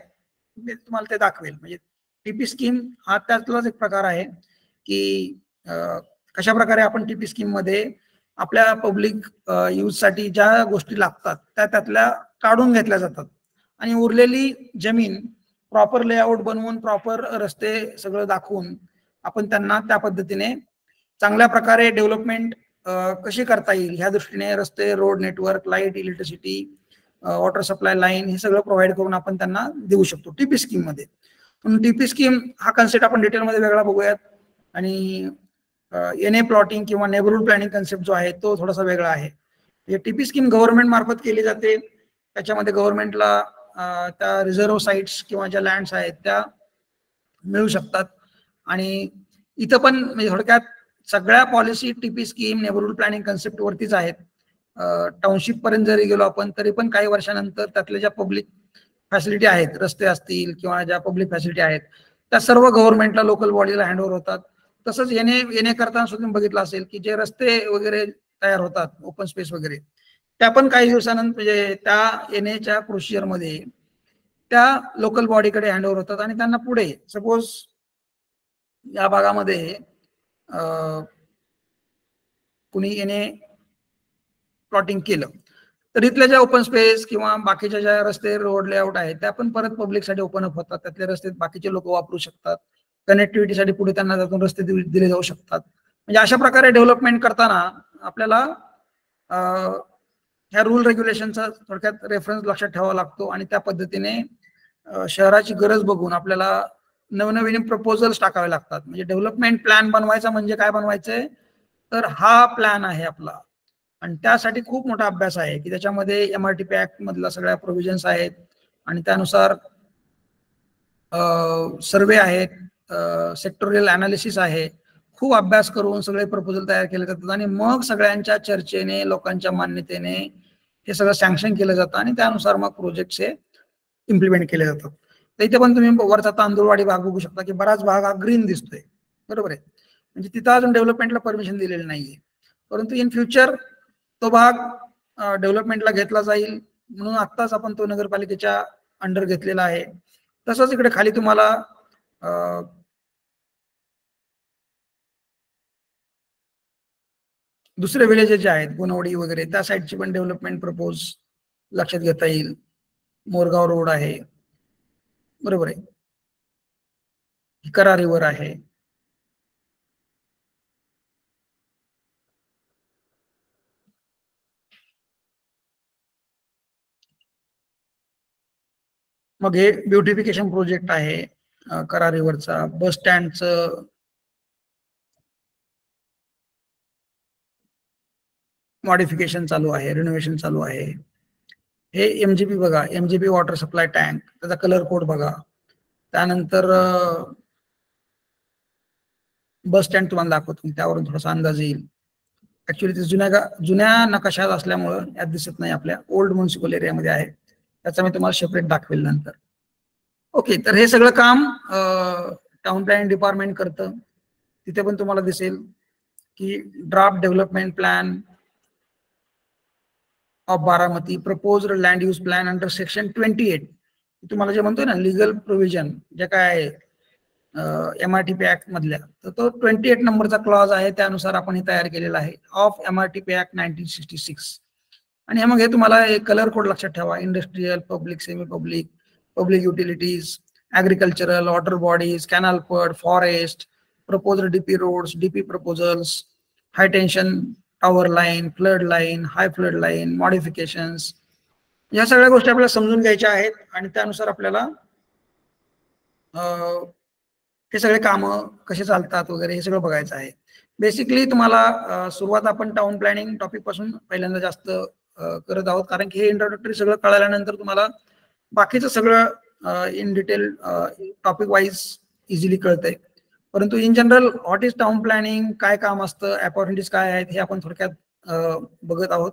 मी तुम्हाला ते दाखवेल. म्हणजे टीपी स्कीम हा त्यातलाच एक प्रकार आहे की कशा प्रकारे आपण टीपी स्कीम मध्ये आपल्या पब्लिक यूजसाठी ज्या गोष्टी लागतात त्या त्यातल्या काढून घेतल्या जातात आणि उरलेली जमीन प्रॉपर लेआउट बनवून प्रॉपर रस्ते सगळं दाखवून आपण त्यांना त्या पद्धतीने चांगल्या प्रकारे डेव्हलपमेंट कशी करता येईल ह्या दृष्टीने रस्ते, road network, light, electricity, water supply line हे सगळं प्रोव्हाइड करून आपण त्यांना देऊ शकतो टीपी स्कीम मध्ये. पण टीपी स्कीम हा कन्सेप्ट आपण डिटेलमध्ये वेगळा बघूयात. आणि एनए प्लॉटिंग किंवा नेबरहुड प्लॅनिंग कन्सेप्ट जो आहे तो थोडासा वेगळा आहे. टीपी स्कीम गव्हर्नमेंट मार्फत केली जाते. त्याच्यामध्ये गव्हर्नमेंटला त्या रिझर्व्ह साइट्स किंवा ज्या लँड्स आहेत त्या मिळू शकतात. आणि इथं पण म्हणजे थोडक्यात सगळ्या policy TP scheme, neighbourhood planning concept वरतीच आहेत. टाउनशिप पर्यंत जरी गेलो आपण तरी पण काही वर्षानंतर त्यातल्या ज्या पब्लिक फॅसिलिटी आहेत, रस्ते असतील किंवा ज्या पब्लिक फॅसिलिटी आहेत त्या सर्व गव्हर्नमेंटला, लोकल बॉडीला हँडओव्हर होतात. तसंच येणे करताना सुद्धा बघितलं असेल की जे रस्ते वगैरे तयार होतात, ओपन स्पेस वगैरे, त्या पण काही दिवसानंतर म्हणजे त्या येण्याच्या प्रोसिजरमध्ये त्या लोकल बॉडीकडे हँडओव्हर होतात आणि त्यांना पुढे सपोज या भागामध्ये कुणी येणे प्लॉटिंग केलं तर इथल्या ज्या ओपन स्पेस किंवा बाकीच्या ज्या रस्ते, रोड लेआउट आहेत त्या पण परत पब्लिकसाठी ओपन अप होतात. त्यातले रस्ते बाकीचे लोक वापरू शकतात. कनेक्टिव्हिटीसाठी पुढे त्यांना त्यातून रस्ते दिले जाऊ शकतात. म्हणजे अशा प्रकारे डेव्हलपमेंट करताना आपल्याला ह्या रूल रेग्युलेशनचा थोडक्यात रेफरन्स लक्षात ठेवावा लागतो आणि त्या पद्धतीने शहराची गरज बघून आपल्याला नवनवीन प्रपोजल्स टाकावे लागतात. म्हणजे डेव्हलपमेंट प्लॅन बनवायचा म्हणजे काय बनवायचंय तर हा प्लॅन आहे आपला आणि त्यासाठी खूप मोठा अभ्यास आहे की त्याच्यामध्ये एमआरटीपी ऍक्ट मधला सगळ्या प्रोव्हिजन्स आहेत आणि त्यानुसार सर्वे आहेत, सेक्टोरियल अनालिसिस आहे. खूप अभ्यास करून सगळे प्रपोजल तयार केले जातात आणि मग सगळ्यांच्या चर्चेने, लोकांच्या मान्यतेने हे सगळं सँक्शन केलं जातं आणि त्यानुसार मग प्रोजेक्ट हे इम्प्लिमेंट केले जातात. तर इथे पण तुम्ही वरचा तांदूळवाडी भाग बघू शकता की बराच भाग हा ग्रीन दिसतोय, बरोबर आहे. म्हणजे तिथं अजून डेव्हलपमेंटला परमिशन दिलेली नाहीये, परंतु इन फ्युचर तो भाग डेव्हलपमेंटला घेतला जाईल म्हणून आत्ताच आपण तो नगरपालिकेच्या अंडर घेतलेला आहे. तसंच इकडे खाली तुम्हाला दुसरे विलेजेस जे आहेत, गुणवडी वगैरे, त्या साईडची पण डेव्हलपमेंट प्रपोज लक्षात घेता येईल. मोरगाव रोड आहे, बरोबर आहे, करा रिव्हर आहे. मग हे ब्युटिफिकेशन प्रोजेक्ट आहे करा रिव्हरचा. बस स्टँडचं मॉडिफिकेशन चालू आहे, रिनोव्हेशन चालू आहे. हे एमजीपी बघा, एमजीपी वॉटर सप्लाय टँक, त्याचा कलर कोड बघा. त्यानंतर बस स्टँड तुम्हाला दाखवतो, त्यावरून थोडासा अंदाज येईल. ऍक्च्युली ते जुन्या नकाशात असल्यामुळं यात दिसत नाही, आपल्या ओल्ड म्युन्सिपल एरियामध्ये आहे. त्याचा मी तुम्हाला सेपरेट दाखवेल नंतर. ओके, तर हे सगळं काम टाउन प्लॅनिंग डिपार्टमेंट करतं. तिथे पण तुम्हाला दिसेल की draft development plan of Baramati, proposed land use plan under section 28. तुम्हाला जे म्हणतोय ना लिगल प्रोव्हिजन जे काय आहे एमआरटीपी ऍक्ट मधल्या, तर तो 28 नंबरचा क्लॉज आहे, त्यानुसार आपण हे तयार केलेला आहे ऑफ एमआरटीपी ऍक्ट 1966. आणि मग हे तुम्हाला एक कलर कोड लक्षात ठेवा. Industrial, public, semi public, public utilities, agricultural, water bodies, canal पड, forest, proposed DP roads, DP proposals, high tension tower line, flood line, high flood line, modifications, या सगळ्या गोष्टी आपल्याला समजून घ्यायच्या आहेत आणि त्यानुसार आपल्याला हे सगळे कामं कसे चालतात वगैरे हे सगळं बघायचं आहे. बेसिकली तुम्हाला सुरुवात आपण टाउन प्लॅनिंग टॉपिक पासून पहिल्यांदा जास्त करत आहोत, कारण की हे इंट्रोडक्टरी सगळं कळाल्यानंतर तुम्हाला बाकीचं सगळं in detail topic wise easily कळतंय. परंतु in general what is town planning, काय काम असतं, अपॉर्च्युनिटीज काय आहेत हे आपण थोडक्यात बघत आहोत.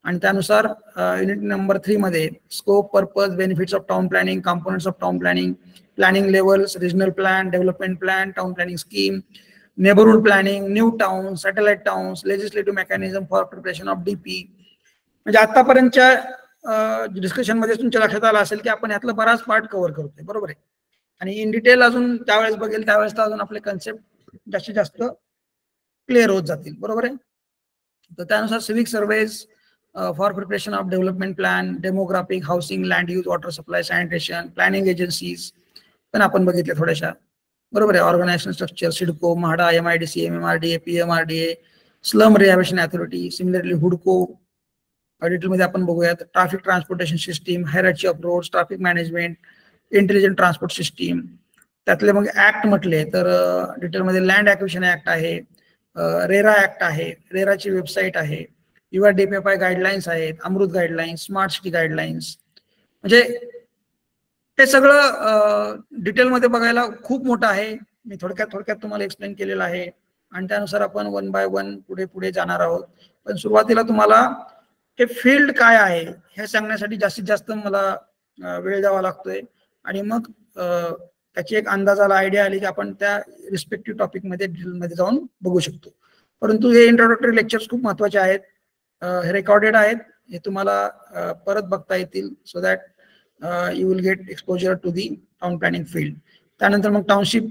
आणि त्यानुसार युनिट नंबर 3 मध्ये scope, purpose, benefits of town planning, components of town planning, planning levels, regional plan, development plan, town planning scheme, neighbourhood planning, new town, satellite towns, legislative mechanism for preparation of DP. म्हणजे आतापर्यंतच्या discussion मध्ये तुमच्या लक्षात आलं असेल की आपण यातला बराच पार्ट कव्हर करतोय, बरोबर आहे. आणि इन डिटेल अजून त्यावेळेस बघेल त्यावेळेस तर अजून आपले कन्सेप्ट जास्तीत जास्त क्लिअर होत जातील, बरोबर आहे. तर त्यानुसार civic surveys for preparation of development plan, demographic, housing, land use, water supply, sanitation, planning agencies पण आपण बघितले थोड्याशा, बरोबर आहे. Organisation structure, CIDCO, MHADA, MIDC, MMRDA, PMRDA, slum rehabilitation authority, similarly हुडको डिटेलमध्ये आपण बघूयात. Traffic transportation system, hierarchy of roads, traffic management, intelligent transport system. त्यातले मग ऍक्ट म्हटले तर डिटेलमध्ये लँड ॲक्विजिशन ऍक्ट आहे, रेरा ऍक्ट आहे, रेराची वेबसाईट आहे, URDPFI गाईडलाईन्स आहेत, अमृत गाईडलाईन्स, स्मार्ट सिटी गाईडलाईन्स. म्हणजे हे सगळं डिटेलमध्ये बघायला खूप मोठं आहे. मी थोडक्यात तुम्हाला एक्सप्लेन केलेलं आहे आणि त्यानुसार आपण 1 बाय 1 पुढे जाणार आहोत. पण सुरुवातीला तुम्हाला हे फील्ड काय आहे हे सांगण्यासाठी जास्तीत जास्त मला वेळ द्यावा लागतोय आणि मग त्याची एक अंदाजाला आयडिया आली की आपण त्या रिस्पेक्टिव्ह टॉपिक मध्ये डिटेलमध्ये जाऊन बघू शकतो. परंतु हे इंट्रोडक्टरी लेक्चर्स खूप महत्वाचे आहेत, हे रेकॉर्डेड आहेत, हे तुम्हाला परत बघता येतील so that you will get exposure to the town planning field. त्यानंतर मग टाउनशिप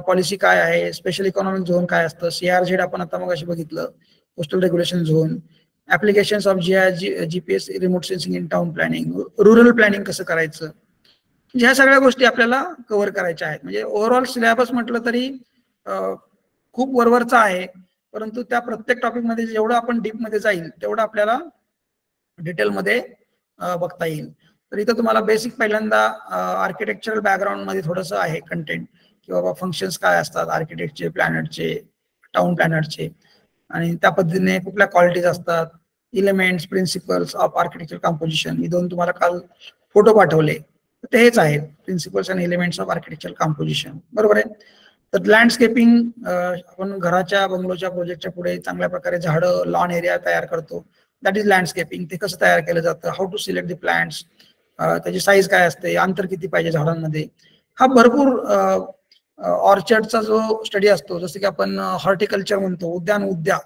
पॉलिसी काय आहे, स्पेशल इकॉनॉमिक झोन काय असतं, CRZ आपण आता मग अशी बघितलं, coastal regulation zone, applications of GPS remote sensing in town planning, rural planning कसं करायचं, ह्या सगळ्या गोष्टी आपल्याला कव्हर करायच्या आहेत. म्हणजे ओव्हरऑल सिलेबस म्हटलं तरी खूप वरवरचा आहे, परंतु त्या प्रत्येक टॉपिक मध्ये जेवढं आपण डीप मध्ये जाईल तेवढं आपल्याला डिटेलमध्ये बघता येईल. तर इथं तुम्हाला बेसिक पहिल्यांदा आर्किटेक्चरल बॅकग्राऊंड मध्ये थोडंसं आहे कंटेंट, की बाबा फंक्शन्स काय असतात आर्किटेक्टचे, प्लॅनरचे, टाउन प्लॅनरचे, आणि त्या पद्धतीने कुठल्या क्वालिटीज असतात, elements, principles of architecture composition. मी दोन तुम्हाला काल फोटो पाठवले, ते हेच आहेत, principles and elements of architecture composition, बरोबर आहे. तर लँडस्केपिंग, आपण घराच्या बंगलोच्या प्रोजेक्टच्या पुढे चांगल्या प्रकारे झाडं, लॉन एरिया तयार करतो, दॅट इज लँडस्केपिंग. ते कसं तयार केलं जातं, how to select the plants, त्याची साईज काय असते, अंतर किती पाहिजे झाडांमध्ये, हा भरपूर ऑर्चर्डचा जो स्टडी असतो, जसं की आपण हॉर्टिकल्चर म्हणतो, उद्या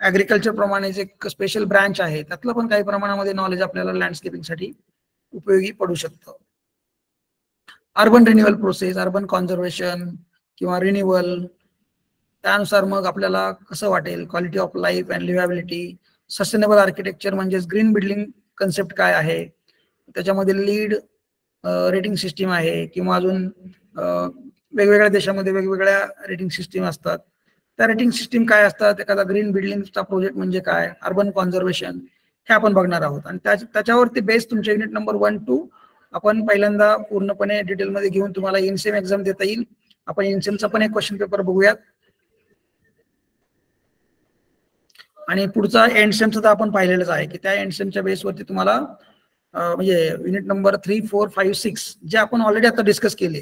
ऍग्रिकल्चर प्रमाणे जे स्पेशल ब्रांच आहे त्यातलं पण काही प्रमाणामध्ये नॉलेज आपल्याला लँडस्केपिंगसाठी उपयोगी पडू शकतं. Urban renewal process, urban conservation किंवा रिन्युअल, त्यानुसार मग आपल्याला कसं वाटेल, quality of life and liveability, sustainable architecture म्हणजेच ग्रीन बिल्डिंग कन्सेप्ट काय आहे, त्याच्यामध्ये लीड रेटिंग सिस्टीम आहे किंवा अजून वेगवेगळ्या देशामध्ये वेगवेगळ्या रेटिंग सिस्टीम असतात, त्या रेटिंग सिस्टीम काय असतात, एखादा ग्रीन बिल्डिंगचा प्रोजेक्ट म्हणजे काय, अर्बन कॉन्झर्वेशन, हे आपण बघणार आहोत. आणि त्याच्यावरती बेस तुमचे युनिट नंबर 1, 2 आपण पहिल्यांदा पूर्णपणे डिटेलमध्ये घेऊन तुम्हाला इनसेम एक्झाम देता येईल. आपण इनसेमचा पण एक क्वेश्चन पेपर बघूयात आणि पुढचा एंडसेमचा तर आपण पाहिलेलंच आहे की त्या एंडसेमच्या बेसवरती तुम्हाला म्हणजे युनिट नंबर 3, 4, 5, 6 जे आपण ऑलरेडी आता डिस्कस केले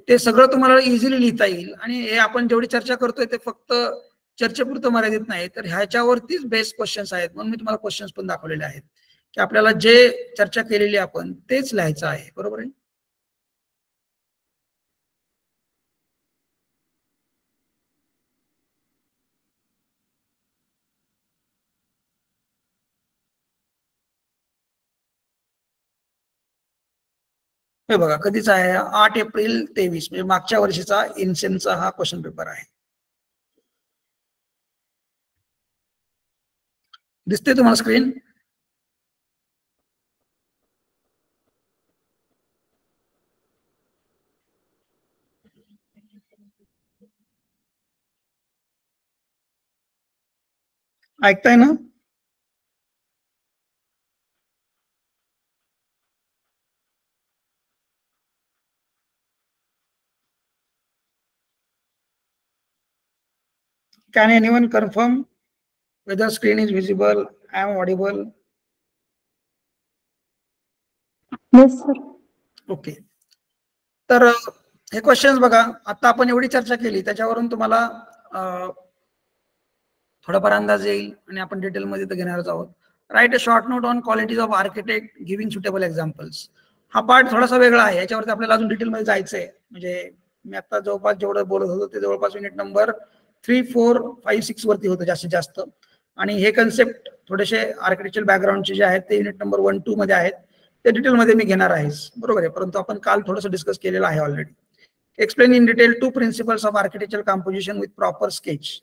ते सगळं तुम्हाला इझिली लिहिता येईल. आणि हे आपण जेवढी चर्चा करतोय ते फक्त चर्चेपुरतं मर्यादित नाही, तर ह्याच्यावरतीच बेस्ट क्वेश्चन्स आहेत. म्हणून मी तुम्हाला क्वेश्चन्स पण दाखवलेले आहेत की आपल्याला जे चर्चा केलेली आपण तेच लिहायचं आहे, बरोबर आहे. हे बघा कधीचा आहे, 8 एप्रिल 23, म्हणजे मागच्या वर्षीचा इनसेमचा हा क्वेश्चन पेपर आहे. दिसते तुम्हाला स्क्रीन? ऐकताय ना? Can anyone confirm whether screen is visible? I am audible? Yes, sir. Okay. तर हे क्वेश्चन्स बघा, आता आपण एवढी चर्चा केली त्याच्यावरून तुम्हाला थोडाफार अंदाज येईल आणि आपण डिटेलमध्ये तर घेणारच आहोत. Right a short note on qualities of architect giving suitable examples. हा पार्ट थोडासा वेगळा आहे, याच्यावरती आपल्याला अजून डिटेलमध्ये जायचंय. म्हणजे मी आता जवळपास जेवढं बोलत होतो ते जवळपास युनिट नंबर 3, 4, 5, 6 वरती होतं जास्तीत जास्त. आणि हे कन्सेप्ट थोडेसे आर्किटेक्चर बॅकग्राऊंडचे जे आहेत ते युनिट नंबर 1, 2 मध्ये आहेत, ते डिटेलमध्ये मी घेणार आहे, बरोबर आहे. परंतु आपण काल थोडंसं डिस्कस केलेलं आहे already. Explain in detail 2 principles of architecture composition with proper sketch.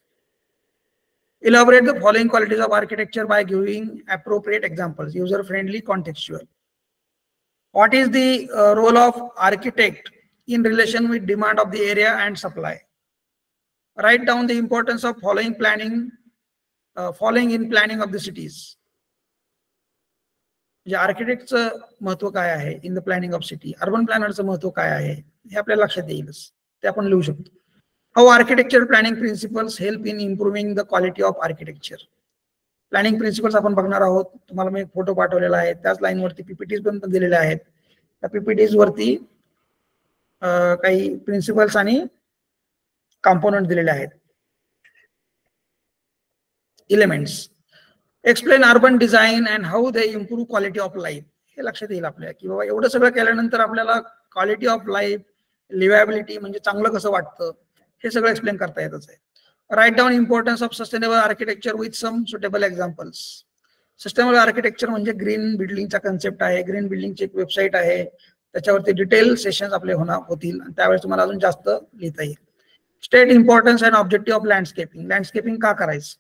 Elaborate the following qualities of architecture by giving appropriate examples, user-friendly, contextual. What is the role of architect in relation with demand of the area and supply? Write down the importance of following in planning of the cities. म्हणजे आर्किटेक्टचं महत्व काय आहे in the planning of city, urban प्लॅनरचं महत्व काय आहे हे आपल्या लक्षात येईलच, ते आपण लिहू शकतो. How architecture planning principles help in improving the quality of architecture. Planning principles आपण बघणार आहोत. तुम्हाला मी एक फोटो पाठवलेला आहे, त्याच लाईनवरती पीपीटीज पण दिलेल्या आहेत. त्या पीपीटीज वरती काही प्रिन्सिपल्स आणि कंपोनेंट दिलेले आहेत. Elements. Explain urban design and how they improve quality of life. हे लक्षात येईल आपल्या की बाबा एवढं सगळं केल्यानंतर आपल्याला क्वालिटी ऑफ लाईफ, लिव्हॅबिलिटी म्हणजे चांगलं कसं वाटतं हे सगळं एक्सप्लेन करता येतच आहे. Write down importance of sustainable architecture with some suitable examples. Sustainable architecture म्हणजे ग्रीन बिल्डिंगचा कन्सेप्ट आहे. ग्रीन बिल्डिंगची एक वेबसाईट आहे, त्याच्यावरती डिटेल सेशन्स आपले होतील आणि त्यावेळेस तुम्हाला अजून जास्त लिहिता येईल. State importance and objective of landscaping. Landscaping का करायचं,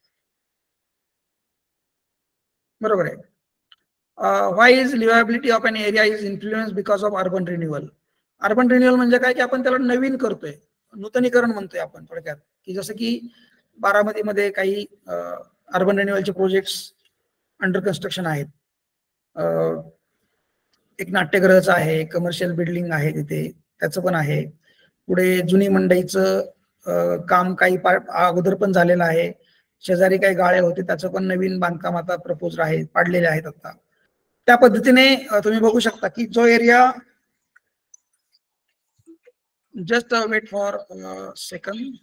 बरोबर आहे. Why is liveability of an area is influence because of urban renewal. Urban renewal म्हणजे काय की आपण त्याला नवीन करतोय, नूतनीकरण म्हणतोय आपण थोडक्यात. की जसं की बारामतीमध्ये काही अर्बन रिन्युअलचे प्रोजेक्ट्स अंडर कन्स्ट्रक्शन आहेत. एक नाट्यगृहाचं आहे, कमर्शियल बिल्डिंग आहे तिथे, त्याचं पण आहे. पुढे जुनी मंडईचं काम काही अगोदर पण झालेलं आहे. शेजारी काही गाळे होते त्याचं पण नवीन बांधकाम आता प्रपोज आहे, पाडलेले आहेत आता. त्या पद्धतीने तुम्ही बघू शकता की जो area, just wait for second.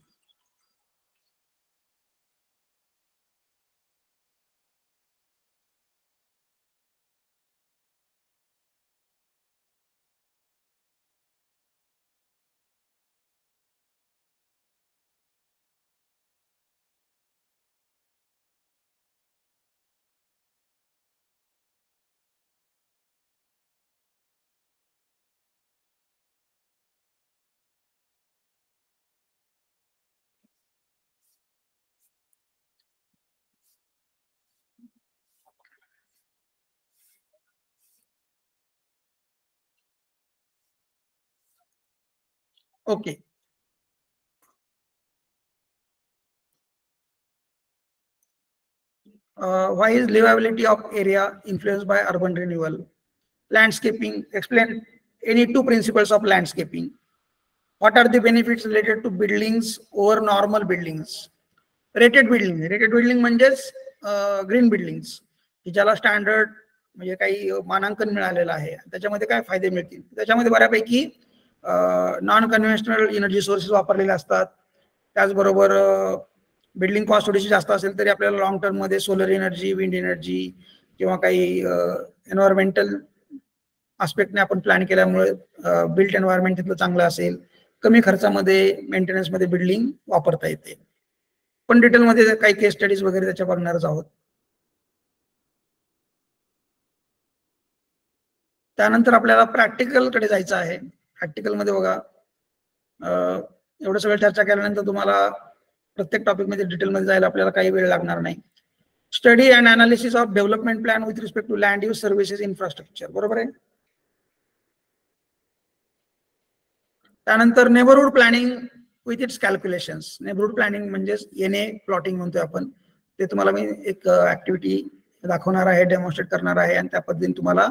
Okay. Why is livability of area influenced by urban renewal? Landscaping. Explain any two principles of landscaping. What are the benefits related to buildings over normal buildings? Rated building. Rated building म्हणजेच green buildings की ज्याला standard म्हणजे काही मानांकन मिळालेलं आहे. त्याच्यामध्ये काय फायदे मिळतील, त्याच्यामध्ये बऱ्यापैकी नॉन कन्व्हेन्शनल एनर्जी सोर्सेस वापरलेले असतात. त्याचबरोबर बिल्डिंग कॉस्ट थोडीशी जास्त असेल तरी आपल्याला लॉंग टर्म मध्ये सोलर एनर्जी, विंड एनर्जी किंवा काही एन्व्हायरमेंटल आस्पेक्टने आपण प्लॅन केल्यामुळे बिल्ट एन्व्हायरमेंट तिथलं चांगलं असेल. कमी खर्चामध्ये मेंटेनन्स मध्ये बिल्डिंग वापरता येते. पण डिटेलमध्ये काही केस स्टडीज वगैरे त्याच्या बघणारच आहोत. त्यानंतर आपल्याला प्रॅक्टिकल कडे जायचं आहे. प्रॅक्टिकल मध्ये बघा, एवढं सगळं चर्चा केल्यानंतर तुम्हाला प्रत्येक टॉपिक मध्ये डिटेल मध्ये जायला आपल्याला काही वेळ लागणार नाही. Study and analysis of development plan with respect to land use services infrastructure. बरोबर आहे. त्यानंतर neighbourhood planning with its calculations. Neighbourhood planning म्हणजे एनए प्लॉटिंग म्हणतोय आपण. ते तुम्हाला मी एक ऍक्टिव्हिटी दाखवणार आहे, डेमॉन्स्ट्रेट करणार आहे आणि त्या पद्धतीने तुम्हाला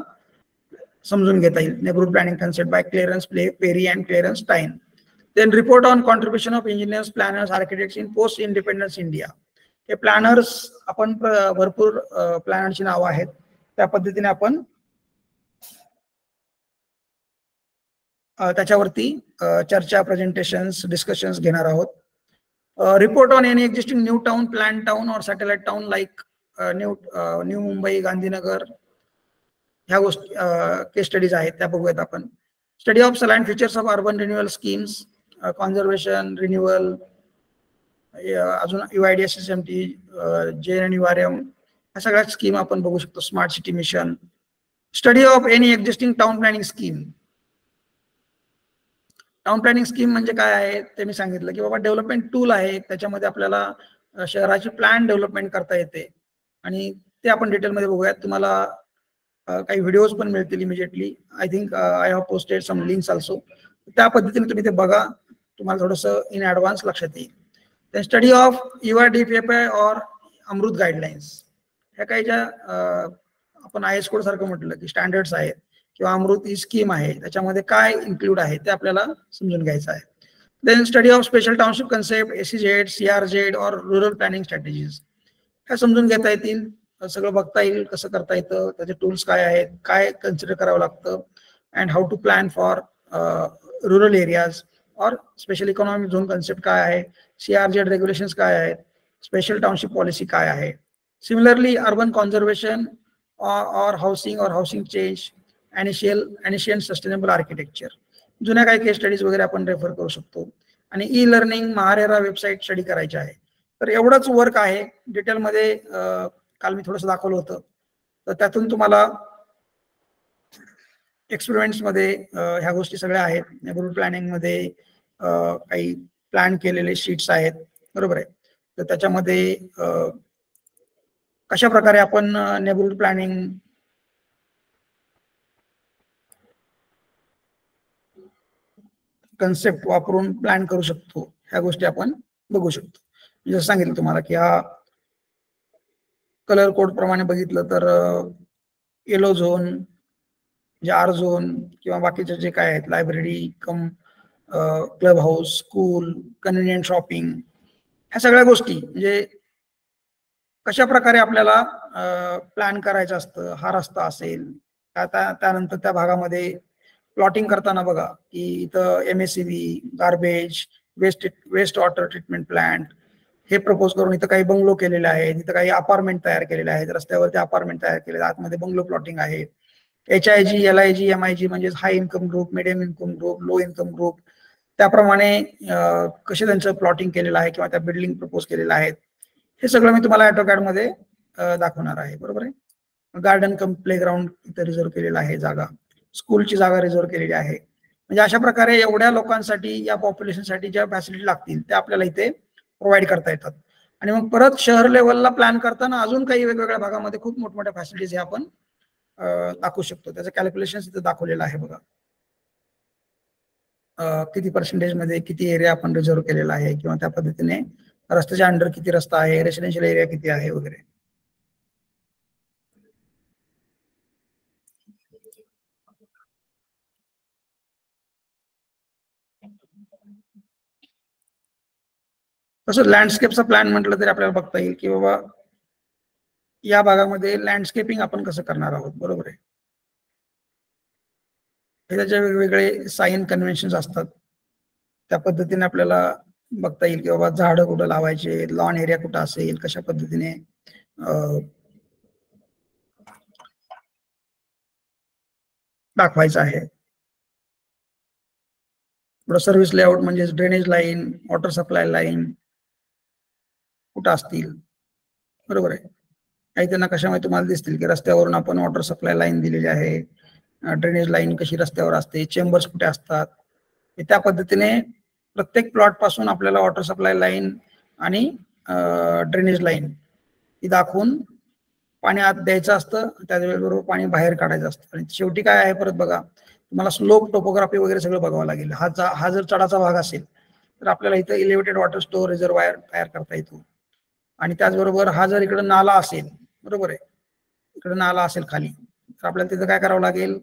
समजून घेता येईल. Neighbourhood planning concept by Clarence Perry and Clarence Stein. Then report on contribution of engineers, planners, architects in post-independence India. हे प्लॅनर्स आपण भरपूर प्लॅनरची नावं आहेत, त्या पद्धतीने आपण त्याच्यावरती चर्चा, प्रेझेंटेशन्स, डिस्कशन्स घेणार आहोत. Report on any existing new town, plan town और satellite town like new Mumbai, Gandhinagar. ह्या गोष्टी केस स्टडीज आहेत, त्या बघूयात आपण. Study of salient features of urban renewal schemes, conservation, renewal, अजून UIDSSMT, JNNURM, ह्या सगळ्या स्कीम आपण बघू शकतो. Smart city mission. Study of any existing town planning scheme. Town planning scheme म्हणजे काय आहे ते मी सांगितलं की बाबा डेव्हलपमेंट टूल आहे, त्याच्यामध्ये आपल्याला शहराची प्लॅन डेव्हलपमेंट करता येते आणि ते आपण डिटेलमध्ये बघूयात. तुम्हाला काही व्हिडिओज पण मिळतील immediately. I think I have posted some links also. त्या पद्धतीने तुम्ही ते बघा, तुम्हाला थोडंसं इन ॲडव्हान्स लक्षात येईल. द स्टडी ऑफ UIDPFI और अमृत गाईडलाईन्स, ह्या काही ज्या आपण IS कोड सारखं म्हटलं की स्टँडर्ड्स आहेत किंवा अमृत ही स्कीम आहे, त्याच्यामध्ये काय इन्क्लूड आहे ते आपल्याला समजून घ्यायचं आहे. Then study of special township concept, SEZ, CRZ और रुरल प्लॅनिंग स्ट्रॅटेजीज, काय समजून घेता येतील, सगळं बघता येईल, कसं करता येतं, त्याचे टूल्स काय आहेत, काय कन्सिडर करावं लागतं, and how to plan for rural areas और स्पेशल इकॉनॉमिक झोन कन्सेप्ट काय आहे, CRZ रेग्युलेशन्स काय आहेत, स्पेशल टाउनशिप पॉलिसी काय आहे. सिमिलरली अर्बन कॉन्झर्वेशन और housing change, ancient sustainable architecture, जुन्या काही केस स्टडीज वगैरे आपण रेफर करू शकतो. आणि e learning MahaRERA website study करायची आहे. तर एवढंच वर्क आहे. डिटेलमध्ये काल मी थोडंसं दाखवलं होतं, तर त्यातून तुम्हाला एक्सपेरिमेंट्समध्ये ह्या गोष्टी सगळ्या आहेत. नेबरहूड प्लॅनिंगमध्ये काही प्लॅन केलेले शीट्स आहेत, बरोबर आहे. तर त्याच्यामध्ये कशा प्रकारे आपण नेबरहूड प्लॅनिंग कन्सेप्ट वापरून प्लॅन करू शकतो, ह्या गोष्टी आपण बघू शकतो. जसं सांगितलं तुम्हाला की हा कलर कोड प्रमाणे बघितलं तर येलो झोन, म्हणजे R झोन किंवा बाकीचे जे काय आहेत, library cum club house, school, convenient shopping, ह्या सगळ्या गोष्टी म्हणजे कशा प्रकारे आपल्याला प्लॅन करायचं असतं. हा रस्ता असेल, त्यानंतर त्या भागामध्ये प्लॉटिंग करताना बघा की इथं MSCB, garbage, waste water treatment plant हे प्रपोज करून इथं काही बंगलो केलेले आहेत, इथं काही अपार्टमेंट तयार केलेले आहेत, रस्त्यावरती अपार्टमेंट तयार केलेले, आतमध्ये बंगलो प्लॉटिंग आहे. HIG, LIG, MIG म्हणजे high income group, medium income group, low income group, त्याप्रमाणे कसे त्यांचं प्लॉटिंग केलेलं आहे किंवा त्या बिल्डिंग प्रपोज केलेल्या आहेत, हे सगळं मी तुम्हाला AutoCAD मध्ये दाखवणार आहे, बरोबर आहे. गार्डन कम प्लेग्राऊंड इथं रिझर्व केलेलं आहे जागा, स्कूलची जागा रिझर्व केलेली आहे. म्हणजे अशा प्रकारे एवढ्या लोकांसाठी, या पॉप्युलेशनसाठी ज्या फॅसिलिटी लागतील त्या आपल्याला इथे प्रोव्हाइड करता येतात. आणि मग परत शहर लेवलला प्लॅन करताना अजून काही वेगवेगळ्या भागामध्ये खूप मोठमोठ्या फॅसिलिटीज हे आपण दाखवू शकतो. त्याचं कॅल्क्युलेशन इथे दाखवलेलं आहे बघा. किती पर्सेंटेज मध्ये किती एरिया आपण रिझर्व केलेला आहे किंवा त्या पद्धतीने रस्त्याच्या अंडर किती रस्ता आहे, रेसिडेन्शियल एरिया किती आहे वगैरे. तसं लँडस्केपचा प्लॅन म्हटलं तरी आपल्याला बघता येईल की बाबा या भागामध्ये लँडस्केपिंग आपण कसं करणार आहोत, बरोबर आहे. त्याचे वेगवेगळे साइन कन्व्हेन्शन असतात, त्या पद्धतीने आपल्याला बघता येईल की बाबा झाडं कुठं लावायचे, लॉन एरिया कुठं असेल, कशा पद्धतीने दाखवायचं आहे. सर्व्हिस लेआउट म्हणजे drainage line, water supply line कुठं असतील, बरोबर आहे. काही त्यांना कशामध्ये तुम्हाला दिसतील की रस्त्यावरून आपण वॉटर सप्लाय लाईन दिलेली आहे, ड्रेनेज लाईन कशी रस्त्यावर असते, चेंबर्स कुठे असतात, त्या पद्धतीने प्रत्येक प्लॉट पासून आपल्याला वॉटर सप्लाय लाईन आणि ड्रेनेज लाईन ही दाखवून पाणी आत द्यायचं असतं, त्याचबरोबर पाणी बाहेर काढायचं असतं. आणि शेवटी काय आहे परत बघा, तुम्हाला स्लोप टोपोग्राफी वगैरे सगळं बघावं लागेल. हा जर चढाचा भाग असेल तर आपल्याला इथं इलेव्हेटेड वॉटर स्टोअर रिझर्वायर तयार करता येतो. आणि त्याचबरोबर हा जर इकडे नाला असेल, बरोबर आहे, इकडे नाला असेल खाली, तर आपल्याला तिथं काय करावं लागेल,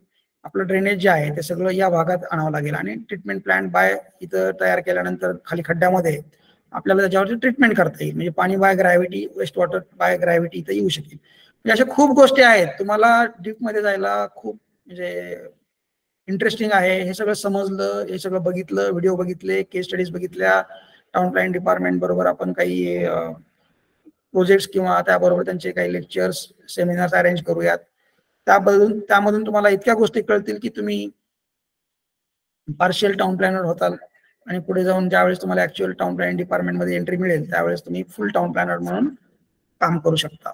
आपलं ड्रेनेज जे आहे ते सगळं या भागात आणावं लागेल. आणि ट्रीटमेंट प्लांट बाय इथं तयार केल्यानंतर खाली खड्ड्यामध्ये आपल्याला त्याच्यावरती ट्रीटमेंट करता येईल. म्हणजे पाणी by gravity, waste water by gravity इथं येऊ शकेल. म्हणजे अशा खूप गोष्टी आहेत. तुम्हाला डीपमध्ये जायला खूप म्हणजे इंटरेस्टिंग आहे. हे सगळं समजलं, हे सगळं बघितलं, व्हिडिओ बघितले, केस स्टडीज बघितल्या, टाउन प्लॅनिंग डिपार्टमेंट बरोबर आपण काही प्रोजेक्ट्स किंवा त्याबरोबर त्यांचे काही लेक्चर्स, सेमिनार्स अरेंज करूयात. त्यामधून तुम्हाला इतक्या गोष्टी कळतील की तुम्ही पार्शियल टाउन प्लॅनर होताल आणि पुढे जाऊन ज्यावेळेस तुम्हाला ऍक्च्युअल टाउन प्लॅनिंग डिपार्टमेंट मध्ये एंट्री मिळेल त्यावेळेस तुम्ही फुल टाउन प्लॅनर म्हणून काम करू शकता.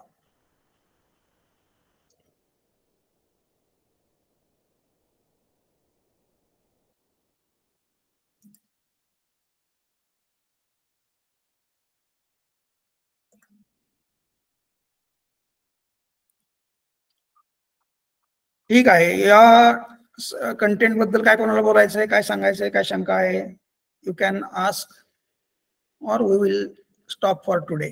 ठीक आहे. या कंटेंट बद्दल काय कोणाला बोलायचं आहे, काय सांगायचं आहे, काय शंका आहे, you can ask or we will stop for today.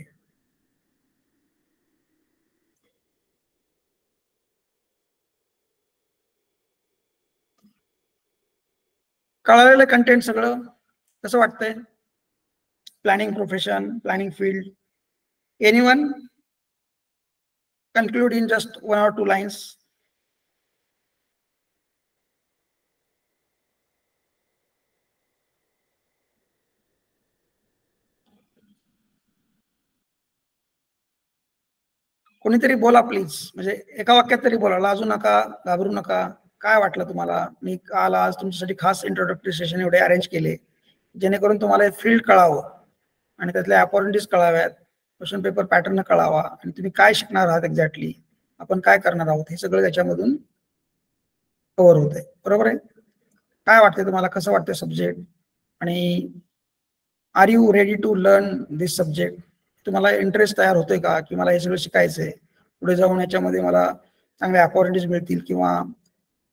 कळालेलं कंटेंट सगळं कसं वाटतंय? Planning profession, planning field, anyone conclude in just 1 or 2 lines? कोणीतरी बोला प्लीज, म्हणजे एका वाक्यात तरी बोला, लाजू नका, घाबरू नका. काय वाटलं तुम्हाला? मी काल आज तुमच्यासाठी खास इंट्रोडक्टरी सेशन एवढे अरेंज केले जेणेकरून तुम्हाला फील्ड कळावं आणि त्यातल्या अपॉर्च्युनिटीज कळाव्यात, क्वेश्चन पेपर पॅटर्न कळावा आणि तुम्ही काय शिकणार आहात एक्झॅक्टली, आपण काय करणार आहोत, हे सगळं त्याच्यामधून कव्हर होत आहे. बरोबर आहे? काय वाटतंय तुम्हाला? कसं वाटतंय सब्जेक्ट? आणि are you ready to learn this subject? तुम्हाला इंटरेस्ट तयार होतोय का की मला हे सगळं शिकायचंय, पुढे जाऊन याच्यामध्ये मला चांगल्या अपॉर्च्युनिटीज मिळतील किंवा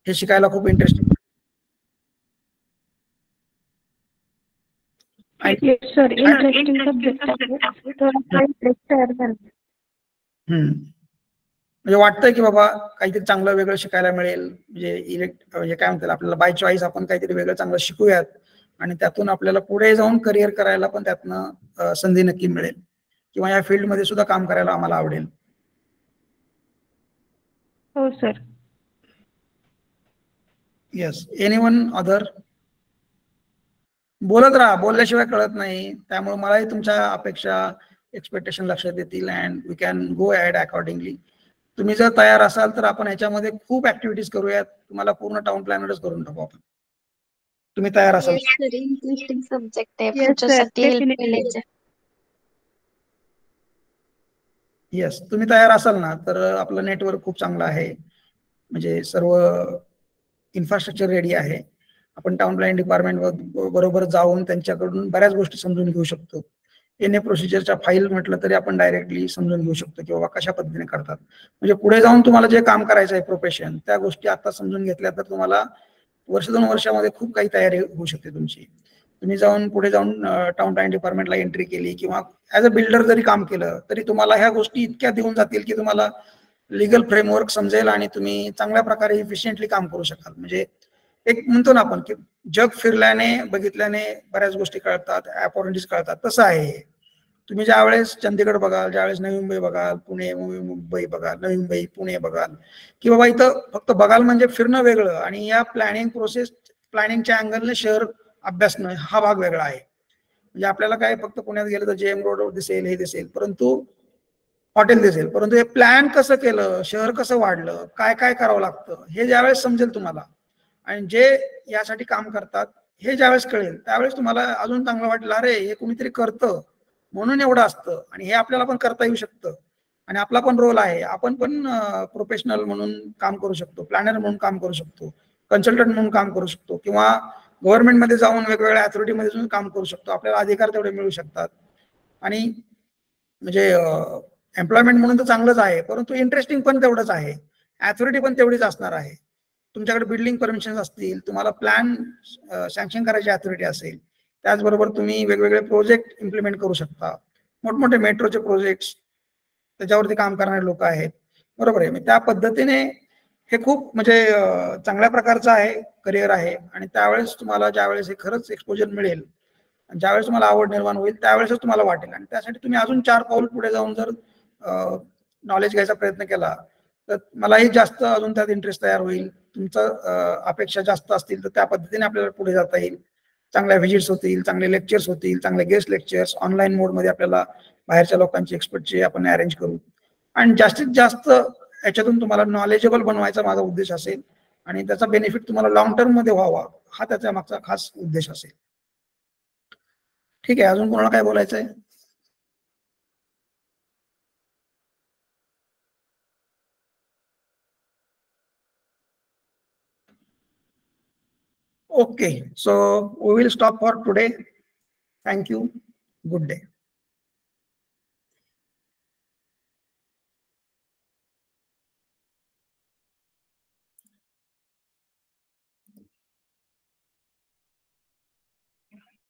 हे शिकायला खूप इंटरेस्टिंग? सर इंटरेस्टिंग सब्जेक्ट आहे, थोडासा इंटरेस्ट तयार झाला. म्हणजे वाटतंय की बाबा काहीतरी चांगलं वेगळं शिकायला मिळेल, म्हणजे काय म्हणतात आपल्याला बाय चॉईस आपण काहीतरी वेगळं चांगलं शिकूयात आणि त्यातून आपल्याला पुढे जाऊन करिअर करायला पण त्यातनं संधी नक्की मिळेल किंवा या फील्डमध्ये सुद्धा काम करायला आम्हाला आवडेल. हो सर. येस. Anyone other? बोलत राहा, बोलल्याशिवाय कळत नाही. त्यामुळे मलाही तुमच्या अपेक्षा, एक्सपेक्टेशन लक्षात येतील and we can go ahead accordingly. तुम्ही जर तयार असाल तर आपण ह्याच्यामध्ये खूप ऍक्टिव्हिटीज करूयात. तुम्हाला पूर्ण टाउन प्लॅनरच करून टाकू आपण. तुम्ही तयार असाल? इंटरेस्टिंग सब्जेक्ट आहे, फ्युचरसाठी हेल्प मिळेल. येस, तुम्ही तयार असाल ना तर आपलं नेटवर्क खूप चांगलं आहे, म्हणजे सर्व इन्फ्रास्ट्रक्चर रेडी आहे. आपण टाउन प्लॅनिंग डिपार्टमेंट बरोबर जाऊन त्यांच्याकडून बऱ्याच गोष्टी समजून घेऊ शकतो. एनए प्रोसिजरच्या फाईल म्हटलं तरी आपण डायरेक्टली समजून घेऊ शकतो की बाबा कशा पद्धतीने करतात. म्हणजे पुढे जाऊन तुम्हाला जे काम करायचं आहे प्रोफेशन, त्या गोष्टी आता समजून घेतल्या तर तुम्हाला वर्ष 2 वर्षामध्ये खूप काही तयारी होऊ शकते तुमची. तुम्ही जाऊन पुढे जाऊन टाउन प्लॅनिंग डिपार्टमेंटला एंट्री केली किंवा ऍज अ बिल्डर जरी काम केलं तरी तुम्हाला ह्या गोष्टी इतक्या देऊन जातील की तुम्हाला लिगल फ्रेमवर्क समजेल आणि तुम्ही चांगल्या प्रकारे इफिशियंटली काम करू शकाल. म्हणजे एक म्हणतो ना आपण की जग फिरल्याने बघितल्याने बऱ्याच गोष्टी कळतात, अपॉर्च्युनिटीज कळतात, तसं आहे. तुम्ही ज्यावेळेस चंदीगड बघाल, ज्यावेळेस नवी मुंबई बघाल, पुणे मुंबई बघाल, नवी मुंबई पुणे बघाल की बाबा इथं फक्त बघाल म्हणजे फिरणं वेगळं आणि या प्लॅनिंग प्रोसेस, प्लॅनिंगच्या अँगलने शहर अभ्यासणं हा भाग वेगळा आहे. म्हणजे आपल्याला काय फक्त पुण्यात गेलं तर जेएम रोड दिसेल, हे दिसेल, परंतु हॉटेल दिसेल, परंतु हे प्लॅन कसं केलं, शहर कसं वाढलं, काय काय करावं लागतं हे ज्यावेळेस समजेल तुम्हाला आणि जे यासाठी काम करतात हे ज्यावेळेस कळेल त्यावेळेस तुम्हाला अजून चांगलं वाटेल, अरे हे कोणीतरी करतं म्हणून एवढं असतं आणि हे आपल्याला पण करता येऊ शकतं आणि आपला पण रोल आहे, आपण पण प्रोफेशनल म्हणून काम करू शकतो, प्लॅनर म्हणून काम करू शकतो, कन्सल्टंट म्हणून काम करू शकतो किंवा गव्हर्नमेंटमध्ये जाऊन वेगवेगळ्या अथॉरिटीमध्ये जाऊन काम करू शकतो. आपल्याला अधिकार तेवढे मिळू शकतात आणि म्हणजे एम्प्लॉयमेंट म्हणून तर चांगलंच आहे, परंतु इंटरेस्टिंग पण तेवढंच आहे, अथॉरिटी पण तेवढीच असणार आहे. तुमच्याकडे बिल्डिंग परमिशन असतील, तुम्हाला प्लॅन सँक्शन करायची अथॉरिटी असेल, त्याचबरोबर तुम्ही वेगवेगळे प्रोजेक्ट इम्प्लिमेंट करू शकता, मोठमोठे मेट्रोचे प्रोजेक्ट्स त्याच्यावरती काम करणारे लोक आहेत. बरोबर आहे? त्या पद्धतीने हे खूप म्हणजे चांगल्या प्रकारचं आहे, करिअर आहे आणि त्यावेळेस तुम्हाला ज्यावेळेस हे खरंच एक्सपोजर मिळेल, ज्यावेळेस तुम्हाला आवड निर्माण होईल त्यावेळेसच तुम्हाला वाटेल आणि त्यासाठी तुम्ही अजून 4 पाऊल पुढे जाऊन जर नॉलेज घ्यायचा प्रयत्न केला तर मलाही जास्त अजून त्यात इंटरेस्ट तयार होईल. तुमचं अपेक्षा जास्त असतील तर त्या पद्धतीने आपल्याला पुढे जाता येईल. चांगल्या व्हिजिट्स होतील, चांगले लेक्चर्स होतील, चांगले गेस्ट लेक्चर्स ऑनलाईन मोडमध्ये आपल्याला बाहेरच्या लोकांची एक्सपर्टची आपण अरेंज करू आणि जास्तीत जास्त याच्यातून तुम्हाला नॉलेजेबल बनवायचा माझा उद्देश असेल आणि त्याचा बेनिफिट तुम्हाला लॉंग टर्म मध्ये व्हावा हा त्याचा मागचा खास उद्देश असेल. ठीक आहे, अजून कोणाला काय बोलायचं आहे? Okay, so we will stop for today. Thank you. Good day.